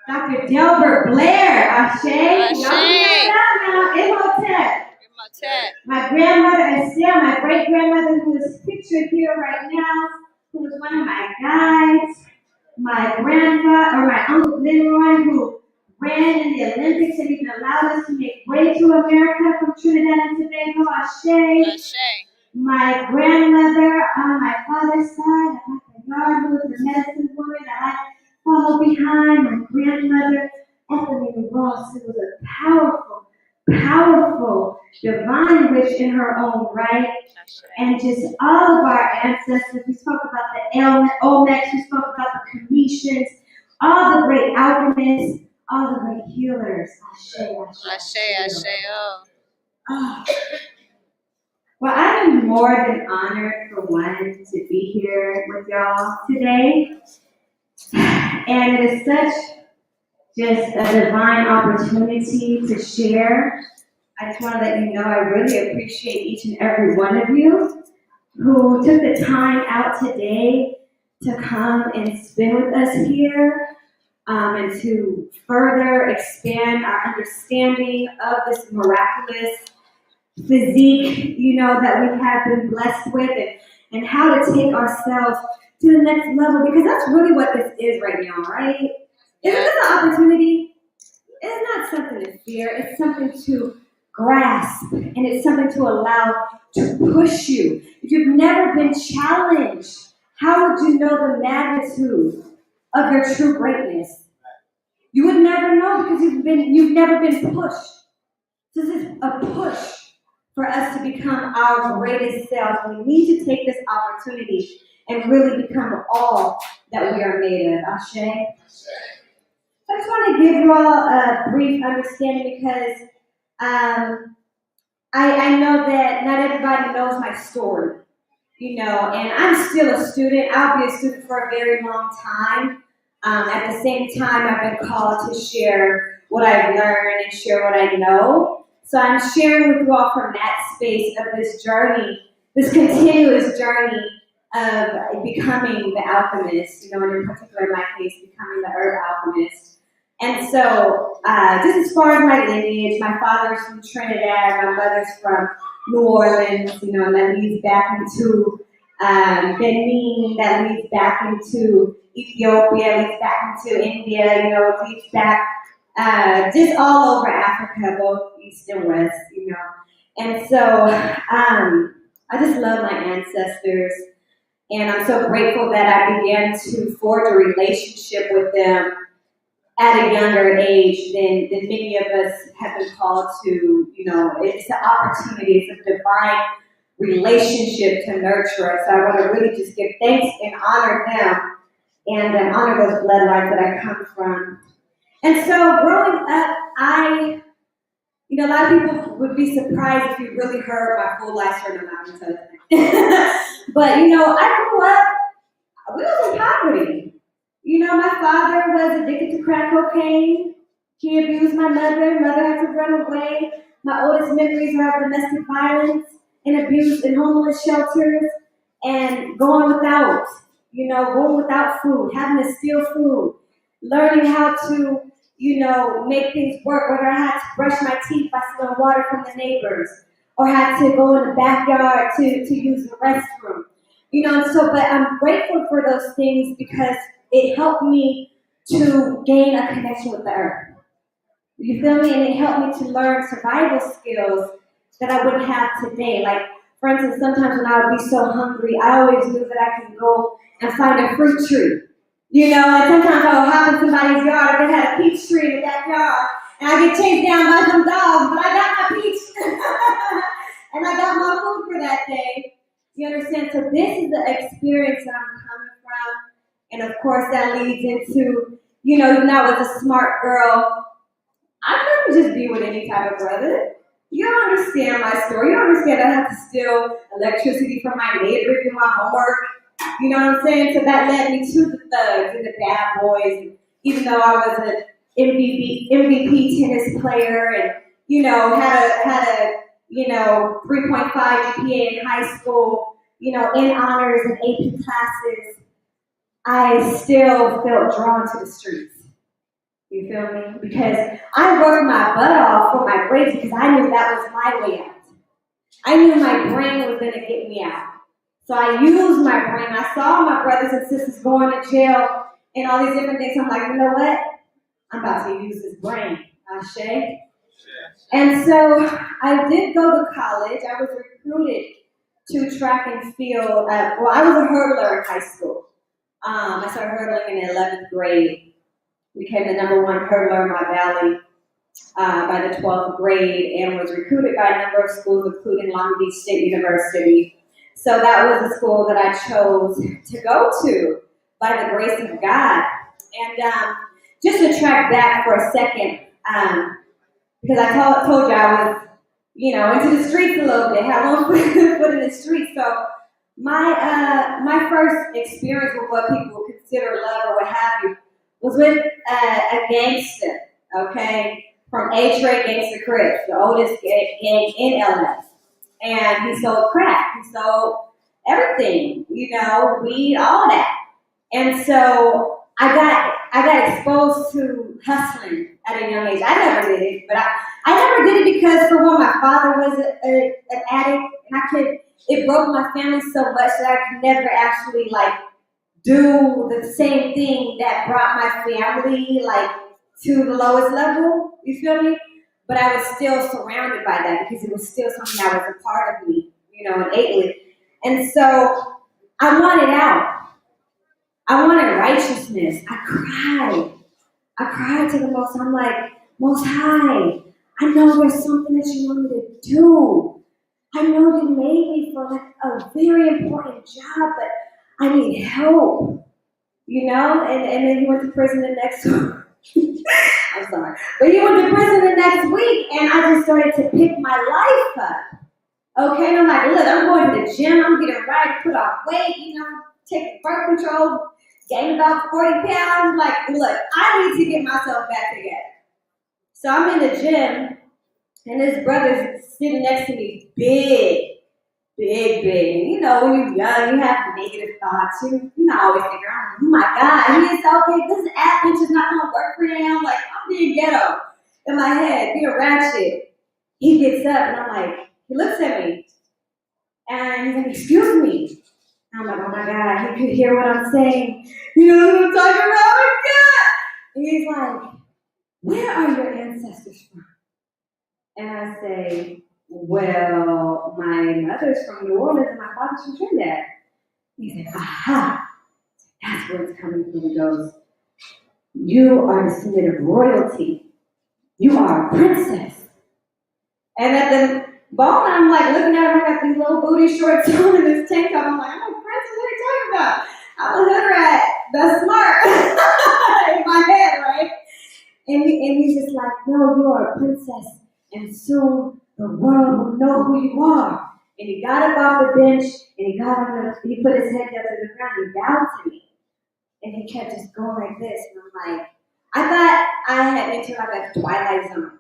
Dr. Delbert Blair, Ashe. Y'all can out now, Imhotep. My grandmother Estelle, my great-grandmother who is pictured here right now, who was one of my guides. My grandfather, or my uncle Leroy, who ran in the Olympics and even allowed us to make way to America from Trinidad and Tobago, Ashe. My grandmother on my father's side, Dr. Yard, who was the medicine woman that I followed behind. My grandmother, Ethel Ross, who was a powerful, powerful, divine witch in her own right. And just all of our ancestors. We spoke about the Olmecs, we spoke about the Cometians, all the great alchemists, all the great healers. Ashe. Oh. Well, I am more than honored for one to be here with y'all today. And it is such just a divine opportunity to share. I just want to let you know I really appreciate each and every one of you who took the time out today to come and spend with us here and to further expand our understanding of this miraculous physique, that we have been blessed with and how to take ourselves to the next level, because that's really what this is right now, right? Isn't this an opportunity? It's not something to fear, it's something to grasp, and it's something to allow to push you. If you've never been challenged, how would you know the magnitude of your true greatness? You would never know because you've never been pushed. This is a push for us to become our greatest selves. We need to take this opportunity and really become all that we are made of. Ashe. I just want to give you all a brief understanding because I know that not everybody knows my story, and I'm still a student. I'll be a student for a very long time. At the same time, I've been called to share what I've learned and share what I know. So I'm sharing with you all from that space of this journey, this continuous journey of becoming the alchemist, and in particular, in my case, becoming the Herb Alkhemyst. And so, just as far as my lineage, my father's from Trinidad, my mother's from New Orleans, and that leads back into Benin, that leads back into Ethiopia, leads back into India, leads back just all over Africa, both east and west, And so I just love my ancestors, and I'm so grateful that I began to forge a relationship with them at a younger age than many of us have been called to. It's an opportunity, it's a divine relationship to nurture us. So I want to really just give thanks and honor them and honor those bloodlines that I come from. And so growing up, a lot of people would be surprised if you really heard my full life story. I'm not going to tell you. But, I grew up, we was in poverty. My father was addicted to crack cocaine. He abused my mother. Mother had to run away. My oldest memories are of domestic violence and abuse in homeless shelters and going without food, having to steal food, learning how to make things work, whether I had to brush my teeth by stealing water from the neighbors or had to go in the backyard to use the restroom. But I'm grateful for those things because it helped me to gain a connection with the earth. You feel me? And it helped me to learn survival skills that I wouldn't have today. Like, for instance, sometimes when I would be so hungry, I always knew that I could go and find a fruit tree. And sometimes I would hop in somebody's yard and they had a peach tree in the backyard, and I get chased down by some dogs, but I got my peach, and I got my food for that day. You understand? So this is the experience that I'm coming from, and of course that leads into, even though I was a smart girl, I couldn't just be with any type of brother. You don't understand my story. You don't understand I had to steal electricity from my neighbor to do my homework. You know what I'm saying? So that led me to the thugs and the bad boys. And even though I was an MVP tennis player and, had a 3.5 GPA in high school, in honors and AP classes, I still felt drawn to the streets. You feel me? Because I worked my butt off for my grades because I knew that was my way out. I knew my brain was going to get me out. So I used my brain. I saw my brothers and sisters going to jail and all these different things. I'm like, you know what? I'm about to use this brain. Ashe. And so I did go to college. I was recruited to track and field. I was a hurdler in high school. I started hurdling in the 11th grade. Became the number one hurdler in my valley by the 12th grade and was recruited by a number of schools, including Long Beach State University. So that was a school that I chose to go to by the grace of God. And just to track back for a second, because I told you I was, into the streets a little bit, had one foot in the streets. So my first experience with what people would consider love or what have you was with a gangster, okay, from A-Trade Gangster Crips, the oldest gang in LA. And he sold crack, he sold everything, weed, all that. And so I got exposed to hustling at a young age. I never did it, but I never did it because, for one, my father was an addict, and it broke my family so much that I could never actually, do the same thing that brought my family, to the lowest level, you feel me? But I was still surrounded by that because it was still something that was a part of me, innately. And so I wanted out. I wanted righteousness. I cried to the Most High. I'm like, Most High, I know there's something that you want me to do. I know you made me for a very important job, but I need help, and then he went to prison the next week. I'm sorry. But he went to prison the next week, and I just started to pick my life up. Okay, and I'm like, look, I'm going to the gym, I'm getting right, put on weight, taking birth control, gained about 40 pounds. I'm like, look, I need to get myself back together. So I'm in the gym, And his brother's sitting next to me, big. And you know, when you're young, you have negative thoughts. You know, always figure out, oh my God, he is so big. This athlete's just not gonna work for him. Like, I'm being ghetto in my head, being ratchet. He gets up and I'm like, he looks at me and he's like, excuse me. I'm like, oh my God, he could hear what I'm saying. You know what I'm talking about? Oh my God. And he's like, where are your ancestors from? And I say, well, my mother's from New Orleans and my father's from Trinidad. He's like, aha, that's where it's coming from. He goes, you are descendant of royalty. You are a princess. And at the ball, I'm like looking at him, I got these little booty shorts on and this tank top. I'm like, I'm a princess, what are you talking about? I'm a hood rat. That's smart in my head, right? And he's just like, no, you are a princess. And soon the world will know who you are. And he got up off the bench and he put his head down to the ground and bowed to me. And he kept just going like this. And I'm like, I thought I had entered like a Twilight Zone.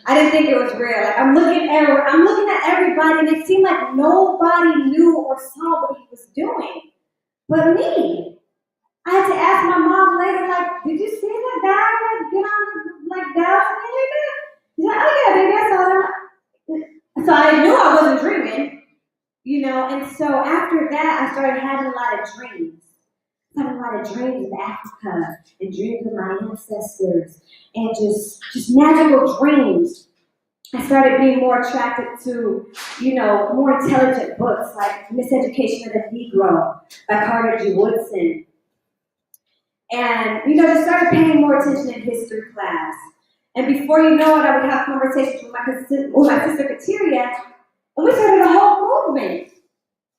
I didn't think it was real. Like I'm looking at everybody and it seemed like nobody knew or saw what he was doing. But me. I had to ask my mom later, like, did you see that guy like get on like down to me like that? She's like, oh yeah, baby, I saw him. So I knew I wasn't dreaming, you know, and so after that I started having a lot of dreams. Having a lot of dreams of Africa and dreams of my ancestors and just magical dreams. I started being more attracted to, you know, more intelligent books like Miseducation of the Negro by Carter G. Woodson. And, you know, just started paying more attention in history class. And before you know it, I would have conversations with my sister Kateria, and we started a whole movement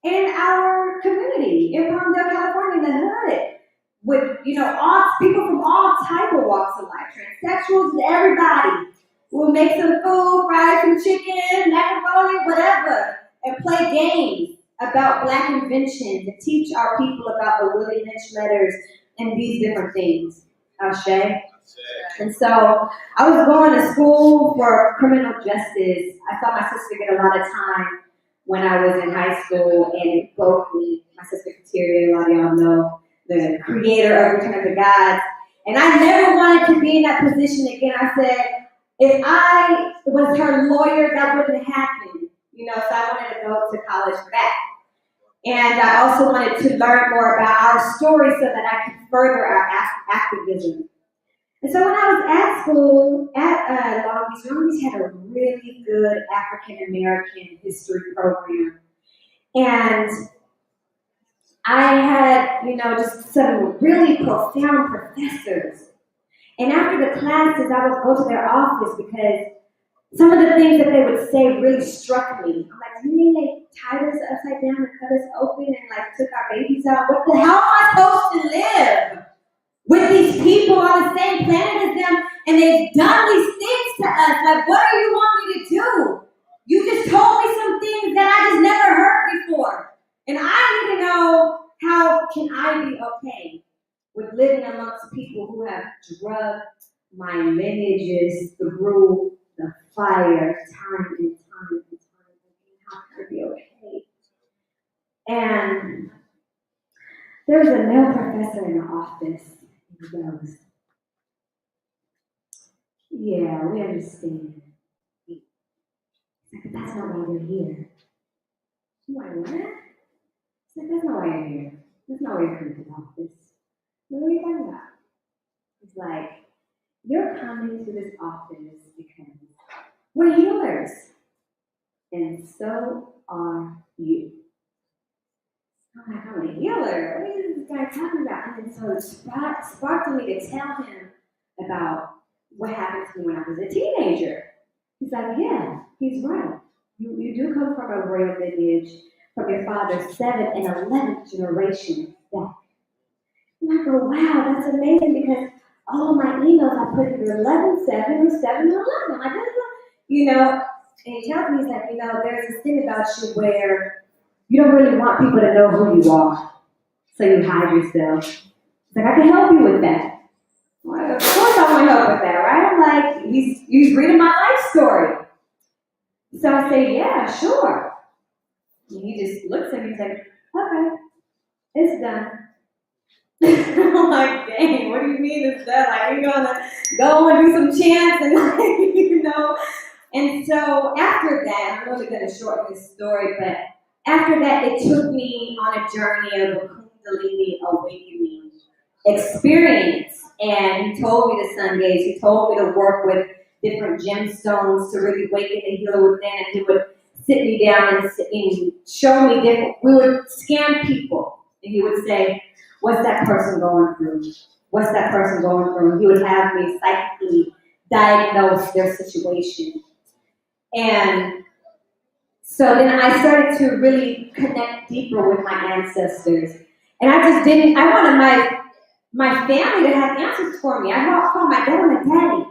in our community in Palmdale, California, in the hood, with, you know, all people from all type of walks of life, transsexuals and everybody. We'll make some food, fry some chicken, macaroni, whatever, and play games about Black inventions and teach our people about the Willie Lynch letters and these different things. Ashe. And so I was going to school for criminal justice. I saw my sister get a lot of time when I was in high school, and it broke me. My sister Kateria, a lot of y'all know, the creator of Return of the Gods. And I never wanted to be in that position again. I said, if I was her lawyer, that wouldn't happen. You know, so I wanted to go to college for that. And I also wanted to learn more about our story so that I could further our activism. And so when I was at school at Long Beach had a really good African American history program. And I had, you know, just some really profound professors. And after the classes, I would go to their office because some of the things that they would say really struck me. I'm like, you mean they tied us upside down and cut us open and like took our babies out? What the hell am I supposed to live with these people on the same planet as them, and they've done these things to us? Like, what do you want me to do? You just told me some things that I just never heard before. And I need to know, how can I be okay with living amongst people who have drugged my lineages through the fire time and time and time again? How can I be okay? And there was a male professor in the office. He goes, yeah, we understand. He's like, but that's not why we're here. I'm like, what? He's like, that's not why you're here. That's not why you're coming to the office. What are you talking about? He's like, you're coming to this office because we're healers. And so are you. I'm like, I'm a healer. What is this guy talking about? And then so it sparked me to tell him about what happened to me when I was a teenager. He's like, yeah, he's right. You do come from a royal lineage from your father's 7th and 11th generation back. And I go, wow, that's amazing, because all of my emails I put either 11, 7, or 7, 11. I'm like, you know, and he tells me, he's like, you know, there's this thing about you where you don't really want people to know who you are, so you hide yourself. He's like, I can help you with that. Well, of course I want to help with that, right? I'm like, he's reading my life story. So I say, yeah, sure. And he just looks at me and says, okay, it's done. I'm like, dang, what do you mean it's done? Like, you're gonna go and do some chants and like, you know? And so after that, I'm really gonna shorten this story, but after that, it took me on a journey of a Kundalini awakening experience. And he told me to sun gaze, he told me to work with different gemstones to really awaken the healer within, and he would sit me down and show me different, we would scan people, and he would say, what's that person going through? What's that person going through? He would have me psychically diagnose their situation. And so then I started to really connect deeper with my ancestors. And I just didn't, I wanted my family to have answers for me. I called my dad, I'm like, Daddy,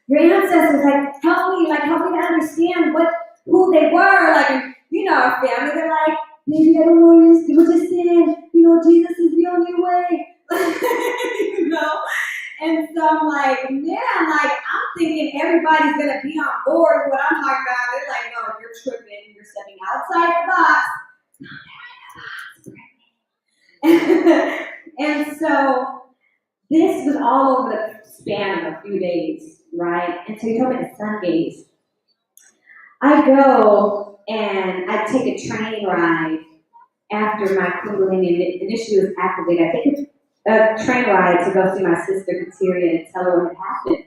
your ancestors, like, help me to understand who they were. Like, you know, our family, they're like, maybe I don't know what you're saying. You know, Jesus is the only way. You know? And so I'm like, man, like, I'm thinking everybody's going to be on board with what I'm talking about. They're like, no, you're tripping. You're stepping outside the box. And so this was all over the span of a few days, right? And so he told me to sun gaze. I go and I take a train ride after my Kundalini initially was activated. I take a train ride to go see my sister Kateria and tell her what had happened.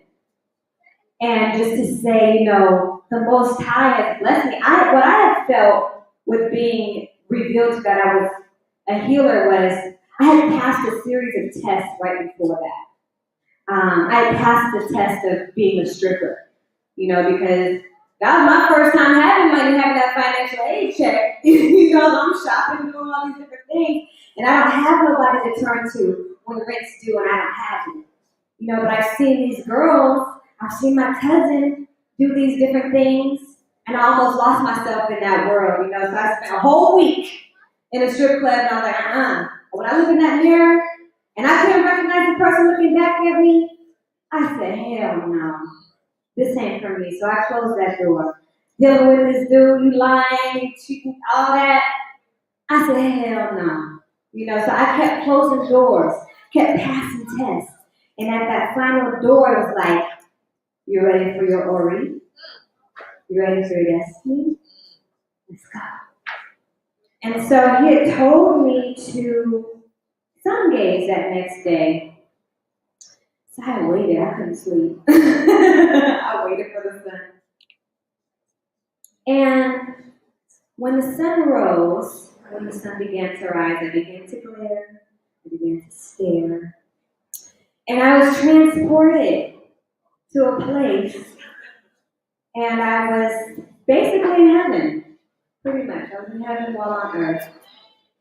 And just to say, you know, the Most High has blessed me. What I had felt with being revealed that I was a healer was I had passed a series of tests right before that. I had passed the test of being a stripper, you know, because that was my first time having money, having that financial aid check. You know, I'm shopping, doing all these different things, and I don't have nobody to turn to when rent's due and I don't have it. You know, but I've seen these girls, I've seen my cousin do these different things, and I almost lost myself in that world, you know. So I spent a whole week in a strip club, and I was like, When I look in that mirror, and I couldn't recognize the person looking back at me, I said, hell no. This ain't for me. So I closed that door. Dealing with this dude, you lying, you cheating, all that. I said, hell no. You know, so I kept closing doors, kept passing tests. And at that final door, it was like, you ready for your Ori? You ready for your destiny? Let's go. And so he had told me to sun gaze that next day. So I waited, I couldn't sleep. I waited for the sun. And when the sun rose, when the sun began to rise, I began to glare, I began to stare. And I was transported to a place, and I was basically in heaven, pretty much. I was in heaven while on earth.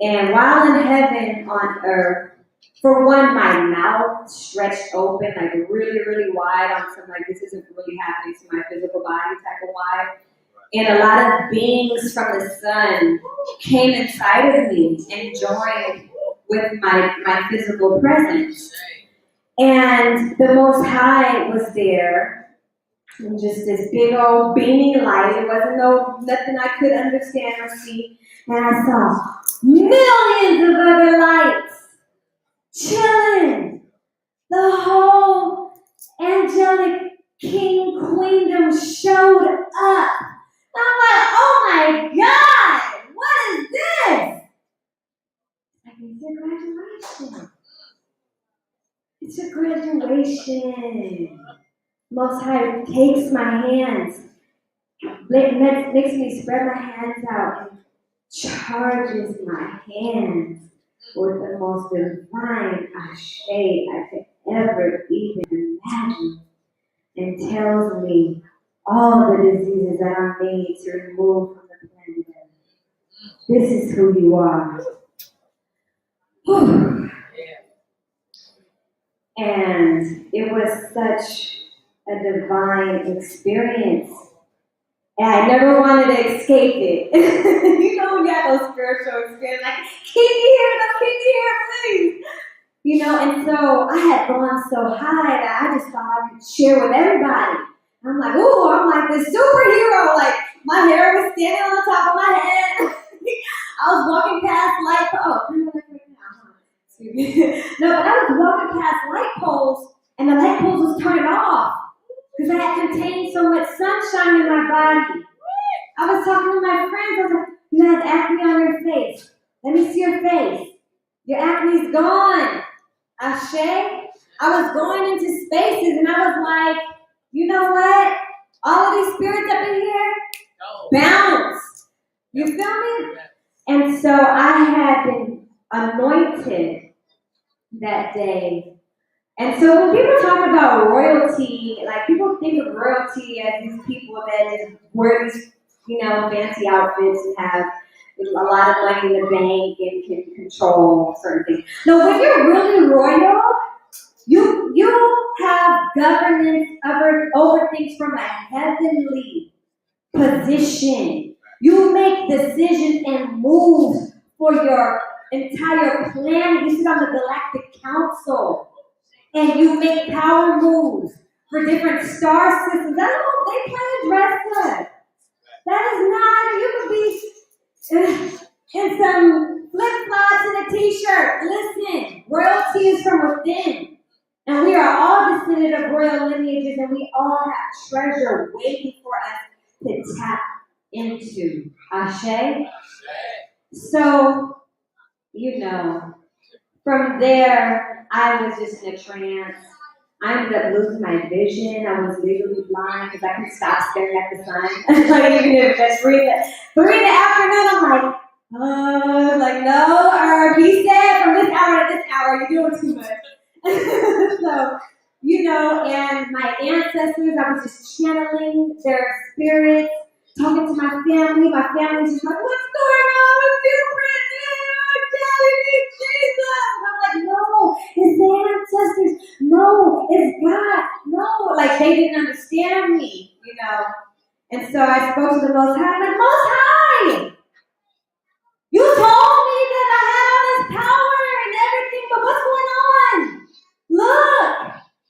And while in heaven on earth, for one, my mouth stretched open, like really, really wide on some, like, this isn't really happening to my physical body type of wide. And a lot of beings from the sun came inside of me and joined with my physical presence. And the Most High was there, and just this big old beaming light. It wasn't nothing I could understand or see. And I saw millions of other lights chilling. The whole angelic king queendom showed up. I'm like, oh my God, what is this? Like, it's a graduation. It's a graduation. Most High takes my hands, makes me spread my hands out, and charges my hands with the most divine ashe I could ever even imagine, and tells me all the diseases that I'm made to remove from the planet Earth. This is who you are. Whew. And it was such a divine experience. And I never wanted to escape it. You know, when you have those spiritual experiences, like, keep me here, please. You know, and so I had gone so high that I just thought I could share with everybody. I'm like, ooh, I'm like this superhero, like, My hair was standing on the top of my head. I was walking past light poles. Oh, I'm like right now, huh? Excuse me. No, but I was walking past light poles, and the light poles was turning off because I had contained so much sunshine in my body. I was talking to my friends. I was like, "You have acne on your face. Let me see your face. Your acne's gone." Ashe. I was going into spaces, and I was like, you know what? All of these spirits up in here, bounce. You feel me? And so I had been anointed that day. And so when people talk about royalty, like people think of royalty as these people that just wear these, fancy outfits and have a lot of money in the bank and can control certain things. No, when you're really royal, you have governance over things from a heavenly position. You make decisions and moves for your entire planet. You sit on the Galactic Council and you make power moves for different star systems. I don't know, they plan to dress up. That is not, you could be in some flip-flops and a t-shirt. Listen, royalty is from within. And we are all descended of royal lineages, and we all have treasure waiting for us to tap into. Ashe? So, from there, I was just in a trance. I ended up losing my vision. I was legally blind because I couldn't stop staring at the sun. Like, even if it's 3 in the afternoon, I'm like, no, Herb, he said from this hour to this hour, you're doing too much. So, and my ancestors, I was just channeling their spirits, talking to my family. My family's just like, what's going on with you, Brittany? I'm telling you, Jesus. And I'm like, no, it's the ancestors. No, it's God. No, like they didn't understand me, And so I spoke to the Most High. I'm like, Most High, you told me that I had all this power and everything, but what's going on? Look,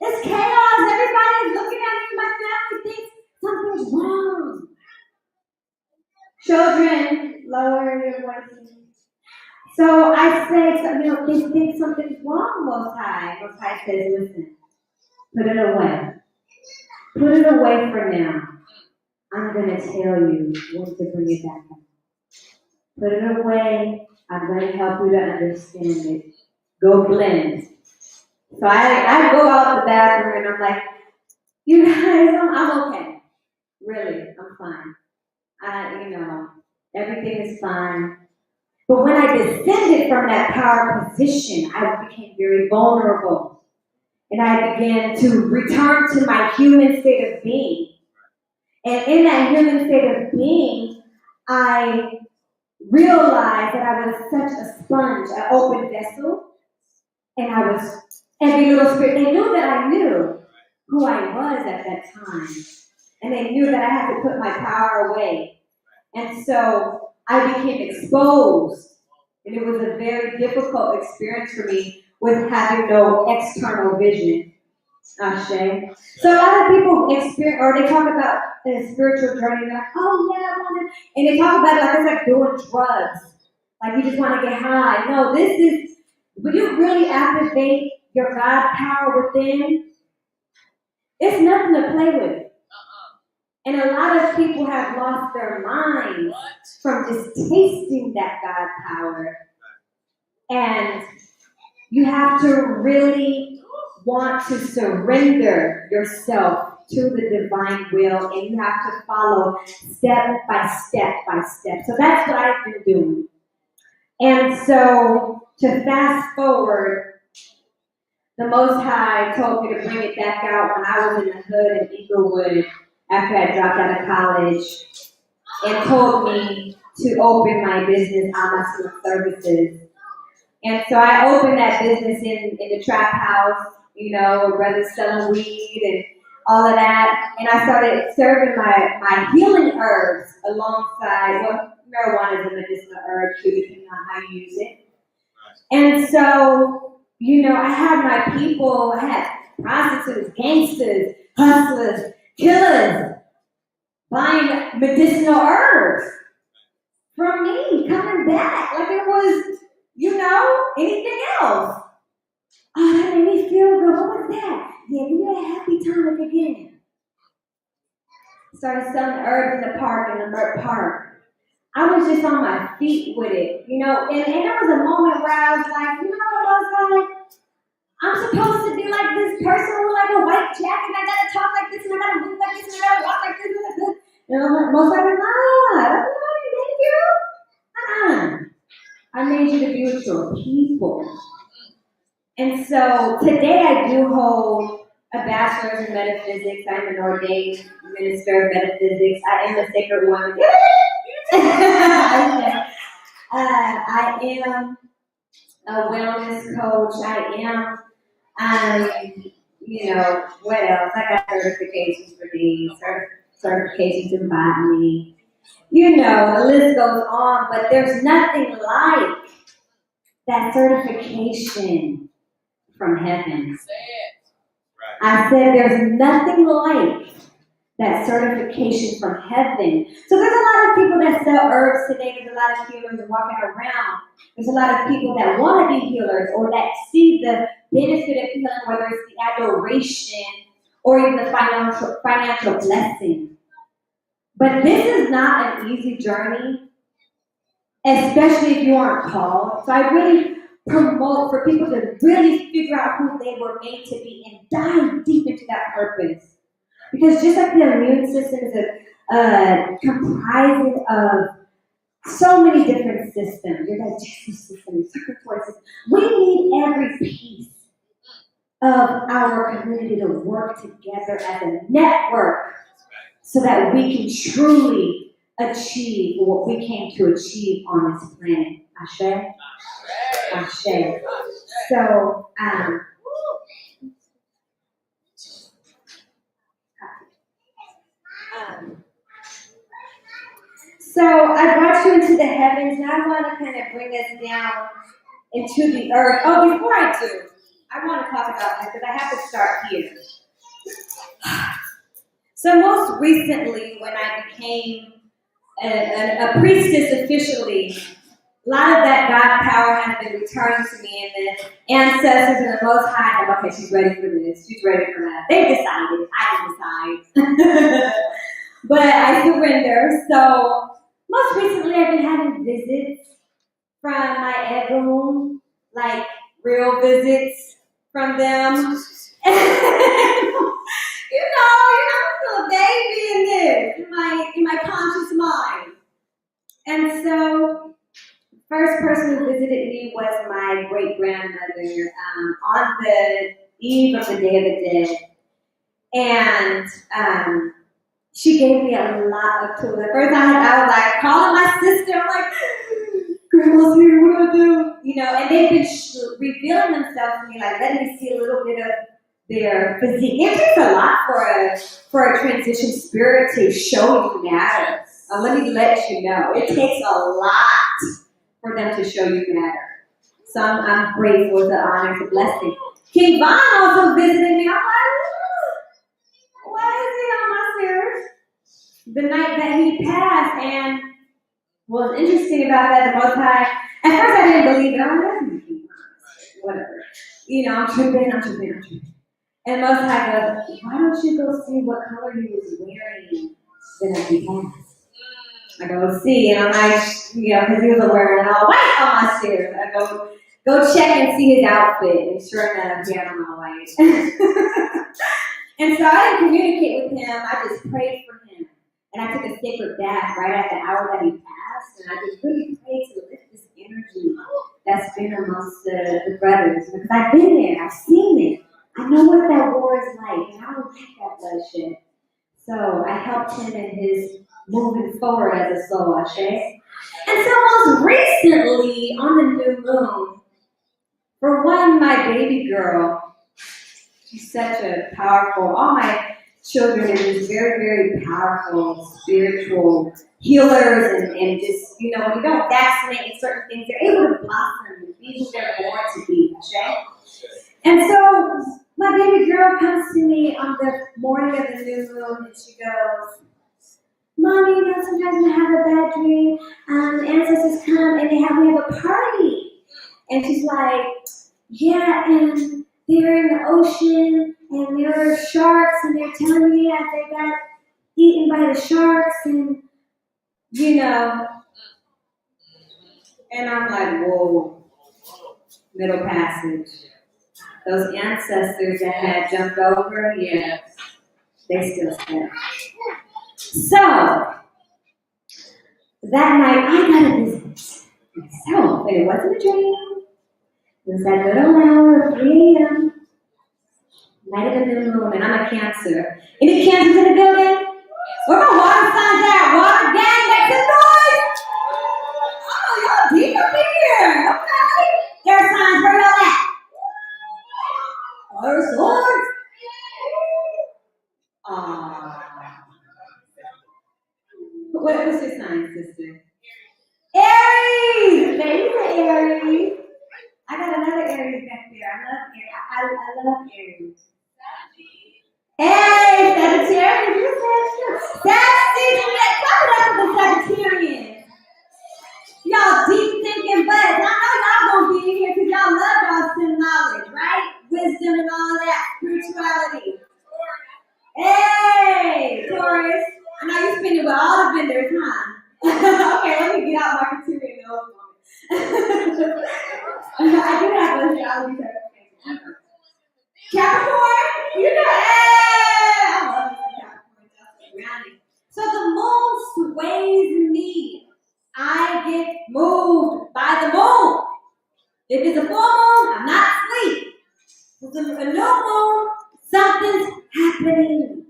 it's chaos. Everybody's looking at me. My family thinks something's wrong. Children, lower your voices. So I say, they think something's wrong, Most High. Most High says, listen, put it away. Put it away for now. I'm going to tell you when to bring it back up. Put it away. I'm going to help you to understand it. Go blend. So I go out the bathroom and I'm like, you guys, I'm okay. Really, I'm fine. Everything is fine. But when I descended from that power position, I became very vulnerable. And I began to return to my human state of being. And in that human state of being, I realized that I was such a sponge, an open vessel. And I was every little spirit. They knew that I knew who I was at that time. And they knew that I had to put my power away. And so I became exposed. And it was a very difficult experience for me with having no external vision. Ashe. So a lot of people experience, or they talk about the spiritual journey, they're like, oh yeah, I want to, and they talk about it like it's like doing drugs. Like you just want to get high. No, this is, when you really activate your God power within, it's nothing to play with. And a lot of people have lost their minds from just tasting that God power. And you have to really want to surrender yourself to the divine will, and you have to follow step by step by step. So that's what I've been doing. And so to fast forward, the Most High told me to bring it back out when I was in the hood in Inglewood after I dropped out of college, and told me to open my business, Amazon Services. And so I opened that business in the trap house, where brothers selling weed and all of that. And I started serving my healing herbs alongside, marijuana is a medicinal herb too, depending on how you use it. And so, I had my people, I had prostitutes, gangsters, hustlers, killers. buying medicinal herbs from me, coming back like it was, anything else. Oh, that made me feel good. What was that? Yeah, give me a happy tonic again. Started selling herbs in the park, in the Mert Park. I was just on my feet with it, and there was a moment where I was like, I'm supposed to be like this person with like a white jacket, and I gotta talk like this, and I gotta move like this, and I gotta walk like this, and like this. And I'm like, most likely not. Thank you. I made you to be with your people. And so today I do hold a bachelor's in metaphysics. I'm an ordained minister of metaphysics. I am a sacred woman. I am a wellness coach. What else? I got certifications for these, certifications in botany. The list goes on, but there's nothing like that certification from heaven. I said there's nothing like that certification from heaven. So there's a lot of people that sell herbs today. There's a lot of healers walking around. There's a lot of people that want to be healers or that see the benefit of healing, whether it's the adoration or even the financial blessing. But this is not an easy journey, especially if you aren't called. So I really promote for people to really figure out who they were made to be and dive deep into that purpose. Because just like the immune system is comprising of so many different systems, your digestive system, your circulatory system, we need every piece of our community to work together as a network so that we can truly achieve what we came to achieve on this planet. Ashe? Ashe. So, I brought you into the heavens. Now I want to kind of bring us down into the earth. Oh, before I do, I want to talk about that because I have to start here. So most recently, when I became a priestess officially, a lot of that God power has been returned to me, and the ancestors and the Most High, like, okay, she's ready for this, she's ready for that. They decided, I didn't decide. But I surrender. So most recently, I've been having visits from my Edom, like real visits from them. I'm still a baby in this, in my conscious mind. And so, first person who visited me was my great grandmother on the eve of the Day of the Dead, and she gave me a lot of tools. The first time I was like calling my sister, I'm like, Grandma's here, what do I do? And they've been revealing themselves to me, like letting me see a little bit of their physique. It takes a lot for a transition spirit to show you matter. Let me let you know, it takes a lot for them to show you matter. So I'm grateful, it's an honor, it's a blessing. King Von also visited me. I'm like, why is he on my stairs? The night that he passed, and what was interesting about that, the Most High, at first I didn't believe it. I'm like, whatever. I'm tripping. And the Most High goes, why don't you go see what color he was wearing the night he passed? I go see, and I'm like, because he was wearing all white on my stairs. I go check and see his outfit, and sure enough, he had on all white. And so I didn't communicate with him, I just prayed for him. And I took a sacred bath right at the hour that he passed, and I just really prayed to lift this energy that's been amongst the brothers. Because I've been there, I've seen it. I know what that war is like, and I don't like that bloodshed. So I helped him in his moving forward as a soul, Ashe. And so most recently, on the new moon, for one, my baby girl, she's such a powerful, all my children are just very, very powerful, spiritual healers, and just, when you don't vaccinate certain things, they're able to blossom and be who they're born to be, Ashe. And so, my baby girl comes to me on the morning of the new moon, and she goes, Mommy, you know, sometimes when I have a bad dream, ancestors come and we have a party. And she's like, yeah, and they're in the ocean, and there are sharks, and they're telling me that they got eaten by the sharks, and, you know. And I'm like, whoa, middle passage. Those ancestors that had jumped over, yeah, they still stand. So, that night, I got a visit. So, but it wasn't a dream. It was that good old hour of 3 a.m. Night of the new moon, and I'm a Cancer. Any Cancers in the building? Where my water signs at? Water gang, make some noise! Oh, y'all deep up in here. Okay. Air signs, where y'all at? Water swords. What's your sign, sister? Aries! Baby, Aries. I got another Aries back there. I love Aries. Hey, Sagittarius, you Sagittarius. Clap it up for the Sagittarians. Y'all deep thinking butts. I know y'all gonna be in here because y'all love y'all knowledge, right? Wisdom and all that, spirituality. Hey, Taurus. I know you're spending with all the vendors, huh? Okay, let me get out my criteria in those moments. I do have a astrology test. Capricorn, you know, hey! I love Capricorn. So the moon sways me. I get moved by the moon. If it's a full moon, I'm not asleep. If it's a new moon, something's happening.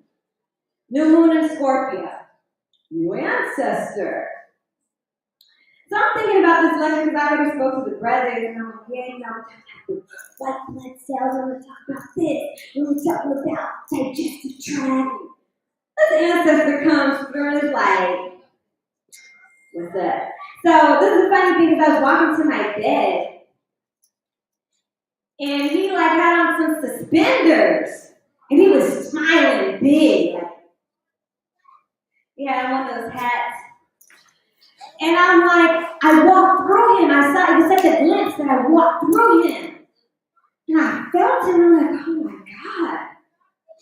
New moon in Scorpio. New ancestor. So I'm thinking about this lecture because I already spoke to the brothers, and I'm like, yeah, you know, I'm talking about white blood cells, I'm going to talk about this, and we're talking about digestive tract. This ancestor comes through and is like, what's up? So this is the funny thing because I was walking to my bed, and he like had on some suspenders, and he was smiling big, like, he had one of those hats. And I'm like, I walked through him. I saw, it was such a glimpse that I walked through him. And I felt him, and I'm like, oh my God,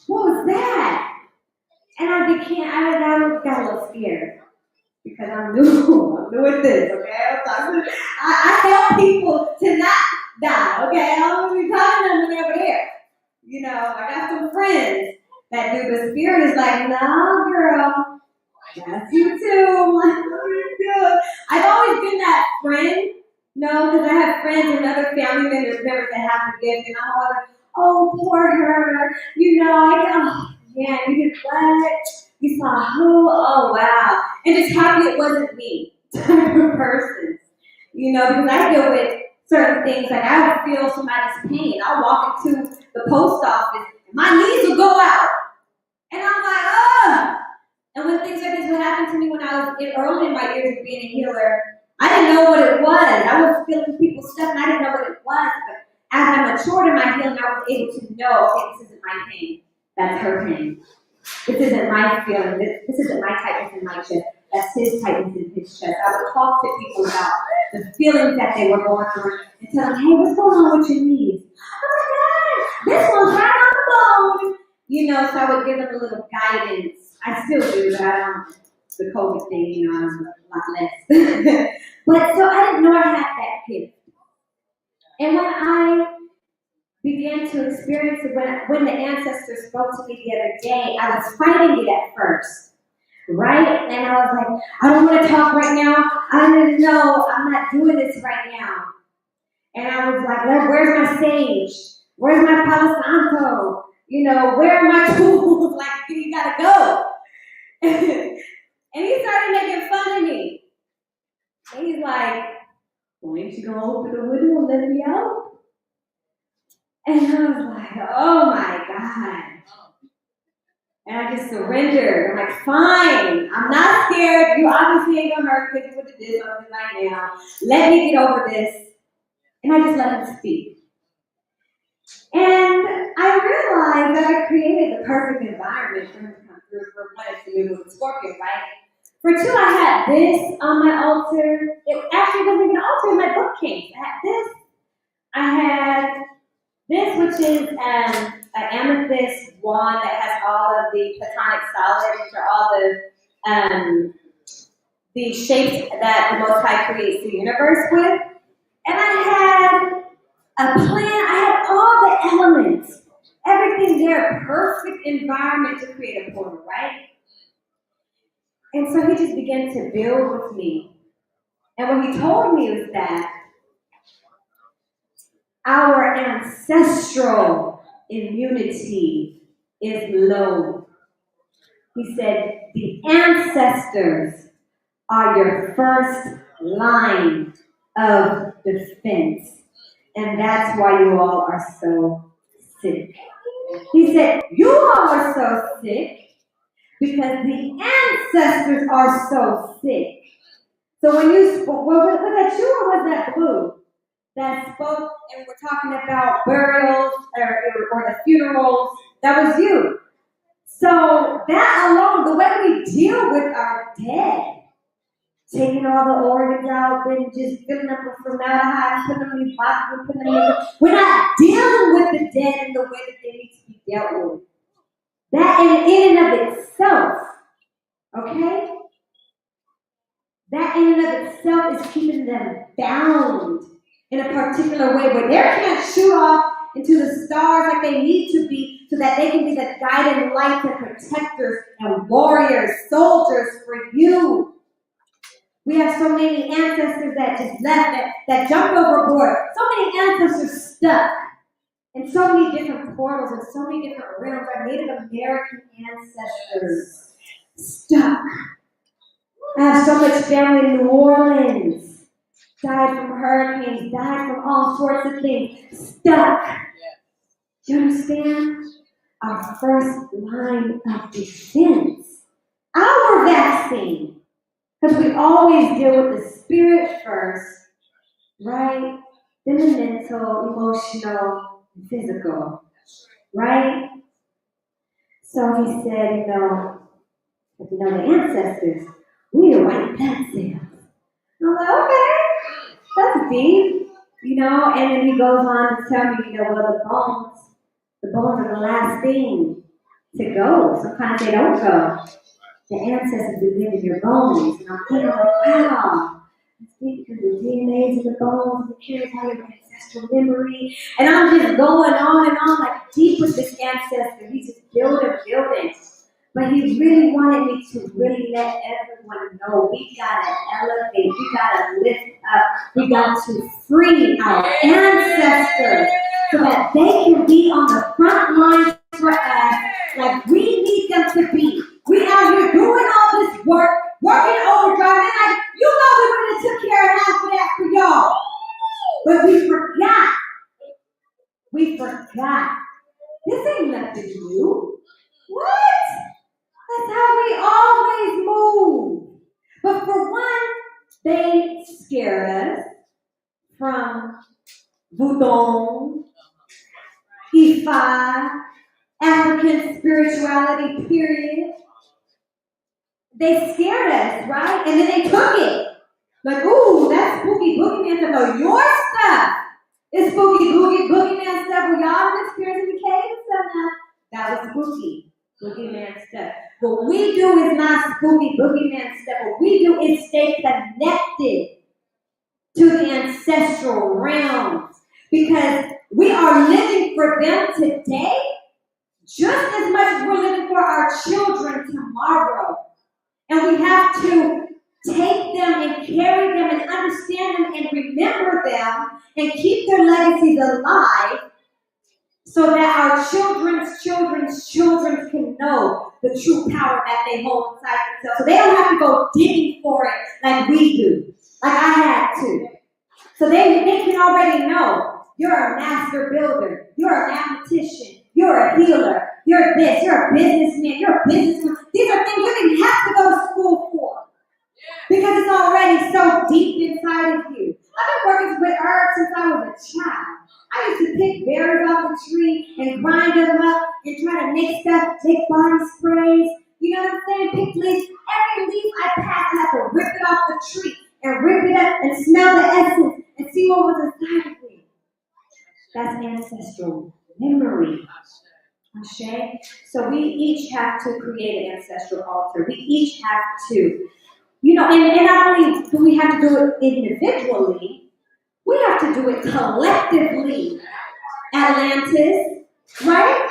what was that? And I got a little scared because I'm new. I'm new at this, okay? I help people to not die, okay? I don't be talking to them when they're there. You know, I got some friends that do, the spirit is like, no, girl. That's you too. I'm like, oh my God. I've always been that friend, because I have friends and other family members that have the gift, and I'm always like, oh, poor her. Yeah, you did what? You saw who? Oh, wow. And just happy it wasn't me type of person. Because I deal with certain things, like I would feel somebody's pain. I'll walk into the post office, and my knees will go out. And I'm like, oh. And when things like this would happen to me when I was early in my years of being a healer, I didn't know what it was. I was feeling people's stuff and I didn't know what it was. But as I matured in my healing, I was able to know, okay, this isn't my pain. That's her pain. This isn't my feeling. This isn't my tightness in my chest. That's his tightness in his chest. I would talk to people about the feelings that they were going through and tell them, hey, what's going on with your knees? Oh my God, this one's right on the bone. So I would give them a little guidance. I still do, but I don't, the COVID thing, I'm a lot less. But so I didn't know I had that gift. And when I began to experience it, when the ancestors spoke to me the other day, I was fighting it at first, right? And I was like, I don't want to talk right now. I don't know. I'm not doing this right now. And I was like, where's my sage? Where's my Palo Santo? Where are my tools? Like, you gotta go. And he started making fun of me. And he's like, well, ain't you gonna open the window and let me out? And I was like, oh my God. And I just surrendered. I'm like, fine, I'm not scared. You obviously ain't gonna hurt because you would have did something right now. Let me get over this. And I just let him speak. And I realized that I created the perfect environment for him to come through for one to move with Scorpio, right? For 2, I had this on my altar. It actually wasn't even an altar in my bookcase. I had this. I had this, which is an amethyst wand that has all of the platonic solids, which are all the shapes that the Most High creates the universe with. And I had a plan. I had all the elements, everything there, perfect environment to create a portal, right? And so he just began to build with me. And what he told me was that our ancestral immunity is low. He said, the ancestors are your first line of defense. And that's why you all are so sick. He said, you all are so sick because the ancestors are so sick. So when you spoke, was that you or was that Blue that spoke and we're talking about burials or the funerals? That was you. So that alone, the way we deal with our dead, taking all the organs out, then just filling them with formaldehyde, putting them in these boxes, and putting them in we're not dealing with the dead in the way that they need to be dealt with. That in and of itself, okay? That in and of itself is keeping them bound in a particular way where they can't shoot off into the stars like they need to be so that they can be the guiding lights and protectors and warriors, soldiers for you. We have so many ancestors that just left, that jumped overboard. So many ancestors stuck in so many different portals and so many different realms. Our Native American ancestors stuck. I have so much family in New Orleans. Died from hurricanes, died from all sorts of things. Stuck. Do you understand? Our first line of defense. Our vaccine. Because we always deal with the spirit first, right? Then the mental, emotional, and physical, right? So he said, the ancestors, we need to white blood cells. I'm like, okay, that's deep, and then he goes on to tell me, well, the bones are the last thing to go. Sometimes they don't go. The ancestors live in your bones. And I'm thinking, like, wow, that's deep because the DNA is in the bones, and it carries all your ancestral memory. And I'm just going on and on, like, deep with this ancestor. He's just building. But he really wanted me to really let everyone know we gotta elevate, we gotta lift up, we got to free our ancestors so that they can be on the front lines for us like we need them to be. We out here doing all this work, working overdrive, and like, we would have took care of half of that for y'all. But we forgot. This ain't nothing new. What? That's how we always move. But for one, they scared us from Voodoo, Ifa, African spirituality, period. They scared us, right? And then they took it. Like, ooh, that's spooky boogeyman stuff. No, your stuff is spooky boogeyman stuff. Well, y'all been experiencing the cave and stuff now. That was spooky boogeyman stuff. What we do is not spooky boogeyman stuff. What we do is stay connected to the ancestral realms because we are living for them today just as much as we're living for our children tomorrow. And we have to take them and carry them and understand them and remember them and keep their legacies alive so that our children's children can know the true power that they hold inside themselves. So they don't have to go digging for it like we do, like I had to. So they can already know you're a master builder, you're a mathematician, you're a healer, you're this, you're a businessman, you're a businesswoman. These are things you didn't have to go to school for because it's already so deep inside of you. I've been working with herbs since I was a child. I used to pick berries off the tree and grind them up and try to make stuff, make body sprays. You know what I'm saying? Pick leaves. Every leaf I pass, I have to rip it off the tree and rip it up and smell the essence and see what was inside of it. That's ancestral memory. Ashe? So we each have to create an ancestral altar. We each have to. You know, and not only do we have to do it individually, we have to do it collectively. Atlantis, right?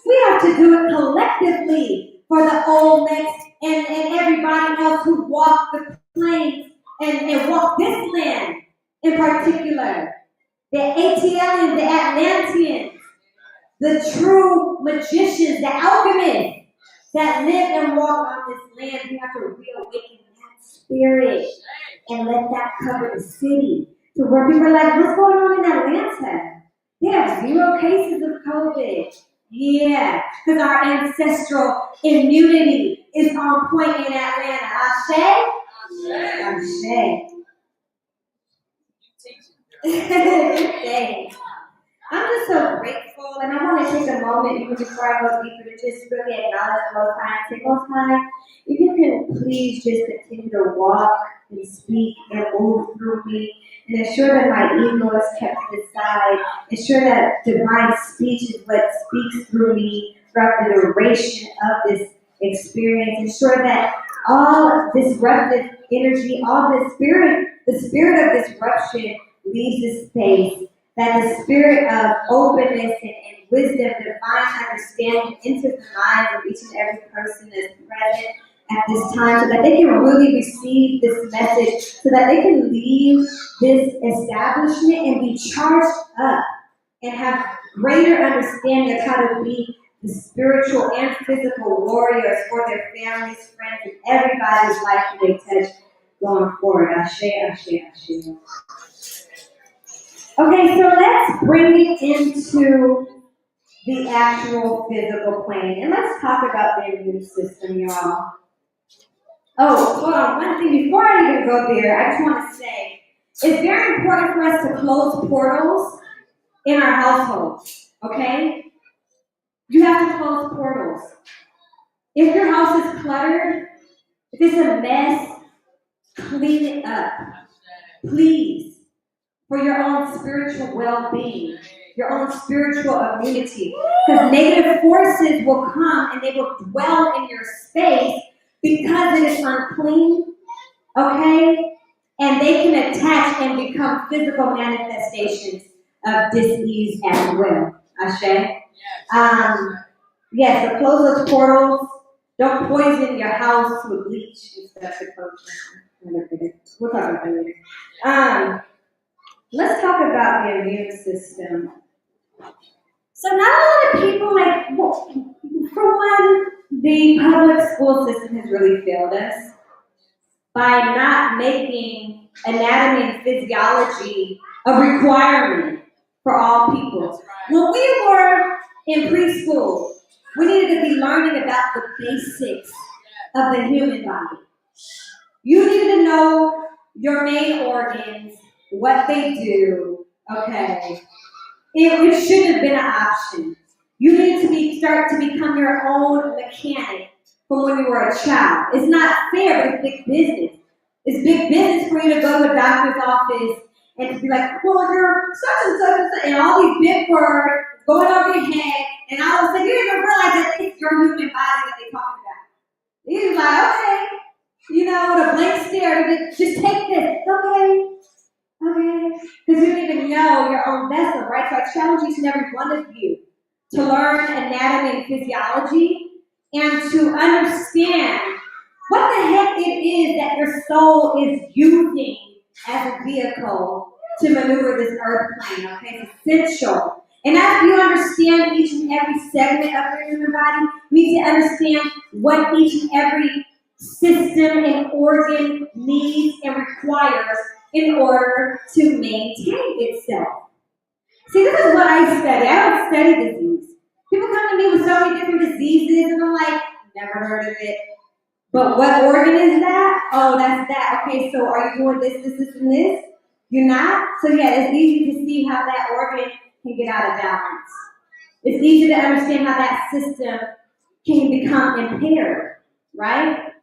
We have to do it collectively for the Olmecs and everybody else who walk the plains and walk this land in particular. The ATLians, the Atlanteans, the true magicians, the alchemists that live and walk on this land. We have to reawaken that spirit and let that cover the city. To where people are like, what's going on in Atlanta? They have 0 cases of COVID. Yeah, because our ancestral immunity is on point in Atlanta. Ashe? Ashe. Thanks. I'm just so grateful, and I want to take a moment, even before I go deeper, to just really acknowledge the Most High and say, Most High, if you can please just continue to walk and speak and move through me, and ensure that my ego is kept to the side, ensure that divine speech is what speaks through me throughout the duration of this experience, ensure that all disruptive energy, all the spirit of disruption leaves the space, that the spirit of openness and wisdom, divine understanding enters the mind of each and every person that's present at this time, so that they can really receive this message, so that they can leave this establishment and be charged up and have greater understanding of how to be the spiritual and physical warriors for their families, friends, and everybody's life that they touch going forward. Ashe, ashe, ashe. Okay, so let's bring it into the actual physical plane. And let's talk about the immune system, y'all. Oh, hold on. One thing before I even go there, I just want to say it's very important for us to close portals in our household. Okay? You have to close portals. If your house is cluttered, if it's a mess, clean it up. Please. For your own spiritual well-being, your own spiritual immunity. Because negative forces will come and they will dwell in your space because it is unclean, okay? And they can attach and become physical manifestations of dis-ease as well. Ashe? Yes, so close those portals. Don't poison your house with bleach and stuff. We'll talk about that later. Let's talk about the immune system. So not a lot of people, for one, the public school system has really failed us by not making anatomy and physiology a requirement for all people. When we were in preschool, we needed to be learning about the basics of the human body. You needed to know your main organs, what they do, okay? It shouldn't have been an option. You need to start to become your own mechanic from when you were a child. It's not fair, but it's big business. It's big business for you to go to a doctor's office and to be like, well, you're such and such and such, and all these big words going over your head, and all of a sudden you didn't even realize that it's your human body that they're talking about. You're like, okay, with a blank stare, just take this, okay. Because you don't even know your own vessel, right? So I challenge each and every one of you to learn anatomy and physiology and to understand what the heck it is that your soul is using as a vehicle to maneuver this earth plane, okay? It's essential. And after you understand each and every segment of your human body, you need to understand what each and every system and organ needs and requires in order to maintain itself. See, this is what I study. I don't study disease. People come to me with so many different diseases, and I'm like, never heard of it. But what organ is that? Oh, that's that. Okay, so are you doing this, and this? You're not? So yeah, it's easy to see how that organ can get out of balance. It's easy to understand how that system can become impaired. right?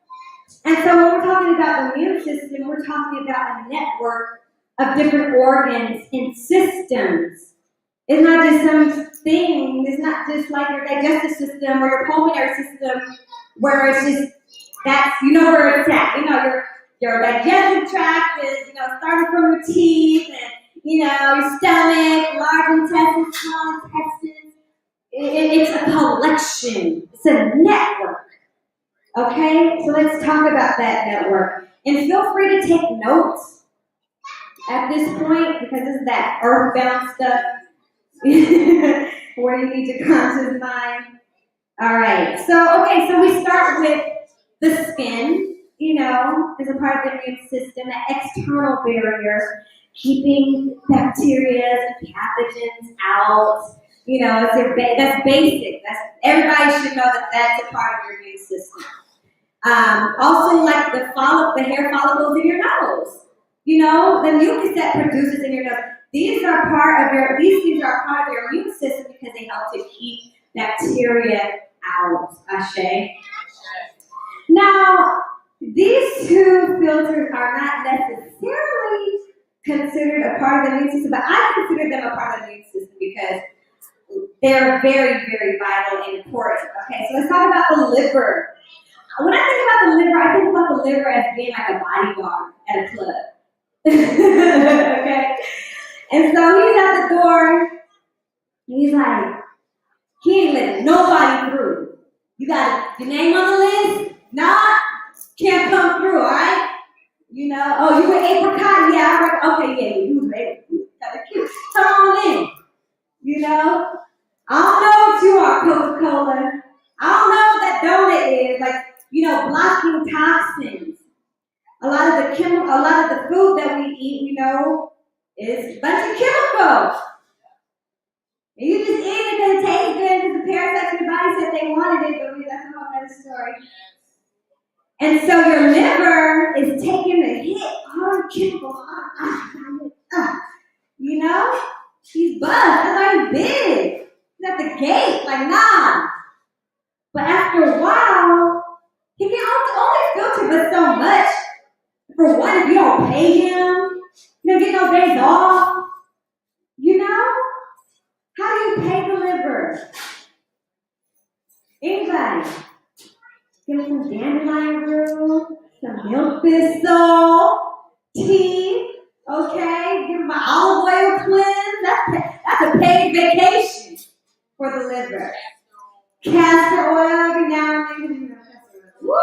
And so when we're talking about the immune system, we're talking about a network of different organs and systems. It's not just some thing, it's not just like your digestive system or your pulmonary system where it's just, that's, you know where it's at. You know, your digestive tract is, you know, starting from your teeth and, you know, your stomach, large intestine, small intestines. It's a collection. It's a network. Okay? So let's talk about that network. And feel free to take notes at this point because it's that earthbound stuff where you need your conscious mind. All right. So, okay, so we start with the skin, you know, as a part of the immune system, that external barrier, keeping bacteria and pathogens out. You know, that's basic. Everybody should know that that's a part of your immune system. Also, like the hair follicles in your nose. You know, the mucus that produces in your nose. These are part of your immune system because they help to keep bacteria out. Ashe. Now, these two filters are not necessarily considered a part of the immune system, but I consider them a part of the immune system because they're very, very vital and important. Okay, so let's talk about the liver. When I think about the liver, I think about the liver as being like a bodyguard at a club. Okay? And so he's at the door, he's like, he ain't letting nobody through. You got your name on the list? Not, can't come through, all right? You know, oh, you were apricot? Yeah, I reckon, okay, yeah, you was apricot. Kind of cute. Come on in. You know? I don't know what you are, Coca-Cola. I don't know what that donut is, like, you know, blocking toxins. A lot of the food that we eat, you know, is a bunch of chemicals. And you just eat it because it tastes good because the parasites in your body said they wanted it, but that's a whole other story. And so your liver is taking the hit, all the chemicals, you know? He's buzzed, that's why he's big. He's at the gate, like, nah. But after a while, he can only filter but so much. For one, if you don't pay him, you don't get no days off. You know? How do you pay the liver? Anybody? Give him some dandelion root, some milk thistle, tea, okay? Give him an olive oil cleanse. That's a paid vacation for the liver. Castor oil every now and then. Woo!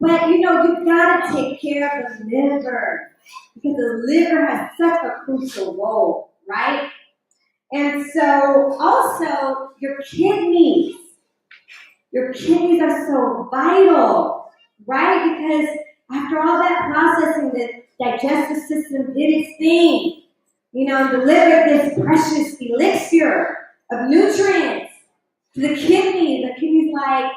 But you know, you gotta take care of the liver because the liver has such a crucial role, right? And so also your kidneys are so vital, right? Because after all that processing, the digestive system did its thing, you know, and delivered this precious elixir of nutrients to the kidney. The kidney's like,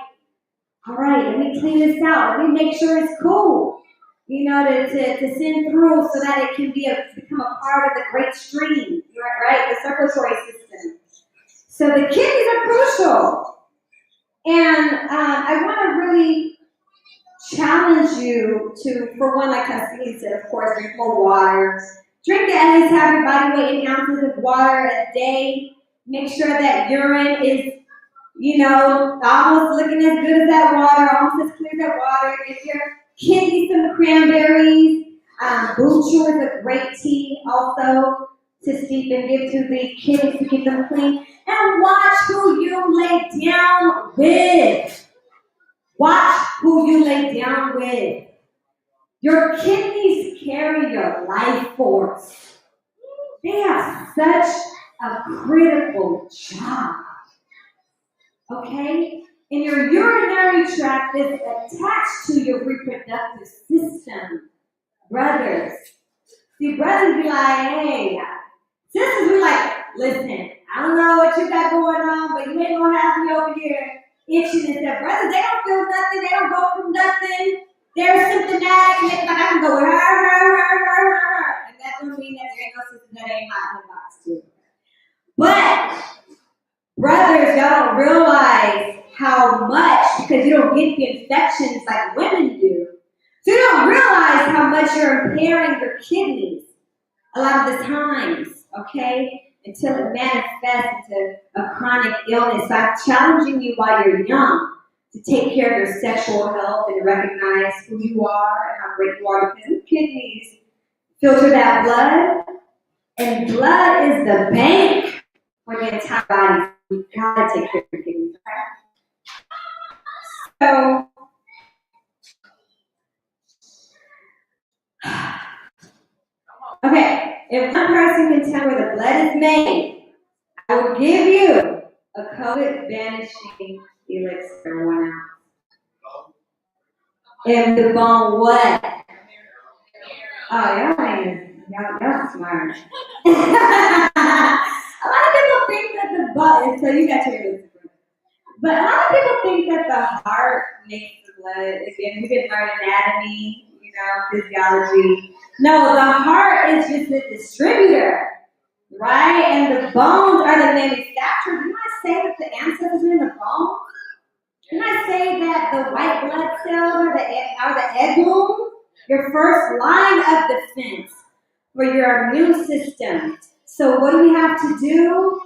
all right, let me clean this out. Let me make sure it's cool, you know, to send through so that it can become a part of the great stream, right? The circulatory system. So the kidneys are crucial. And I want to really challenge you to, for one, like Cassini said, of course, drink more water. Drink at least have your body weight in ounces of water a day. Make sure that urine is, you know, almost looking as good as that water, almost as clear as that water. Get your kidneys some cranberries. Buchu is a great tea also to steep and give to the kidneys to keep them clean. And watch who you lay down with. Watch who you lay down with. Your kidneys carry your life force. They have such a critical job. Okay? And your urinary tract is attached to your reproductive system. Brothers. See, brothers be like, hey, sisters be like, listen, I don't know what you got going on, but you ain't gonna have me over here itching and stuff. Brothers, they don't feel nothing, they don't go through nothing. They're symptomatic, and they're like, I can go with her. And that don't mean that there ain't no sister that ain't hot in the box too. But brothers, y'all don't realize how much, because you don't get the infections like women do. So you don't realize how much you're impairing your kidneys a lot of the times, okay? Until it manifests into a chronic illness. So I'm challenging you while you're young to take care of your sexual health and recognize who you are and how great you are, because the kidneys filter that blood, and blood is the bank for the entire body. You gotta take care of your kidneys, okay? So, okay, if one person can tell where the blood is made, I will give you a COVID banishing elixir 1 ounce. If the bone what? Oh, y'all smart. A lot of people think that the butt, so you got to hear this. But a lot of people think that the heart makes the blood. Again, we didn't learn anatomy, physiology. No, the heart is just a distributor, right? And the bones are the manufacturers. Didn't I say that the ancestors are in the bones? Didn't I say that the white blood cells are the egg wound? Your first line of defense for your immune system. So what do we have to do?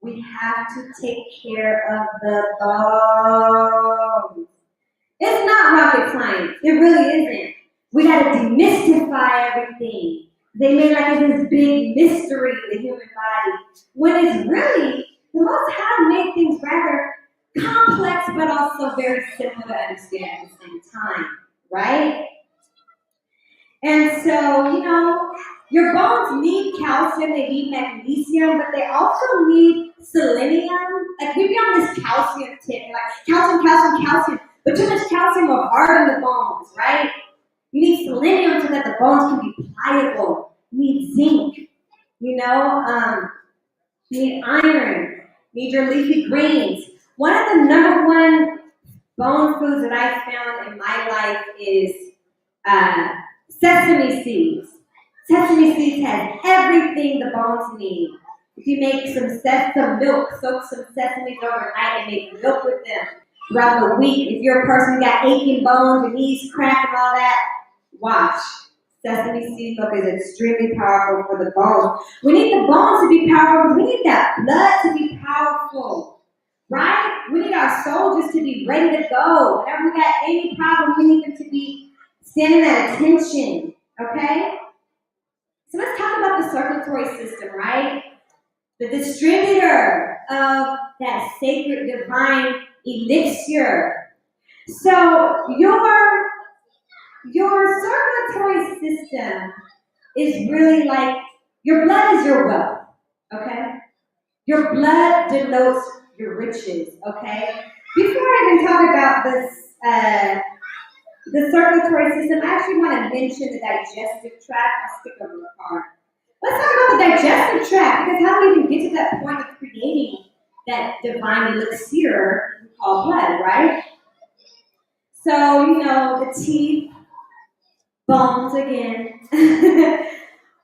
We have to take care of the bones. It's not rocket science. It really isn't. We got to demystify everything. They made like this big mystery, the human body, when it's really, the Most High made things rather complex, but also very simple to understand at the same time, right? And so, your bones need calcium, they need magnesium, but they also need selenium. Like, we be on this calcium tip, like calcium, but too much calcium will harden the bones, right? You need selenium so that the bones can be pliable. You need zinc, you need iron, you need your leafy greens. One of the number one bone foods that I found in my life is sesame seeds. Sesame seeds have everything the bones need. If you make some milk, soak some sesame overnight and make milk with them throughout the week. If you're a person who got aching bones, your knees crack and all that, watch. Sesame seed milk is extremely powerful for the bones. We need the bones to be powerful. We need that blood to be powerful, right? We need our soldiers to be ready to go. Whenever we got any problem, we need them to be standing at attention, okay? So let's talk about the circulatory system, right? The distributor of that sacred divine elixir. So your circulatory system is really like, your blood is your wealth, okay? Your blood denotes your riches, okay? Before I even talk about this, the circulatory system, I actually want to mention the digestive tract. I'll stick over the card. Let's talk about the digestive tract, because how do we even get to that point of creating that divine elixir called blood, right? So, the teeth, bones again.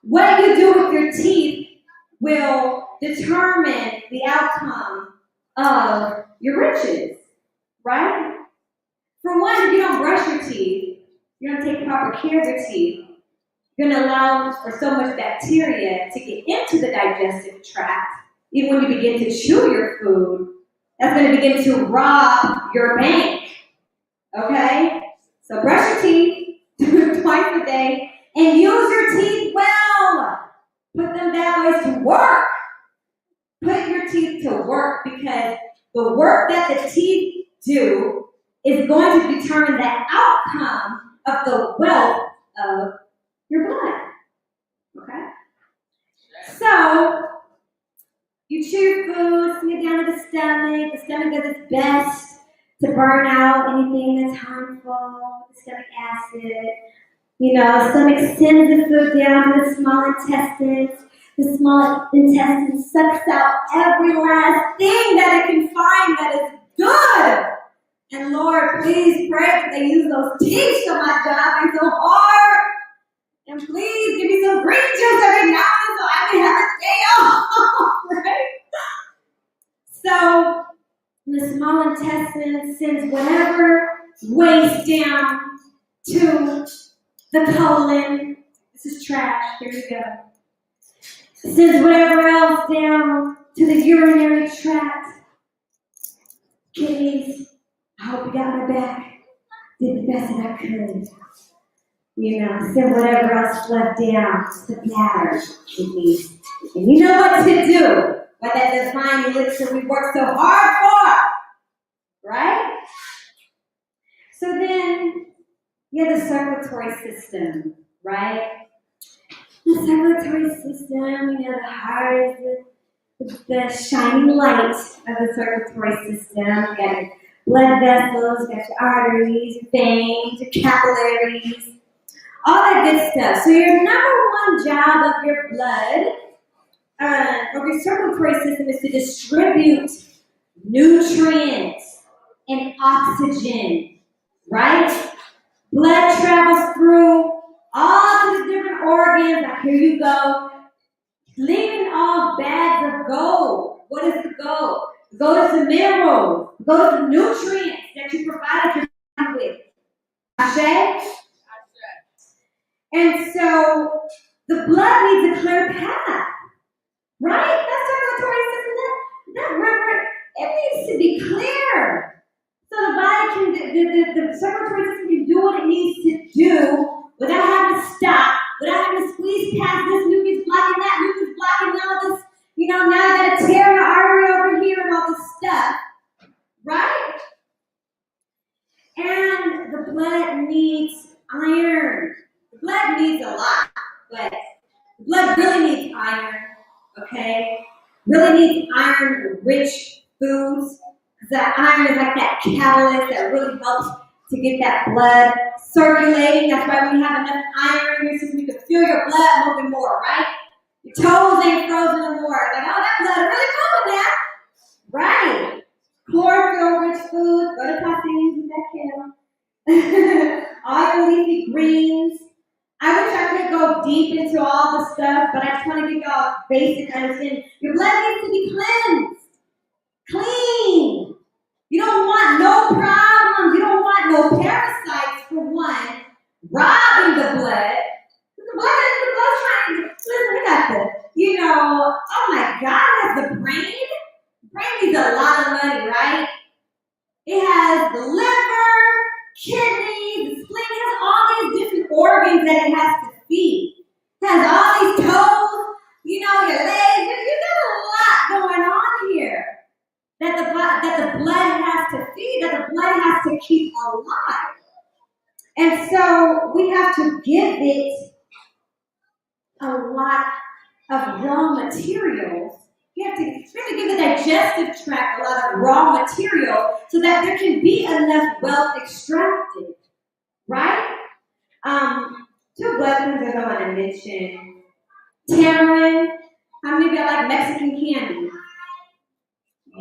What you do with your teeth will determine the outcome of your riches, right? For one, if you don't brush your teeth, you don't take proper care of your teeth, you're going to allow for so much bacteria to get into the digestive tract. Even when you begin to chew your food, that's going to begin to rob your bank, okay? So brush your teeth twice a day and use your teeth well. Put them bad boys to work. Put your teeth to work, because the work that the teeth do is going to determine the outcome of the wealth of your blood. Okay? So, you chew your food, send it down to the stomach. The stomach does its best to burn out anything that's harmful, the stomach acid. Stomach sends the food down to the small intestines. The small intestine sucks out every last thing that it can find that is good. And Lord, please pray that they use those teeth so my job ain't so hard. And please give me some green juice every now and then so I can have a day off, right? So, And the small intestine sends whatever waste down to the colon. This is trash. Here we go. Sends whatever else down to the urinary tract. Kidneys, I hope you got my back. Did the best that I could. You know, send whatever else left down to the bladder. Kidneys. And you know what to do. What that divine elixir we work so hard for. Right? So then, you have the circulatory system, right? The circulatory system, you know, the heart is the shining light of the circulatory system. You got your blood vessels, you got your arteries, your veins, your capillaries, all that good stuff. So your number one job of your blood, of your circulatory system, is to distribute nutrients and oxygen, right? Blood travels through all the different organs. Like, here you go. Leaving off bags of gold. What is the gold? The gold is the minerals. The gold is the nutrients that you provided your body with. Ashe? And so the blood needs a clear path. Right? That circulatory system, that river, it needs to be clear. So the body can, the circulatory system can do what it needs to do without having to stop, without having to squeeze past this mucus blocking that, mucus blocking all this, you know, now I gotta tear an artery over here and all this stuff. Right? And the blood needs iron. The blood needs a lot, but the blood really needs iron, okay? Really needs iron-rich foods. That iron is like that catalyst that really helps to get that blood circulating. That's why when you have enough iron in your system, you can feel your blood moving more, right? Your toes ain't frozen no more. Like, oh, that blood really moving now. Right. Chlorophyll-rich foods. Go to Pasties with that kale. All your leafy greens. I wish I could go deep into all the stuff, but I just want to give y'all basic understanding. Your blood needs to be cleansed. Clean. You don't want no problems. You don't want no parasites, for one, robbing the blood. The blood's trying to, listen, we got the, you know, oh my God, it has the brain. The brain needs a lot of money, right? It has the liver, kidneys, the spleen. It has all these different organs that it has to feed. It has all these toes, you know, your legs. You got a lot going on here. That the blood has to feed, that the blood has to keep alive. And so we have to give it a lot of raw materials. We have to give the digestive tract a lot of raw material so that there can be enough wealth extracted, right? Two blood cleansers I want to mention. Tamarind. How many of y'all like Mexican candy?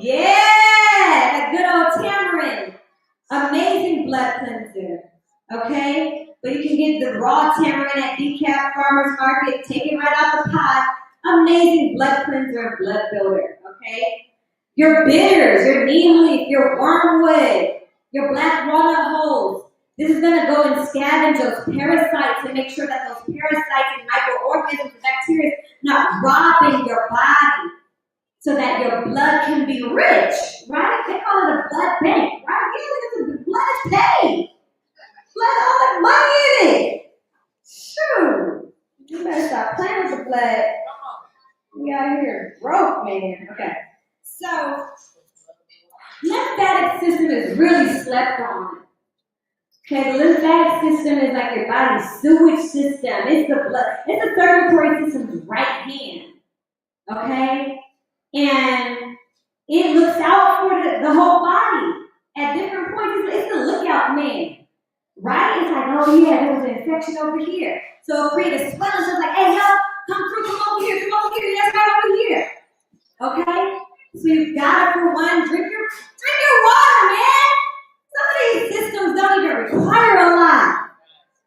Yeah, that good old tamarind. Amazing blood cleanser. Okay? But you can get the raw tamarind at Decaf Farmers Market. Take it right out the pot. Amazing blood cleanser and blood builder. Okay? Your bitters, your neem leaf, your wormwood, your black walnut hulls. This is going to go and scavenge those parasites and make sure that those parasites and microorganisms and bacteria are not robbing your body, so that your blood can be rich, right? They call it a blood bank, right? Yeah, the blood is paid. Blood, all that money in it. Shoot. You better stop playing with the blood. We out here broke, man. Okay. So, lymphatic system is really slept on. Okay, the lymphatic system is like your body's sewage system. It's the blood. It's the circulatory system's right hand. Okay? And it looks out for the whole body at different points. It's the lookout man, right? It's like, oh yeah, there was an infection over here. So it'll create a swelling. So it's like, hey, yo, come through, come over here, that's right over here. Okay? So you've got to, for one, drink your water, man. Some of these systems don't even require a lot.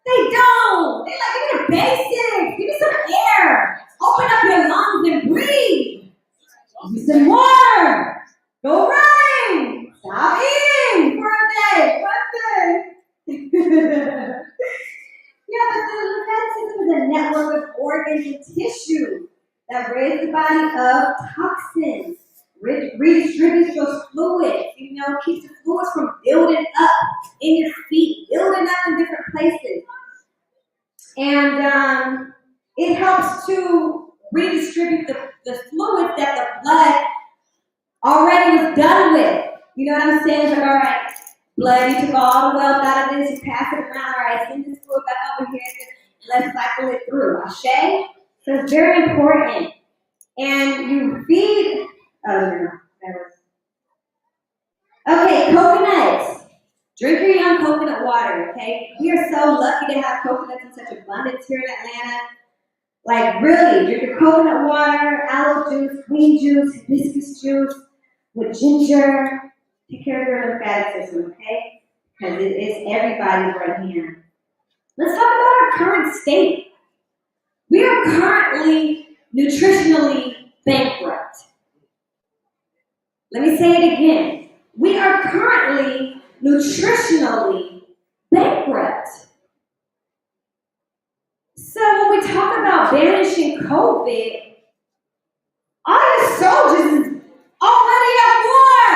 They don't. They like, give me the basics. Give me some air. Open up your lungs and breathe. Give me some water. Go running. organs and tissue that rids the body of toxins, redistributes those fluids, keeps the fluids from building up in your feet, building up in different places. And it helps to redistribute the fluids that the blood already was done with. You know what I'm saying? It's like, all right, blood, you took all the wealth out of this, you pass it around, all right, send this fluid back over here, and let's cycle it through. Ashe? So it's very important. And you feed, okay, coconuts. Drink your young coconut water, okay? We are so lucky to have coconuts in such abundance here in Atlanta. Like, really, drink your coconut water, aloe juice, green juice, hibiscus juice with ginger. Take care of your lymphatic system, okay? Because it is everybody's right here. Let's talk about our current state. We are currently nutritionally bankrupt. Let me say it again. We are currently nutritionally bankrupt. So when we talk about banishing COVID, all your soldiers is already at war.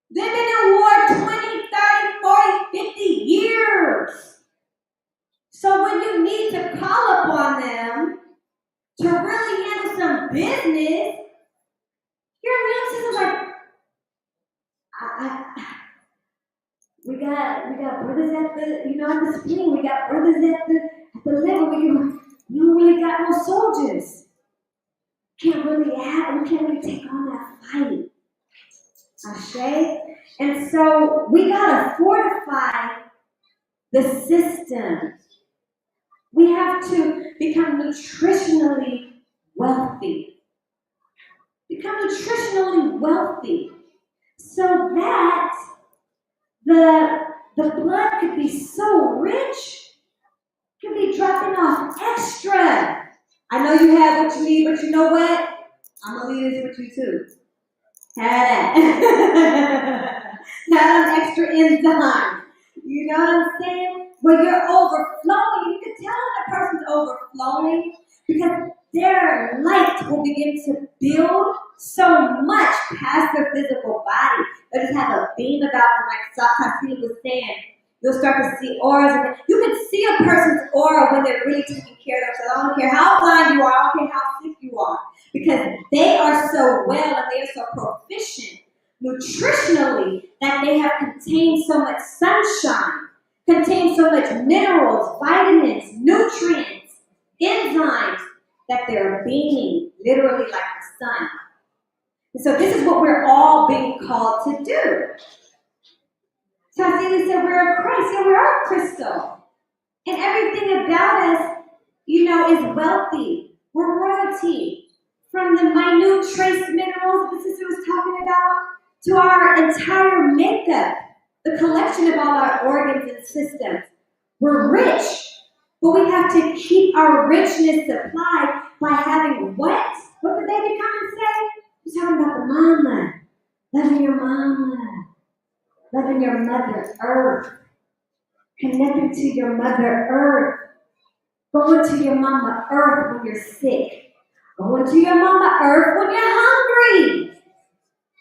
They've been at war 20, 30, 40, 50 years. So when you need to call upon them to really handle some business, your immune system's like, we got brothers at the spleen, we got brothers at the liver, we don't really got no soldiers. We can't really take on that fight. Ashe? And so we gotta fortify the system. We have to become nutritionally wealthy. Become nutritionally wealthy so that the blood could be so rich, could be dropping off extra. I know you have what you need, but you know what? I'm gonna leave this with you too. Have that. Have extra enzyme. You know what I'm saying? When you're overflowing, you can tell when a person's overflowing because their light will begin to build so much past their physical body. They'll just have a beam about them, like Sakasili was saying. You'll start to see auras. And you can see a person's aura when they're really taking care of themselves. I don't care how blind you are, I don't care how sick you are. Because they are so well and they are so proficient nutritionally that they have contained so much sunshine, contained so much minerals, vitamins, nutrients, enzymes, that they're beaming literally like the sun. And so this is what we're all being called to do. Tasili said we're a Christ, and we are a crystal. And everything about us, is wealthy. We're royalty. From the minute trace minerals the sister was talking about, to our entire makeup, the collection of all our organs and systems. We're rich, but we have to keep our richness supplied by having what? What did baby come and say? He's talking about the mama. Loving your mama. Loving your mother earth. Connecting to your mother earth. Going to your mama earth when you're sick. Going to your mama earth when you're hungry.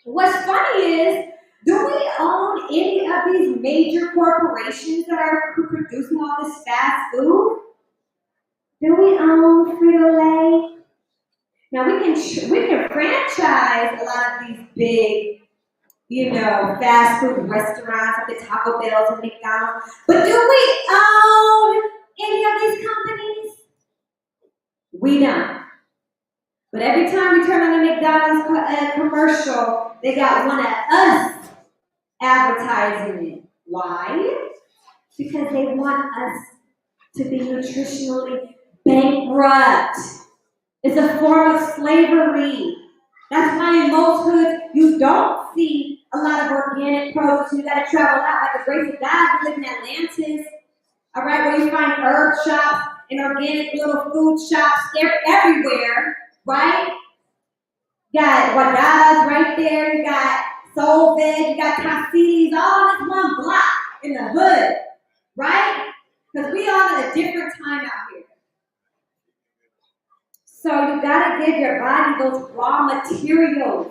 What's funny is, do we own any of these major corporations that are producing all this fast food? Do we own Frito-Lay? Now we can franchise a lot of these big, fast food restaurants like the Taco Bells and McDonald's. But do we own any of these companies? We don't. But every time we turn on a McDonald's commercial, they got one of us advertising it. Why? Because they want us to be nutritionally bankrupt. It's a form of slavery. That's why in most hoods you don't see a lot of organic produce. You got to travel out. By the grace of God, we live in Atlantis. All right, where you find herb shops and organic little food shops everywhere. Right? You got Guadadas right there, you got Soul Veg, you got Tassilis, all in this one block in the hood, right? Because we all at a different time out here. So you gotta give your body those raw materials,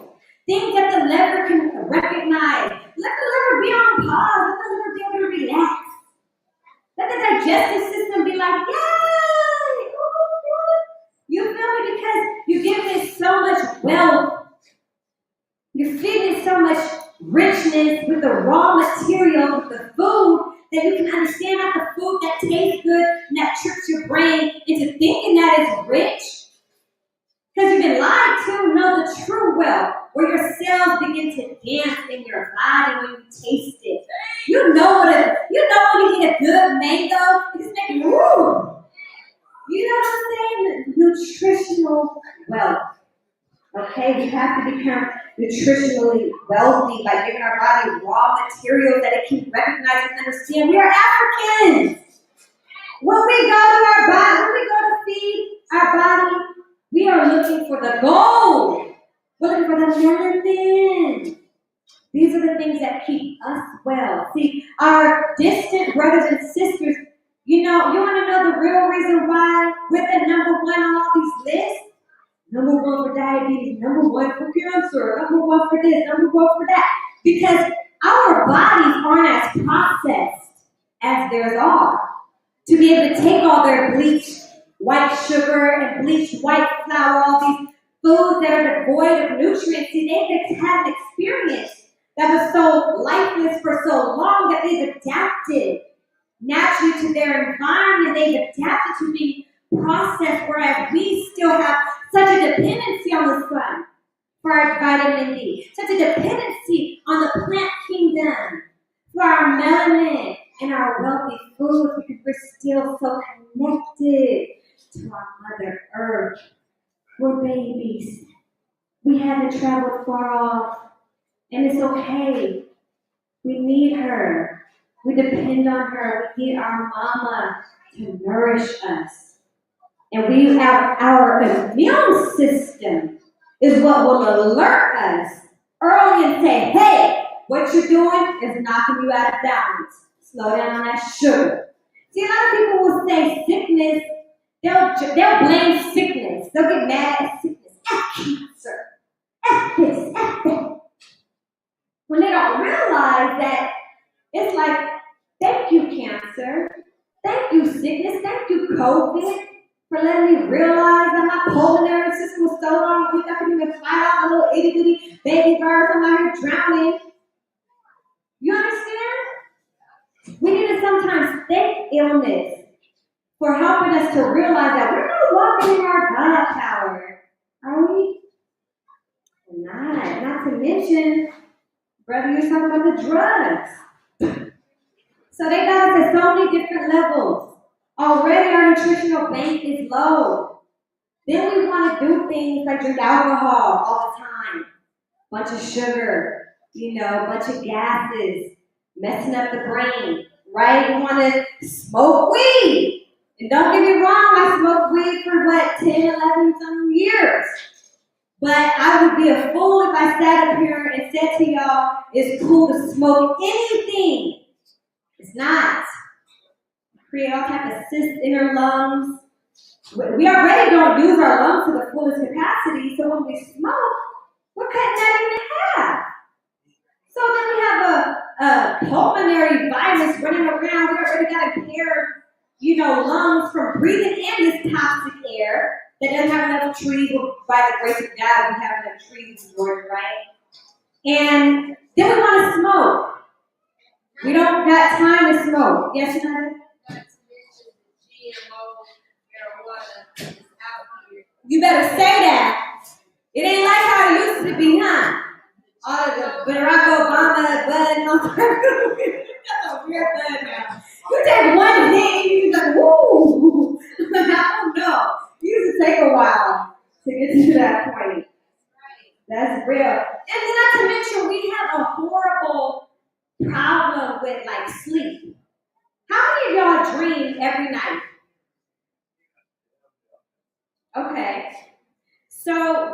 things that the liver can recognize. Let the liver be on pause. Let the liver be able to relax. Let the digestive system be like, yay! You feel me? Because you're giving it so much wealth. You're feeding it so much richness with the raw material, with the food, that you can understand that the food that tastes good and that tricks your brain into thinking that it's rich. Because you've been lied to, know the true wealth, where your cells begin to dance in your body when you taste it. You know when you eat a good mango, it's making woo. You know what I'm saying? Nutritional wealth. Okay, we have to become nutritionally wealthy by giving our body raw materials that it can recognize and understand. We are Africans. When we go to feed our body, we are looking for the gold. We're looking for the melanin. These are the things that keep us well. See, our distant brothers and sisters, you want to know the real reason why we're the number one on all these lists? Number one for diabetes, number one for cancer, number one for this, number one for that. Because our bodies aren't as processed as theirs are. To be able to take all their bleached white sugar and bleached white flour, all these foods that are devoid of nutrients, see, they've had an experience that was so lifeless for so long that they've adapted naturally to their environment. They've adapted to being processed, whereas we still have such a dependency on the sun for our vitamin D, such a dependency on the plant kingdom for our melanin and our wealthy foods, because we're still so connected to our Mother Earth. We're babies. We haven't traveled far off, and it's okay. We need her. We depend on her. We need our mama to nourish us. And we have our immune system is what will alert us early and say, hey, what you're doing is knocking you out of balance. Slow down on that sugar. See, a lot of people will say sickness, they'll blame sickness. They'll get mad at sickness. Cancer. This, that. When they don't realize that it's like, thank you, cancer. Thank you, sickness. Thank you, COVID, for letting me realize that my pulmonary system was so long weak I couldn't even fight off a little itty bitty baby birds. I'm out here drowning. You understand? We need to sometimes thank illness for helping us to realize that we're not walking in our God power. Are we? We're not. Not to mention, brother, you're talking about the drugs. So they got us at so many different levels. Already our nutritional bank is low. Then we want to do things like drink alcohol all the time. Bunch of sugar, bunch of gases, messing up the brain, right? We want to smoke weed. And don't get me wrong, I smoked weed for 10, 11 some years. But I would be a fool if I sat up here and said to y'all, it's cool to smoke anything. It's not. Create all type of cysts in our lungs. We already don't use our lungs to the fullest capacity, so when we smoke, we're cutting that in half. So then we have a pulmonary virus running around. We already got impaired, lungs from breathing in this toxic air that doesn't have enough trees. Well, by the grace of God, we have enough trees in Georgia, right? And then we want to smoke. We don't got time to smoke. Yes, honey? You better say that. It ain't like how it used to be, huh? All of the Barack Obama bud and all that. That's a weird bud now. You take one hit, you like, woo! I don't know. It used to take a while to get to that point. That's real. And then not to mention, we have a horrible problem with sleep. How many of y'all dream every night? Okay. So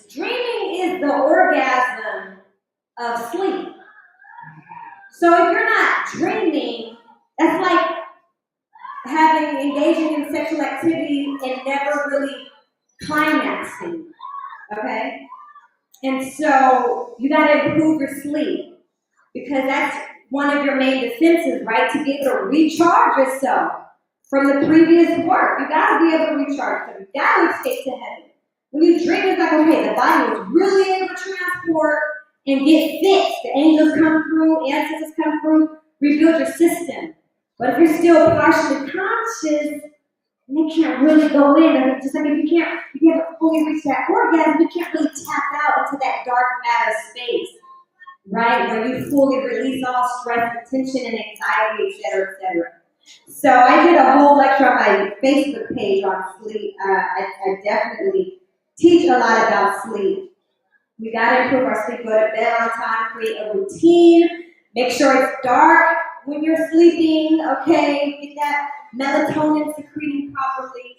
dreaming is the orgasm of sleep. So if you're not dreaming, that's like engaging in sexual activity and never really climaxing, okay? And so you gotta improve your sleep because that's one of your main defenses, right? To be able to recharge yourself from the previous work. You gotta be able to recharge yourself. You gotta escape to heaven. When you dream, it's like, okay, the body was really able to transport and get fixed. The angels come through, ancestors come through, rebuild your system. But if you're still partially conscious, they can't really go in. I mean, just like if you haven't fully reached that orgasm, you can't really tap out into that dark matter space, right? Where you fully release all stress and tension and anxiety, et cetera, et cetera. So I did a whole lecture on my Facebook page on sleep. I definitely teach a lot about sleep. We gotta improve our sleep, go to bed on time, create a routine, make sure it's dark when you're sleeping, okay? Get that melatonin secreting properly.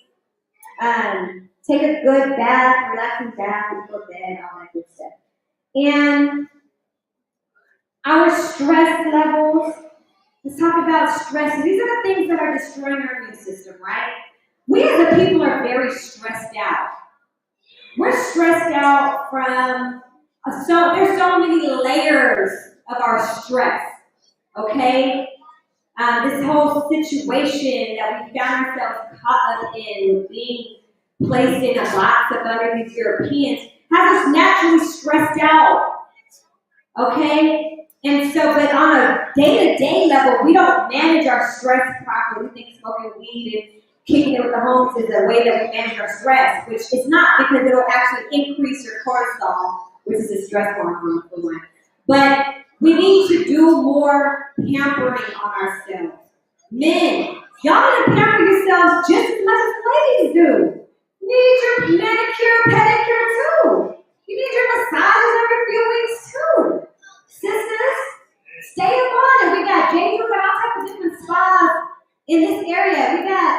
Take a good bath, relaxing bath before bed, all that good stuff. And our stress levels, let's talk about stress. These are the things that are destroying our immune system, right? We as a people are very stressed out. We're stressed out from, there's so many layers of our stress, okay? This whole situation that we found ourselves caught up in, with being placed in a box up under these Europeans, has us naturally stressed out, okay? And so, but on a day-to-day level, we don't manage our stress properly. We think smoking weed and kicking it with the homes is a way that we manage our stress, which is not, because it'll actually increase your cortisol, which is a stress hormone for one. But we need to do more pampering on ourselves. Men, y'all need to pamper yourselves just as much as ladies do. You need your manicure, pedicure too. You need your massages every few weeks too. Sisters, stay up on it. We got J.U. got all types of different spas in this area. We got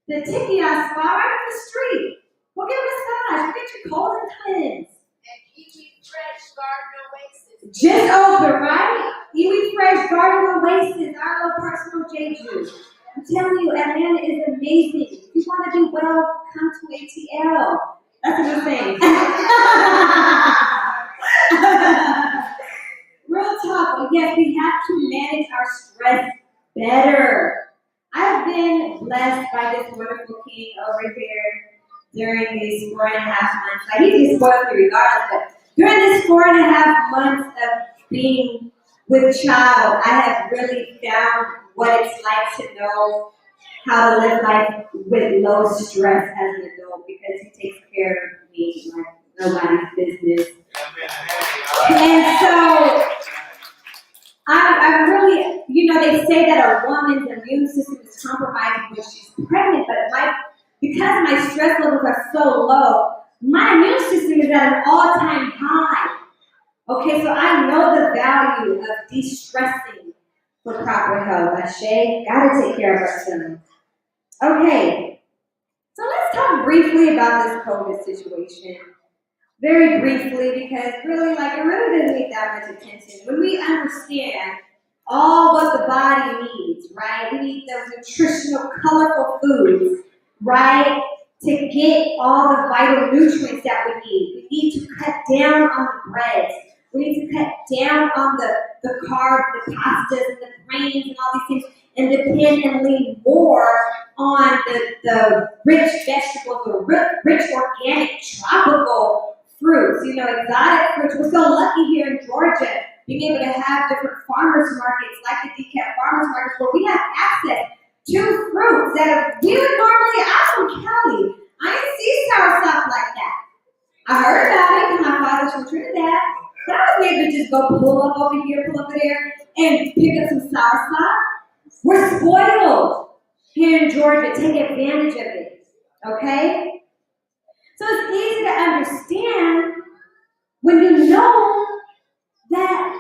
the Tikia spa right up the street. Go get a massage. Go get your colon cleansed. And Kiwi Fresh Garden Oasis. Just open, right? Kiwi Fresh Garden Oasis, our little personal J.Ju. I'm telling you, Atlanta is amazing. If you want to do well, come to ATL. That's a good thing. Real talk, but yes, we have to manage our stress better. I've been blessed by this wonderful king over here during these 4.5 months. Like, he just spoiled me regardless, but during this 4.5 months of being with child, I have really found what it's like to know how to live life with low stress as an adult, because he takes care of me like nobody's business. And so I really, they say that a woman's immune system is compromised when she's pregnant, but because my stress levels are so low, my immune system is at an all-time high. Okay, so I know the value of de-stressing for proper health. Ashe, gotta take care of ourselves. Okay, so let's talk briefly about this COVID situation. Very briefly, because really, it really doesn't need that much attention. When we understand all what the body needs, right? We need those nutritional, colorful foods, right? To get all the vital nutrients that we need. We need to cut down on the breads. We need to cut down on the carbs, the pastas, and the grains, and all these things, and depend and lean more on the rich vegetables, the rich organic tropical fruits, exotic fruits. We're so lucky here in Georgia, being able to have different farmers markets like the DCAT farmers markets, where we have access to fruits that we would normally, I'm from Cali. I didn't see soursop like that. I heard about it because my father's from Trinidad, but I was able to just go pull up over here, pull up over there, and pick up some soursop. We're spoiled here in Georgia. Take advantage of it, okay? So it's easy to understand when you know that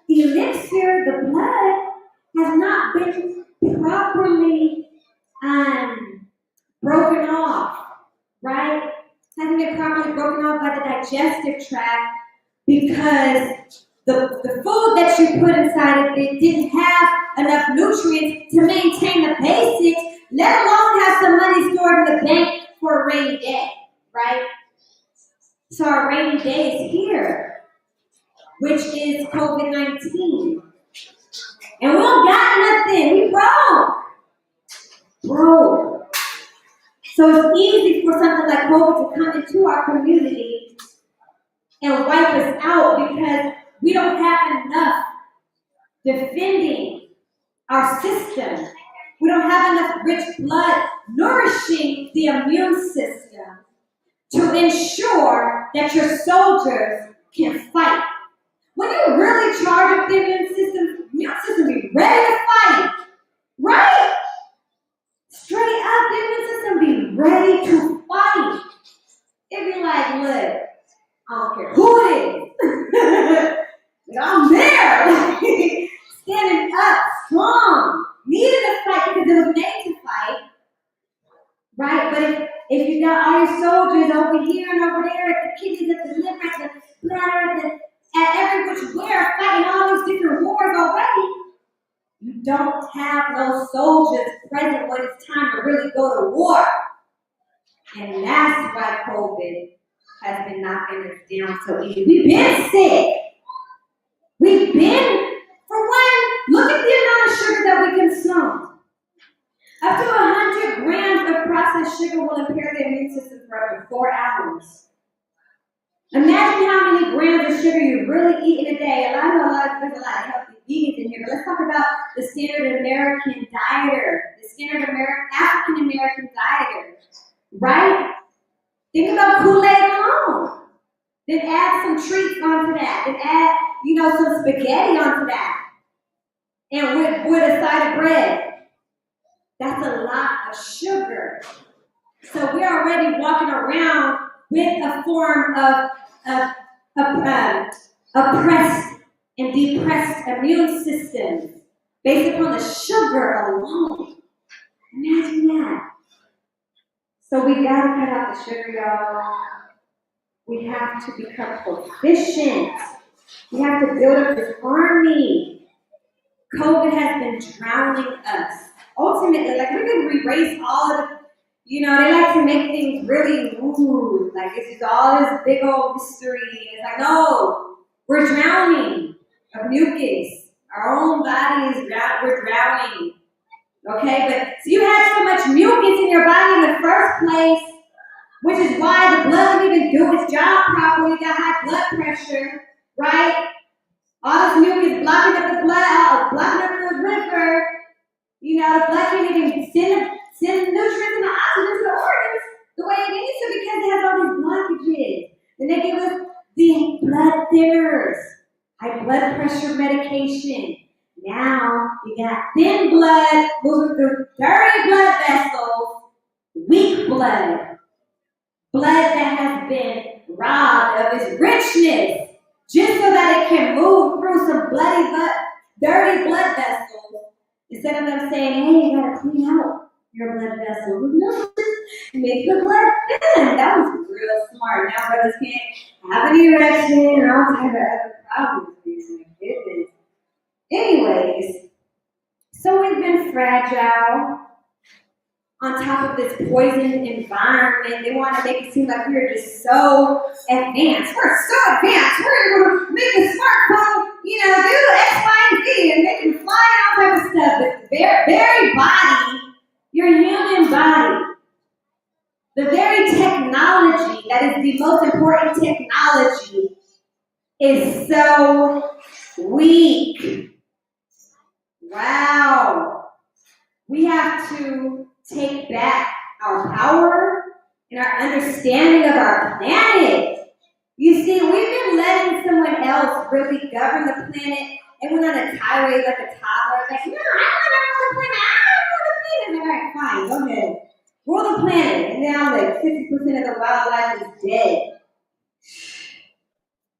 elixir, the blood, has not been properly broken off, right? Hasn't been properly broken off by the digestive tract, because the food that you put inside of it didn't have enough nutrients to maintain the basics, let alone have some money stored in the bank for rainy day, right? So our rainy day is here, which is COVID-19. And we don't got nothing. We broke. Broke. So it's easy for something like COVID to come into our community and wipe us out because we don't have enough defending our system. We don't have enough rich blood nourishing the immune system to ensure that your soldiers can fight. When you really charge up the immune system be ready to fight, right? Straight up, the immune system be ready to fight. It be like, look, I don't care who it is. I'm there, standing up, strong, needed to fight because it was made to fight, right? But if you got all your soldiers over here and over there, at the kidneys, at the liver, at the bladder, at every which way, fighting all these different wars already, you don't have those soldiers present when it's time to really go to war. And that's why COVID has been knocking us down so easy. We've been sick. We've been, for one, look at the amount of sugar that we consume. Up to 100 grams of processed sugar will impair the immune system for up to 4 hours. Imagine how many grams of sugar you really eat in a day. There's a lot of healthy vegans in here, but let's talk about the standard American dieter, the standard African American dieter, right? Think about Kool-Aid alone. Then add some treats onto that. Then add, some spaghetti onto that. And with a side of bread. That's a lot of sugar. So we're already walking around with a form of oppressed and depressed immune systems based upon the sugar alone. Imagine that. So we gotta cut out the sugar, y'all. We have to become proficient. We have to build up this army. COVID has been drowning us. Ultimately, we can erase all of the, they like to make things really ooh, like this is all this big old mystery. It's like, no, we're drowning of mucus. Our own bodies, we're drowning. Okay, but so you have so much mucus in your body in the first place, which is why the blood can even do its job properly. You got high blood pressure, right? All this mucus blocking up the blood, blocking up the river. The blood can't even send nutrients and the oxygen to the organs the way it needs to because it has all these blockages. Then they give us the blood thinners, high blood pressure medication. Now you got thin blood moving through dirty blood vessels, weak blood that has been robbed of its richness, just so that it can move through some dirty blood vessels. Instead of them saying, hey, you gotta clean out your blood vessels. No, make the blood thin. That was real smart. Now brothers can't have an erection and all kinds of other problems. My goodness. Anyways, so we've been fragile on top of this poisoned environment. They want to make it seem like we're just so advanced. We're so advanced. We're going to make a smartphone, do X, Y, and Z, and they can fly and all type of stuff. But the very body, your human body, the very technology that is the most important technology is so weak. Wow. We have to take back our power and our understanding of our planet. You see, we've been letting someone else really govern the planet. They went on a tirade like a toddler, like, no, I want to rule the planet. I rule the planet. All right, fine, go ahead. Rule the planet. And now, 50% of the wildlife is dead.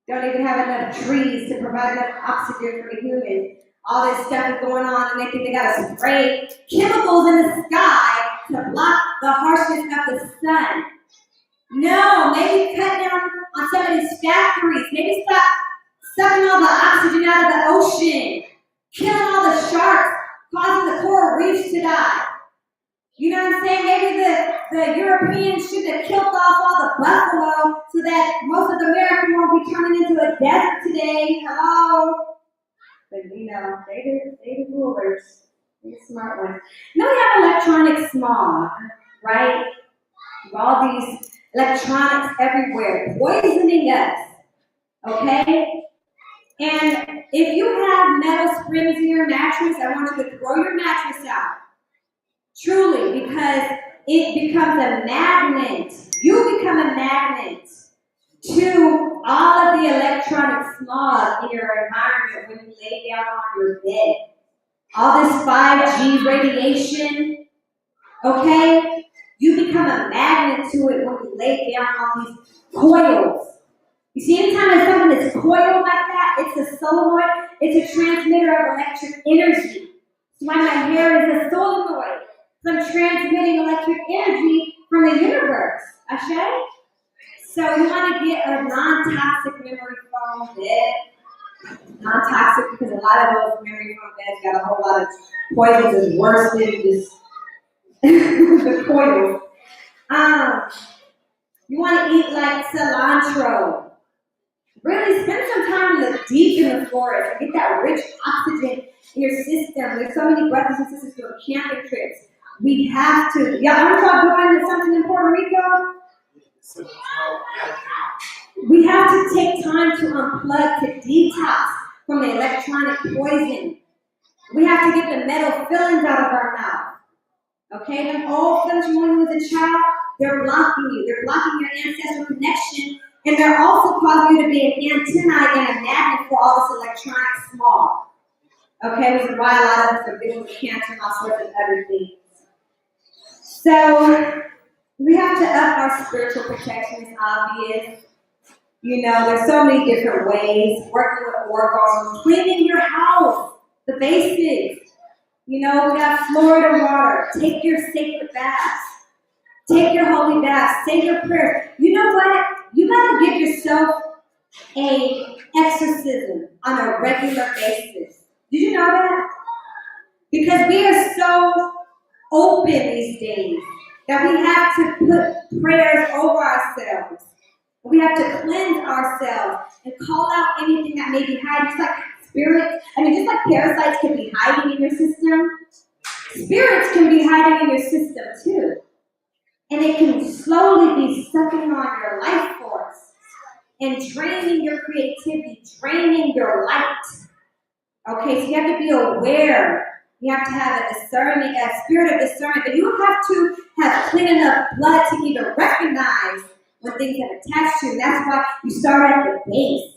Don't even have enough trees to provide enough oxygen for the humans. All this stuff is going on, and they think they gotta spray chemicals in the sky to block the harshness of the sun. No, maybe cut down on some of these factories. Maybe stop sucking all the oxygen out of the ocean, killing all the sharks, causing the coral reefs to die. You know what I'm saying? Maybe the Europeans should have killed off all the buffalo so that most of America won't be turning into a desert today. Hello? But you know, they the rulers. They're the smart ones. You know, we have electronic smog, right? All these electronics everywhere, poisoning us. Okay? And if you have metal springs in your mattress, I want you to throw your mattress out. Truly, because it becomes a magnet. You become a magnet to all of the electronic smog in your environment when you lay down on your bed. All this 5G radiation, okay? You become a magnet to it when you lay down on these coils. You see, anytime there's something that's coiled like that, it's a solenoid, it's a transmitter of electric energy. That's why my hair is a solenoid. So I'm transmitting electric energy from the universe. Ashe? So you want to get a non-toxic memory foam bed. Non-toxic because a lot of those memory foam beds got a whole lot of poisons that's worse than just the coils. You want to eat like cilantro. Really spend some time deep in the forest and get that rich oxygen in your system. There's so many brothers and sisters doing camping trips. We have to. Y'all ever thought going to something in Puerto Rico? We have to take time to unplug, to detox from the electronic poison. We have to get the metal fillings out of our mouth. Okay? Them old fillings from when you was a child, they're blocking you. They're blocking your ancestral connection. And they're also causing you to be an antennae and a magnet for all this electronic smog. Okay, which is why a lot of us are dealing with cancer and all sorts of other things. So, we have to up our spiritual protection, it's obvious. You know, there's so many different ways. Working with organs, cleaning your house, the basics. You know, we got Florida water. Take your sacred baths. Take your holy baths. Say your prayers. You know what? You got to give yourself a exorcism on a regular basis. Did you know that? Because we are so open these days that we have to put prayers over ourselves. We have to cleanse ourselves and call out anything that may be hiding. Just like spirits, just like parasites can be hiding in your system, spirits can be hiding in your system too. And it can slowly be sucking on your life force and draining your creativity, draining your light. Okay, so you have to be aware. You have to have a spirit of discernment, but you have to have clean enough blood to even recognize when things have attached to you. And that's why you start at the base.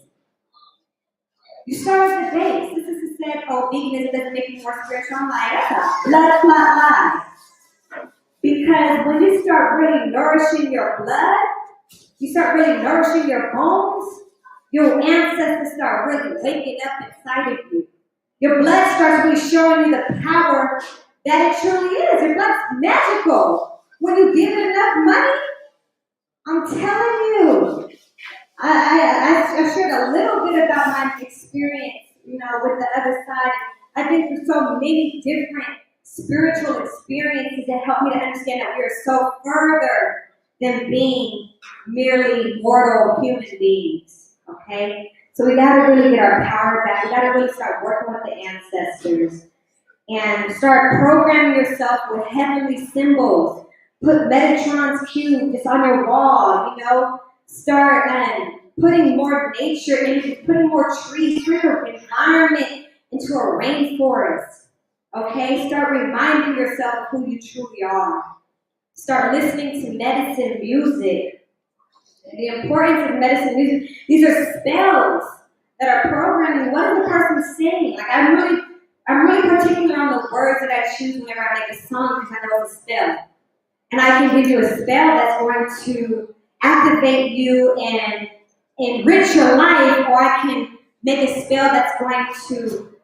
You start at the base. This is said, oh, veganism doesn't make you more spiritual. I'm like, that's a blood clot lie. Because when you start really nourishing your blood, you start really nourishing your bones, your ancestors start really waking up inside of you. Your blood starts really showing you the power that it truly is. Your blood's magical. When you give it enough money, I'm telling you. I shared a little bit about my experience, with the other side. I think there's so many different spiritual experiences that help me to understand that we are so further than being merely mortal human beings, okay? So we gotta really get our power back. We gotta really start working with the ancestors and start programming yourself with heavenly symbols. Put Metatron's cube just on your wall, Start putting more nature into, putting more trees, turn your environment into a rainforest. Okay, start reminding yourself of who you truly are. Start listening to medicine music. The importance of medicine music. These are spells that are programming. What is the person saying? Like I'm really particular on the words that I choose whenever I make a song because I know it's a spell. And I can give you a spell that's going to activate you and enrich your life, or I can make a spell that's going to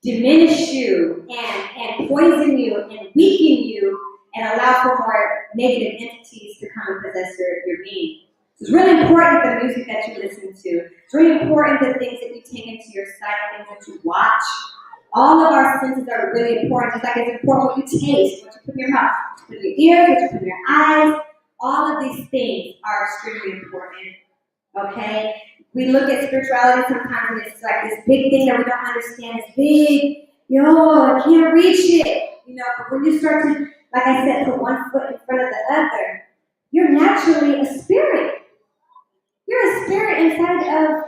diminish you and poison you and weaken you and allow for more negative entities to come and possess your being. So it's really important the music that you listen to. It's really important the things that you take into your sight, things that you watch. All of our senses are really important, just like it's important what you taste, what you put in your mouth, what you put in your ears, what you put in your eyes. All of these things are extremely important, okay? We look at spirituality sometimes and it's like this big thing that we don't understand. It's big, I can't reach it, but when you start to, like I said, put one foot in front of the other, you're naturally a spirit. You're a spirit inside of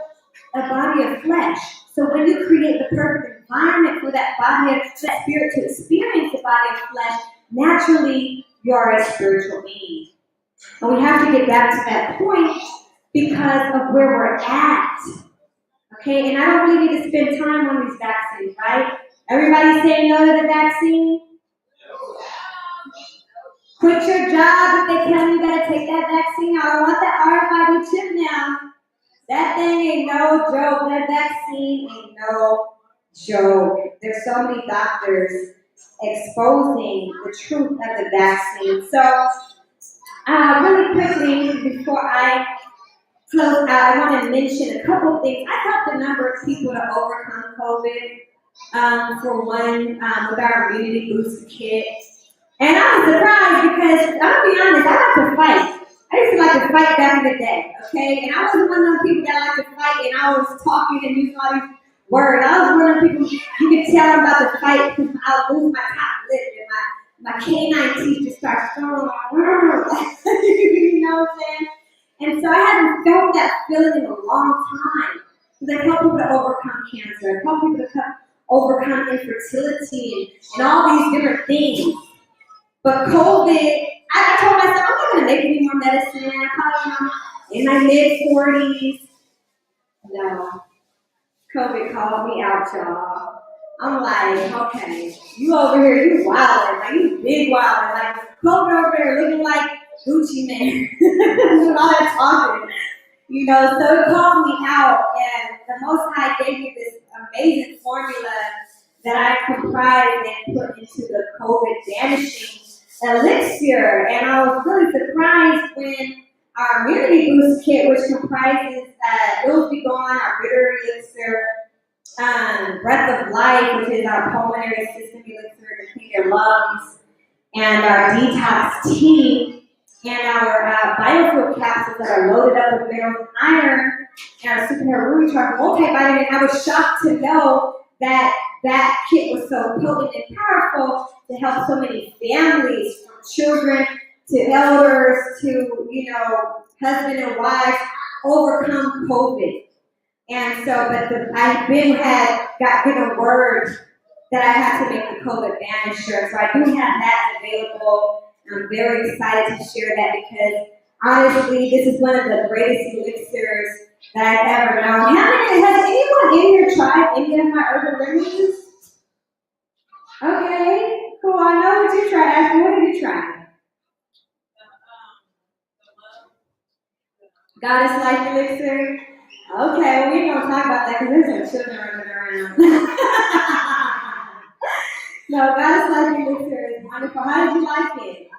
a body of flesh. So when you create the perfect environment for that body, that spirit to experience the body of flesh, naturally you're a spiritual being. And we have to get back to that point because of where we're at. Okay, and I don't really need to spend time on these vaccines, right? Everybody saying no to the vaccine? Quit your job if they tell you you gotta take that vaccine. I don't want that RFID chip now. That thing ain't no joke. That vaccine ain't no joke. There's so many doctors exposing the truth of the vaccine. So, really quickly, before I close out, I want to mention a couple things. I helped a number of people to overcome COVID. For one, with our immunity boost kit. And I was surprised because, I'm going to be honest, I like to fight. I used to like to fight back in the day, okay? And I wasn't one of those people that like to fight and I was talking and using all these words. I was one of those people, you could tell I'm about to fight because I'll lose my top lip and my canine teeth just start throwing you know what I'm saying? And so I haven't felt that feeling in a long time. Because I help people to overcome cancer, I help people to overcome infertility and all these different things. But COVID, I told myself, I'm not going to make any more medicine. I'm probably in my mid-40s. No. COVID called me out, y'all. I'm like, okay, you over here, you wildin', like you big wildin', like COVID over here looking like Gucci Man, doing all that talking. So it called me out, and the Most High gave me this amazing formula that I comprised and put into the COVID Banishing elixir, and I was really surprised when our immunity boost kit, which comprises Ills Be Gone, our bitter elixir, Breath of Life, which is our pulmonary system elixir to clean your lungs, and our detox tea, and our biofuel capsules that are loaded up with minerals and iron, and our superhero ruby charge multivitamin. I was shocked to know that that kit was so potent and powerful to help so many families, from children to elders to, husband and wives, overcome COVID. And so, I got given a word that I had to make the COVID banisher. So I do have that available. I'm very excited to share that because honestly, this is one of the greatest elixirs that I've ever known. Has anyone in here tried any of my herbal remedies? Okay, cool. I know what you tried. Ask me, what did you try? Goddess Life Elixir? Okay, well, we don't talk about that because there's some children running around. No, Goddess Life Elixir is wonderful. How did you like it?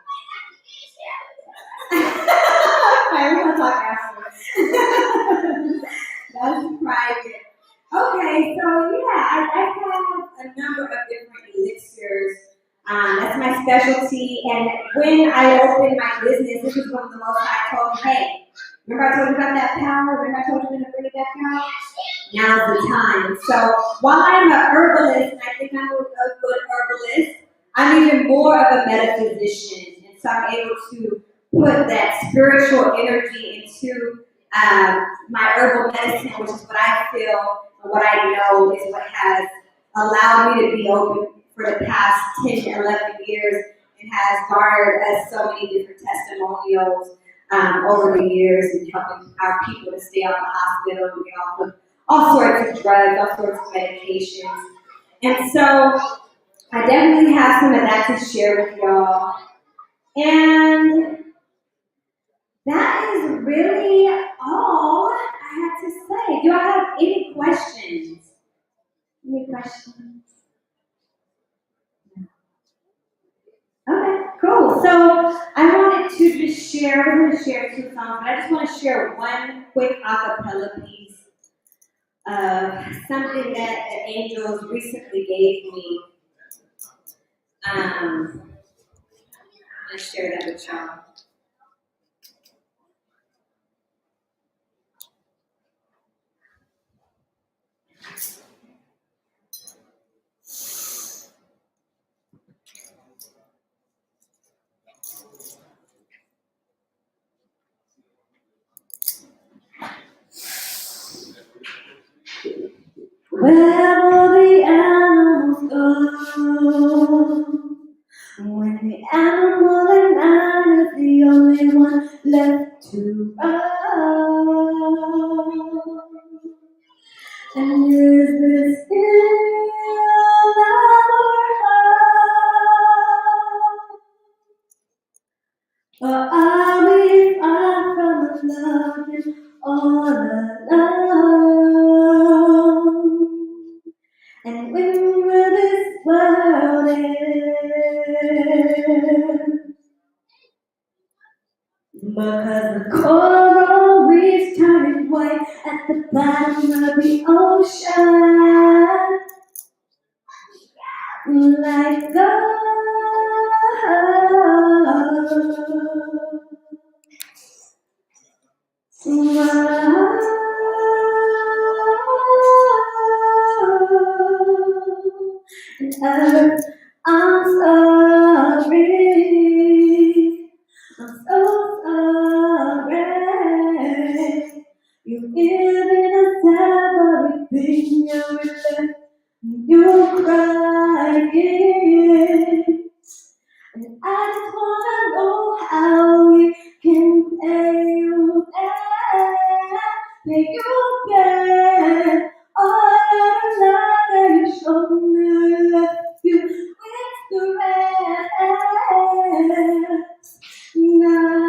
Okay, we're going to talk afterwards. That's private. Okay, so yeah, I have a number of different elixirs. That's my specialty. And when I opened my business, this is one of the most I told me, hey, remember I told you about that power? Remember I told you to bring it back out? Now's the time. So while I'm an herbalist, and I think I'm a good herbalist, I'm even more of a metaphysician. And so I'm able to put that spiritual energy into my herbal medicine, which is what I feel and what I know is what has allowed me to be open for the past 10 to 11 years and has garnered us so many different testimonials over the years and helping our people to stay out of the hospital and get off of all sorts of drugs, all sorts of medications. And so I definitely have some of that to share with y'all. And that is really all I have to say. Do I have any questions? Any questions? Okay, cool. So I wanted to just share, we're going to share 2 songs, but I just want to share one quick a cappella piece something that the angels recently gave me. Let's share that with y'all. Where will the animals go when the animal and man is the only one left to run? And is this still our heart? Or are we far from the loving all alone? And when will this world end? Because the coral reefs turning white at the bottom of the ocean, like and earth, I'm sorry. I'm so sorry. You've given us everything you left. You're crying. And I just wanna know how we can pay you back all the love that you showed me. Left you with the rest. Now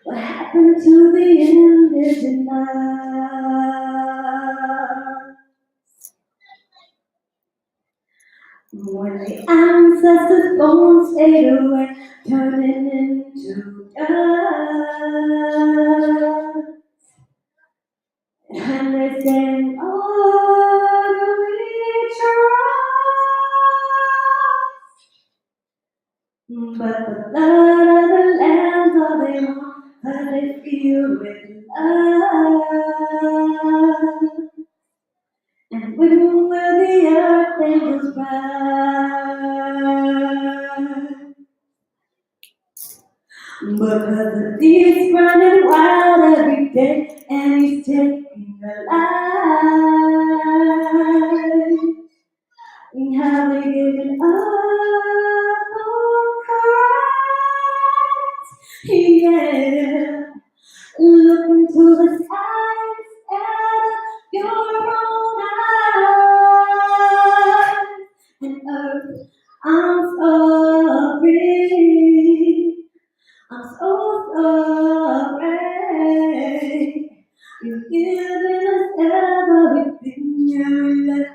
what happened to the indigenous? When the ancestors' bones fade away, turning into dust, and they stand on each trust. But the blood of the land, all they want, how they feel with love. And when will the earth angels rise? Because the deep's running wild every day, and he's taking a life. And how we giving up on Christ, yeah. Look into the skies and your own eyes. And earth, I'm sorry. I'm so sorry. You've given us everything you left.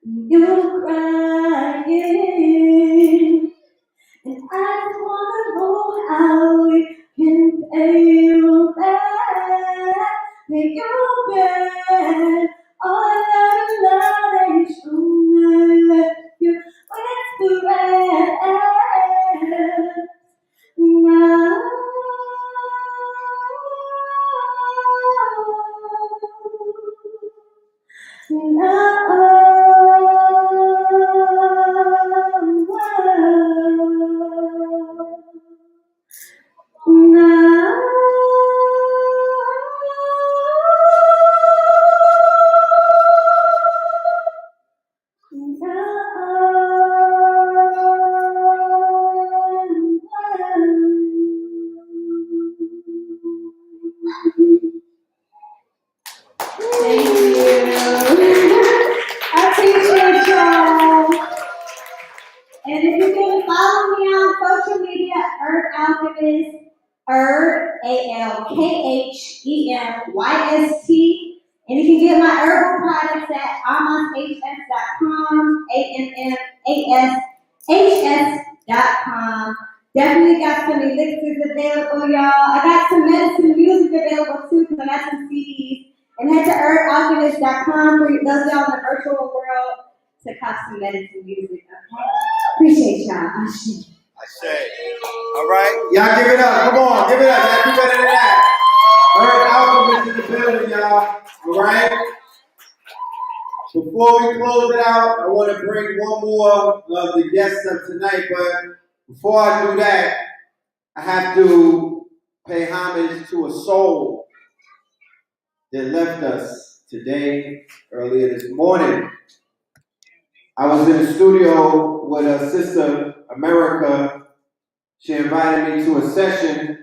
You're crying. And I just wanna know how we can pay you back. Pay you back. All that love that you showed me, left you with the rest. Now ALKHEMYST. And you can get my herbal products at amashs.com, AMMASHS.com. Definitely got some elixirs available, y'all. I got some medicine music available too, because I got some CDs. And head to Herbalkhemyst.com for those of y'all in the virtual world to cop some medicine music, okay? Appreciate y'all. I say. All right. Y'all give it up. Come on. Give it up. Y'all do better than that. Herb Alkhemyst in the building, y'all. All right. Before we close it out, I want to bring one more of the guests up tonight. But before I do that, I have to pay homage to a soul that left us today, earlier this morning. I was in the studio with a sister, America. She invited me to a session,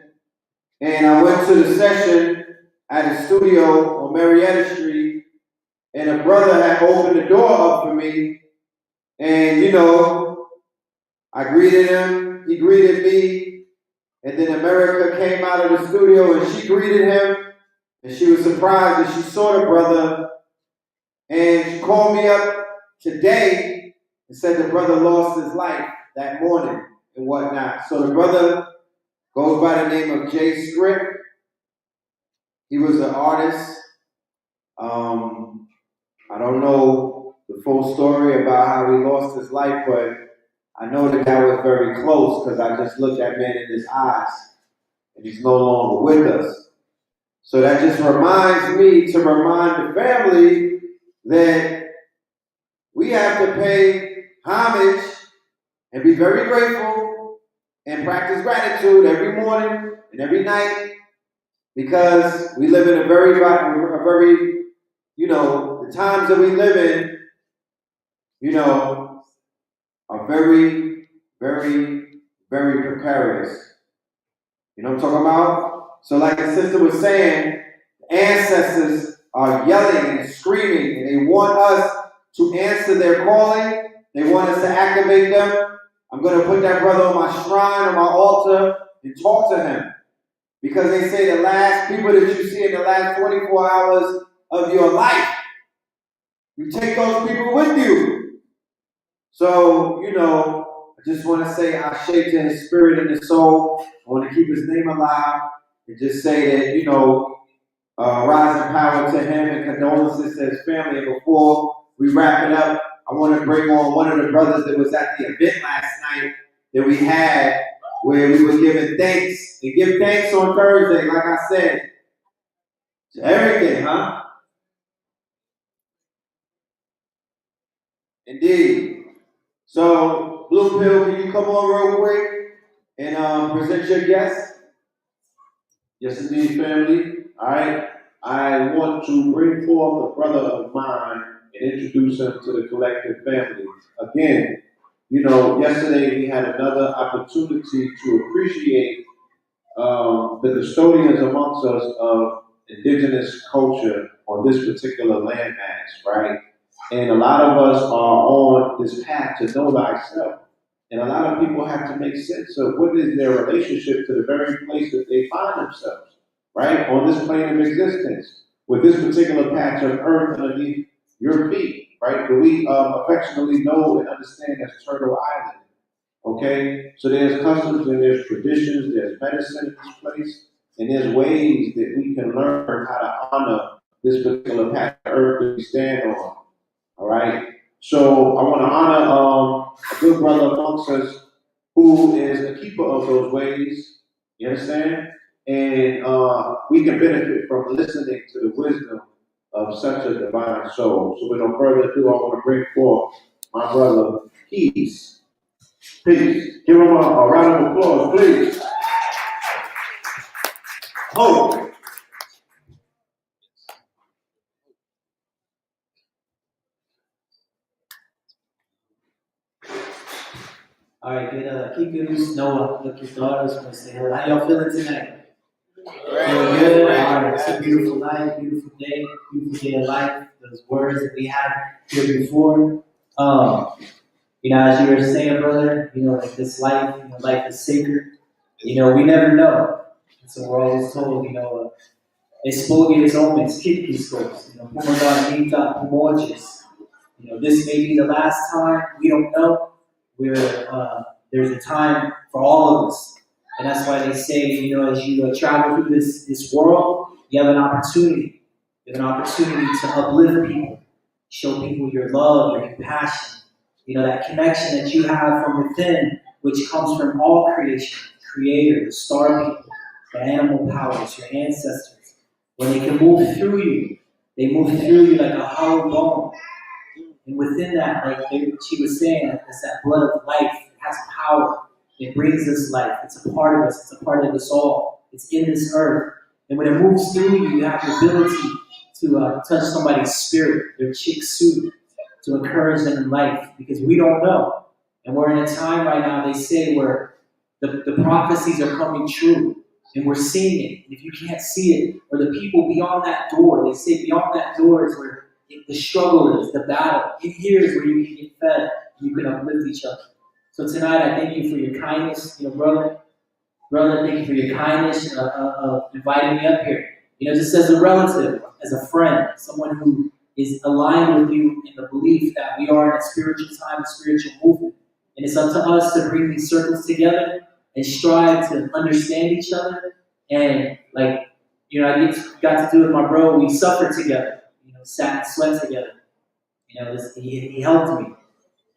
and I went to the session at a studio on Marietta Street, and a brother had opened the door up for me, and I greeted him, he greeted me, and then America came out of the studio and she greeted him, and she was surprised that she saw the brother, and she called me up today and said the brother lost his life that morning and whatnot. So the brother goes by the name of Jay Script. He was an artist. I don't know the full story about how he lost his life, but I know that was very close because I just looked that man in his eyes, and he's no longer with us. So that just reminds me to remind the family that we have to pay homage and be very grateful and practice gratitude every morning and every night, because we live in a very, the times that we live in, are very, very, very precarious. You know what I'm talking about? So like the sister was saying, ancestors are yelling and screaming, and they want us to answer their calling. They want us to activate them. I'm going to put that brother on my shrine, on my altar, and talk to him. Because they say the last people that you see in the last 24 hours of your life, you take those people with you. So, I just want to say I shake to his spirit and his soul. I want to keep his name alive and just say that, rise in power to him and condolences to his family. And before we wrap it up, I want to bring on one of the brothers that was at the event last night that we had, where we were giving thanks. And give thanks on Thursday, like I said, to everything, huh? Indeed. So, Blue Pill, can you come on real quick and present your guest? Yes, indeed, family. All right. I want to bring forth a brother of mine and introduce him to the collective family. Again, yesterday we had another opportunity to appreciate the custodians amongst us of indigenous culture on this particular landmass, right? And a lot of us are on this path to know thyself. And a lot of people have to make sense of what is their relationship to the very place that they find themselves, right? On this plane of existence, with this particular patch of earth underneath your feet, right? That we affectionately know and understand as Turtle Island. Okay, so there's customs and there's traditions, there's medicine in this place, and there's ways that we can learn how to honor this particular patch of earth that we stand on. All right, so I want to honor a good brother amongst us who is a keeper of those ways. You understand? And we can benefit from listening to the wisdom of such a divine soul. So, with no further ado, I want to bring forth my brother Peace. Peace. Give him a round of applause, please. Hope. All right, good. Keep your loose, Noah. Look, your daughters want to say hello. How y'all feeling tonight? Feeling good? All right, it's a beautiful night, beautiful day of life. Those words that we had here before. As you were saying, brother, like this life, life is sacred. We never know. So we're always told, expurgate homens, kitkiskos, pumaganita, pumorges. This may be the last time, we don't know. There's a time for all of us. And that's why they say, as you travel through this world, you have an opportunity. You have an opportunity to uplift people, show people your love, your compassion, that connection that you have from within, which comes from all creation, Creator, the star people, the animal powers, your ancestors. When they can move through you, they move through you like a hollow bone. And within that, she was saying, it's that blood of life. It has power. It brings us life. It's a part of us. It's a part of us all. It's in this earth. And when it moves through you, you have the ability to touch somebody's spirit, their chick suit, to encourage them in life. Because we don't know. And we're in a time right now, they say, where the prophecies are coming true. And we're seeing it. And if you can't see it, or the people beyond that door, they say beyond that door is where the struggle is, the battle. In here is where you can get fed, and you can uplift each other. So tonight, I thank you for your kindness, brother. Brother, thank you for your kindness of inviting me up here. Just as a relative, as a friend, someone who is aligned with you in the belief that we are in a spiritual time, a spiritual movement. And it's up to us to bring these circles together and strive to understand each other. And I got to do with my bro, we suffered together. Sat and sweat together. He helped me.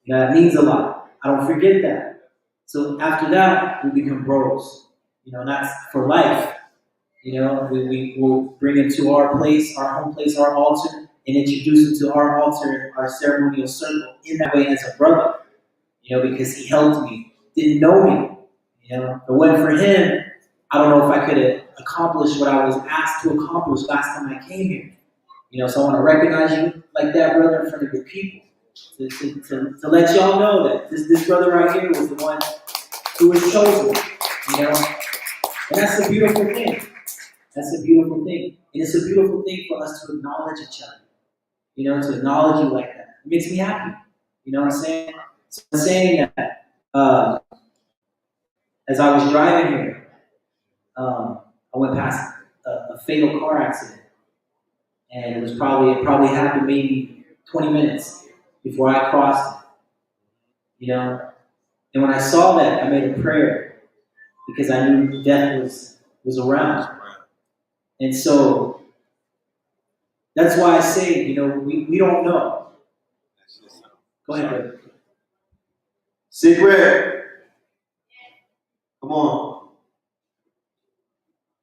It means a lot. I don't forget that. So after that, we become bros. And that's for life. We will bring him to our place, our home place, our altar, and introduce him to our altar, our ceremonial circle, in that way as a brother. Because he helped me, didn't know me. If it wasn't for him, I don't know if I could have accomplished what I was asked to accomplish last time I came here. So I want to recognize you like that, brother, in front of the people. To let y'all know that this brother right here was the one who was chosen. And that's a beautiful thing. That's a beautiful thing. And it's a beautiful thing for us to acknowledge each other. To acknowledge you like that. It makes me happy. You know what I'm saying? So I'm saying that as I was driving here, I went past a fatal car accident. And it probably happened maybe 20 minutes before I crossed it. And when I saw that, I made a prayer because I knew death was around. And so that's why I say, we don't know. Go ahead, brother. Secret. Come on.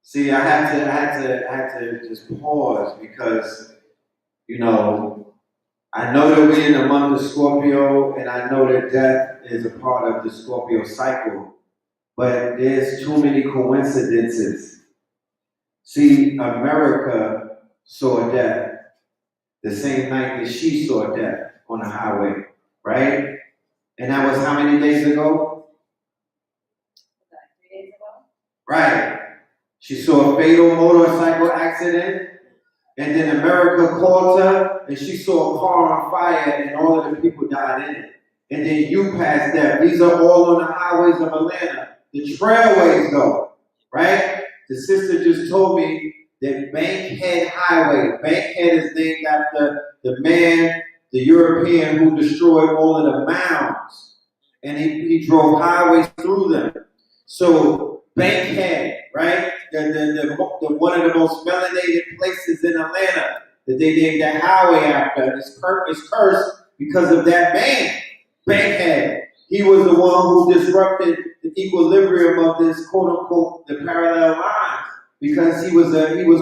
See, I had to just pause because, I know that we're in the month of Scorpio, and I know that death is a part of the Scorpio cycle, but there's too many coincidences. See, America saw death the same night that she saw death on the highway, right? And that was how many days ago? 3 days ago. Right. She saw a fatal motorcycle accident, and then America called her, and she saw a car on fire, and all of the people died in it. And then you passed that. These are all on the highways of Atlanta. The trailways, though, right? The sister just told me that Bankhead Highway. Bankhead is named after the man, the European, who destroyed all of the mounds, and he drove highways through them. So Bankhead, right? The one of the most melanated places in Atlanta that they named that highway after. It's cursed because of that man, Bankhead. He was the one who disrupted the equilibrium of this quote unquote the parallel lines because he was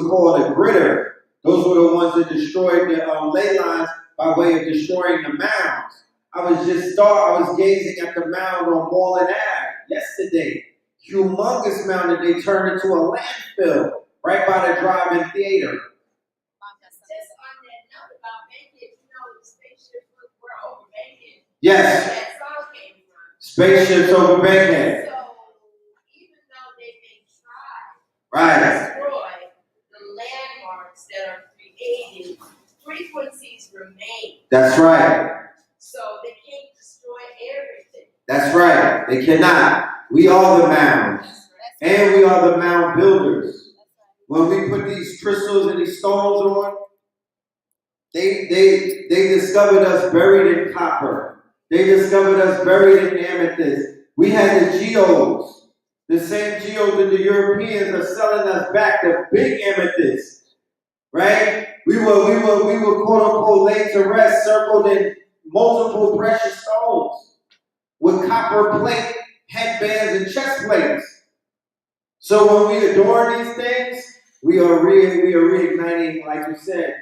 called a gritter. Those were the ones that destroyed the ley lines by way of destroying the mounds. I was gazing at the mound on Moreland Ave yesterday. Humongous mound that they turned into a landfill right by the drive-in theater. Just on that note about Bankhead, the spaceships were over Bankhead. Yes. Where that song came from. Spaceships over Bankhead. So even though they may try to destroy the landmarks that are created, frequencies remain. That's right. So they can't destroy everything. That's right. They cannot. We are the mounds. That's And we are the mound builders. When we put these crystals and these stones on, they discovered us buried in copper. They discovered us buried in amethyst. We had the geodes. The same geodes that the Europeans are selling us back, the big amethyst. Right? We were quote unquote laid to rest, circled in multiple precious stones with copper plate, headbands, and chest plates. So when we adore these things, we are reigniting, like you said,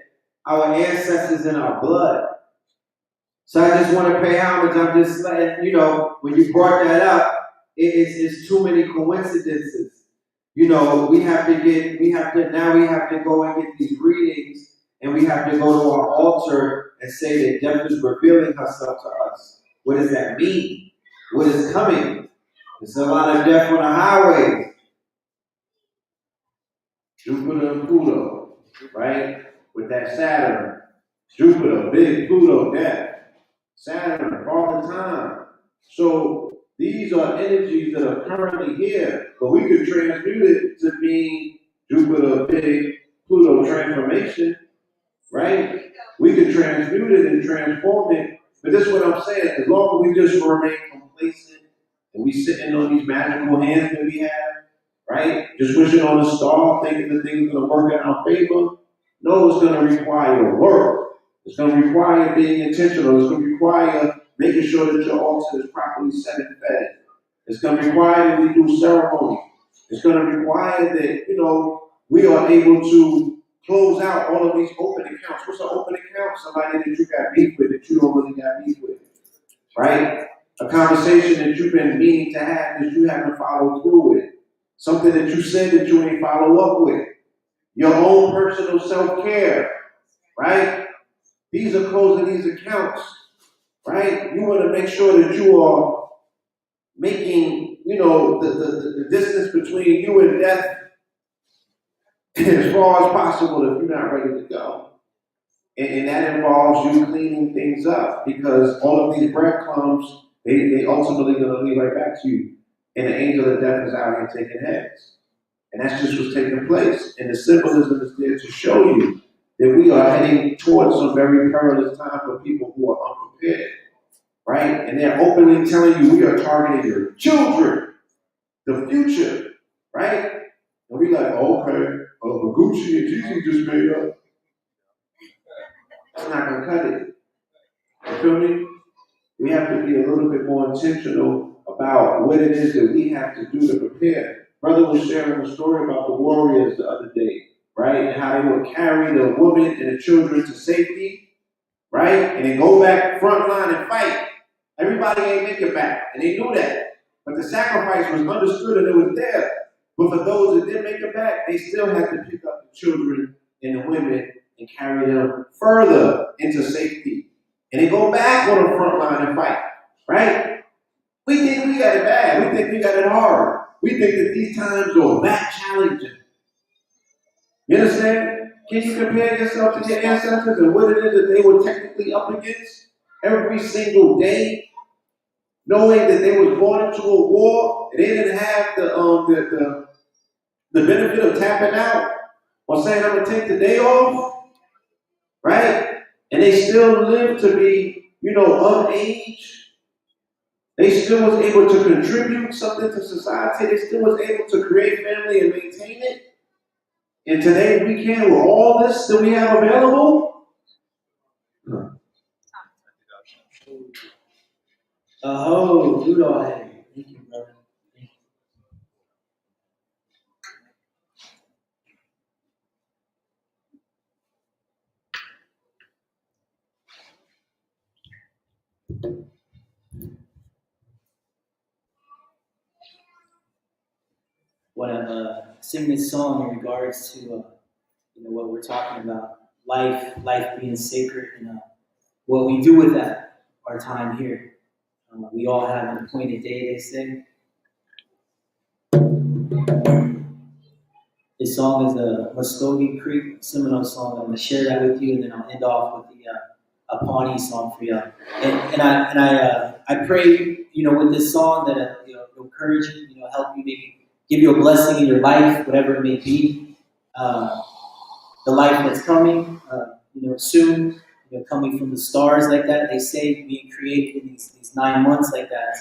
our ancestors in our blood. So I just want to pay homage. I'm just letting, when you brought that up, it's too many coincidences. Now we have to go and get these readings, and we have to go to our altar and say that death is revealing herself to us. What does that mean? What is coming? There's a lot of death on the highways. Jupiter and Pluto, right? With that Saturn. Jupiter, big, Pluto, death. Saturn, all the time. So these are energies that are currently here, but we could transmute it to mean Jupiter, big, Pluto transformation, right? We could transmute it and transform it. But this is what I'm saying. As long as we just remain complacent and we sitting on these magical hands that we have, right? Just wishing on a star, thinking the thing's going to work in our favor. No, it's going to require work. It's going to require being intentional. It's going to require making sure that your altar is properly set and fed. It's going to require that we do ceremony. It's going to require that, we are able to close out all of these open accounts. What's an open account? Somebody that you got beef with that you don't really got beef with, right? A conversation that you've been meaning to have that you haven't followed through with. Something that you said that you ain't follow up with. Your own personal self-care, right? These are closing these accounts, right? You want to make sure that you are making, the distance between you and death as far as possible if you're not ready to go. And that involves you cleaning things up, because all of these breadcrumbs, they ultimately going to lead right back to you. And the angel of death is out here taking heads. And that's just what's taking place. And the symbolism is there to show you that we are heading towards some very perilous time for people who are unprepared, right? And they're openly telling you we are targeting your children, the future, right? And we like, okay, Gucci and Jeezy just made up. It's not gonna cut it. You feel me? We have to be a little bit more intentional about what it is that we have to do to prepare. Brother was sharing a story about the warriors the other day, right? And how they would carry the women and the children to safety, right? And then go back front line and fight. Everybody ain't make it back, and they knew that. But the sacrifice was understood and it was there. But for those that didn't make it back, they still had to pick up the children and the women and carry them further into safety. And they go back on the front line and fight, right? We think we got it bad. We think we got it hard. We think that these times are that challenging. You understand? Can you compare yourself to your ancestors and what it is that they were technically up against every single day, knowing that they were born into a war and they didn't have the benefit of tapping out or saying, I'm going to take the day off, right? And they still live to be, of age. They still was able to contribute something to society. They still was able to create family and maintain it. And today we can, with all this that we have available. Oh, good all heavy. Thank you, brother. Thank you. When I'm singing this song in regards to what we're talking about, life being sacred, and what we do with that, our time here. We all have an appointed day, they say. This song is the Muskogee Creek Seminole song. I'm going to share that with you, and then I'll end off with a Pawnee song for you. And I pray, with this song that it'll encourage you, help you maybe give you a blessing in your life, whatever it may be. The life that's coming, soon, coming from the stars like that. They say being created in these 9 months like that.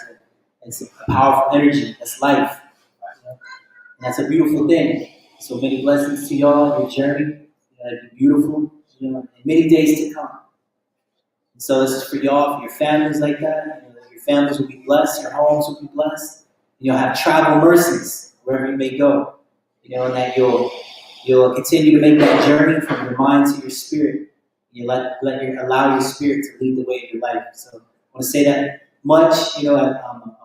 It's a powerful energy. That's life. And that's a beautiful thing. So many blessings to y'all, your journey. It'll be beautiful, and many days to come. And so this is for y'all, for your families like that. Your families will be blessed, your homes will be blessed. And you'll have travel mercies wherever you may go. And that you'll continue to make that journey from your mind to your spirit. You allow your spirit to lead the way in your life. So I want to say that much. I'm a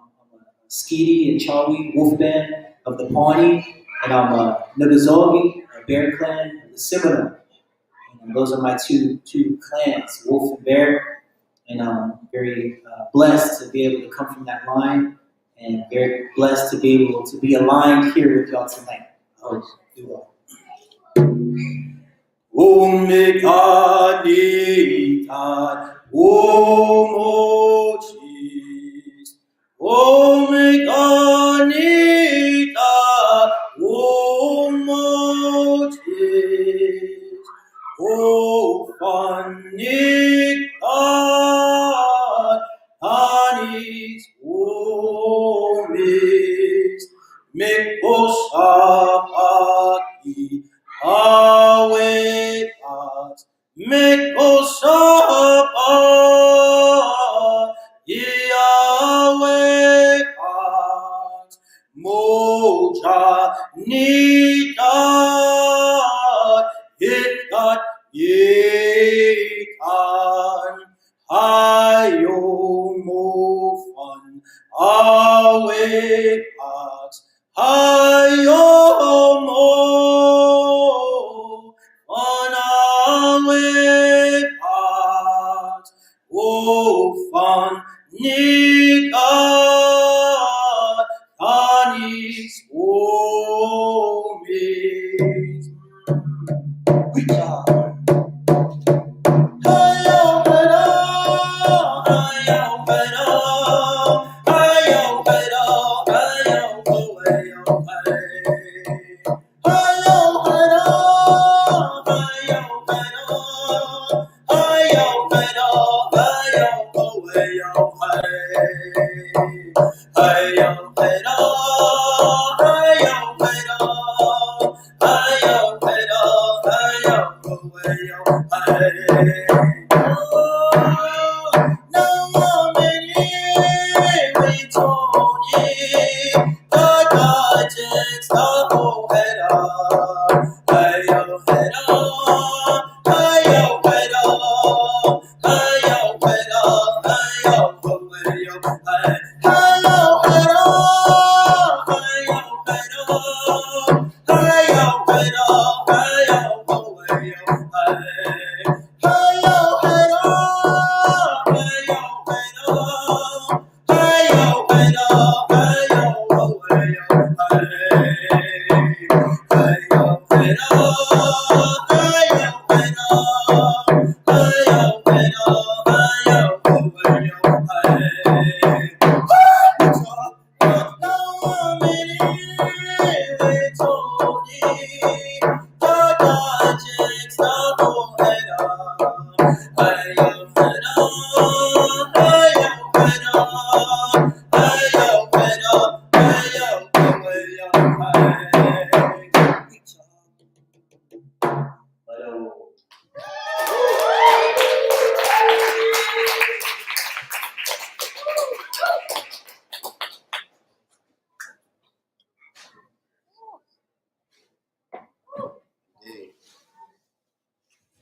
Skeety and Chawi wolf band of the Pawnee, and I'm a Nagazogi, a Bear Clan of the Seminole. And those are my two clans, Wolf and Bear. And I'm very blessed to be able to come from that line, and very blessed to be able to be aligned here with y'all tonight. I hope you will. Om Meghanitan, Om Ochis, Om Meghanitan, Om Ochis, Om Panikan, Anis, Om Is, Mekosapaki, Awe Pat, Mekosapa, Yahweh Pat, Moja Nita, Hitat Yitan, Hayo Mofan, Awe Pat, Hayo Mo. On our way out, Wofan Nika, Anis Omis.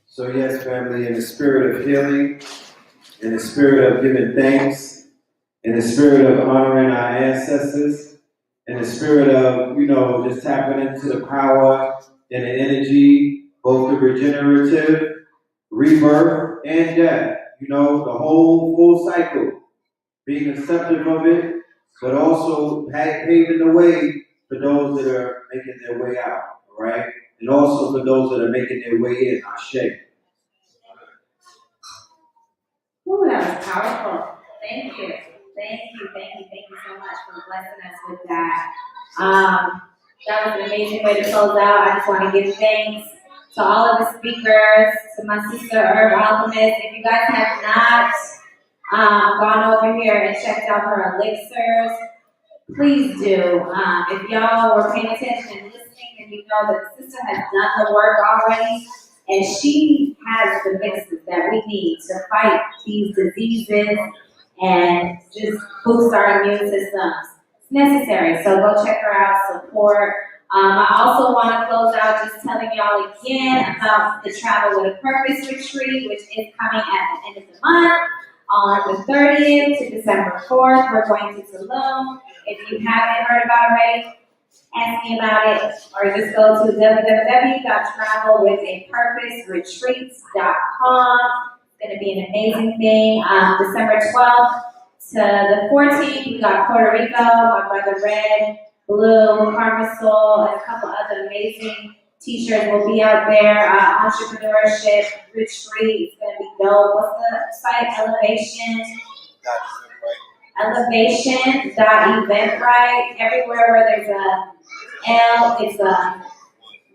So yes, family, in the spirit of healing, in the spirit of giving thanks, in the spirit of honoring our ancestors, in the spirit of, just tapping into the power and the energy, both the regenerative, rebirth, and death. The whole full cycle, being accepting of it, but also paving the way for those that are making their way out, all right? And also for those that are making their way in, Ashe. Ooh, that was powerful. Thank you. Thank you so much for blessing us with that. That was an amazing way to close out. I just want to give thanks to all of the speakers, to my sister Herb Alkhemyst. If you guys have not gone over here and checked out her elixirs, please do. If y'all were paying attention and listening, then you know that the sister has done the work already, and she has the mixes that we need to fight these diseases and just boost our immune systems. It's necessary, so go check her out, support. I also want to close out just telling y'all again about the Travel with a Purpose retreat, which is coming at the end of the month on the 30th to December 4th. We're going to Tulum. If you haven't heard about it already, ask me about it, or just go to www.travelwithapurposeretreats.com. It's going to be an amazing thing. December 12th to the 14th, we got Puerto Rico, my brother Red, Blue, Carmazol, and a couple other amazing teachers will be out there. Entrepreneurship retreat, it's going to be dope. What's the site? Elevation.eventbrite. Everywhere where there's a L, it's a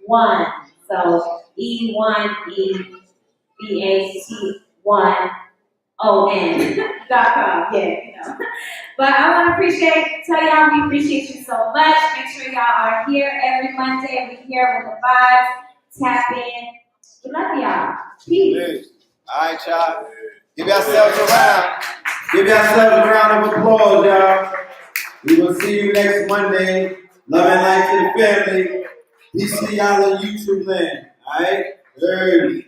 1. So EVENT1.on.com. Yeah, you know. But I want to tell y'all we appreciate you so much. Make sure y'all are here every Monday. We're here with the vibes. Tap in. We love y'all. Peace. All right, y'all. Give yourselves a round. Give yourselves a round of applause, y'all. We will see you next Monday. Love and life to the family. Peace to y'all in YouTube land. All right? Early.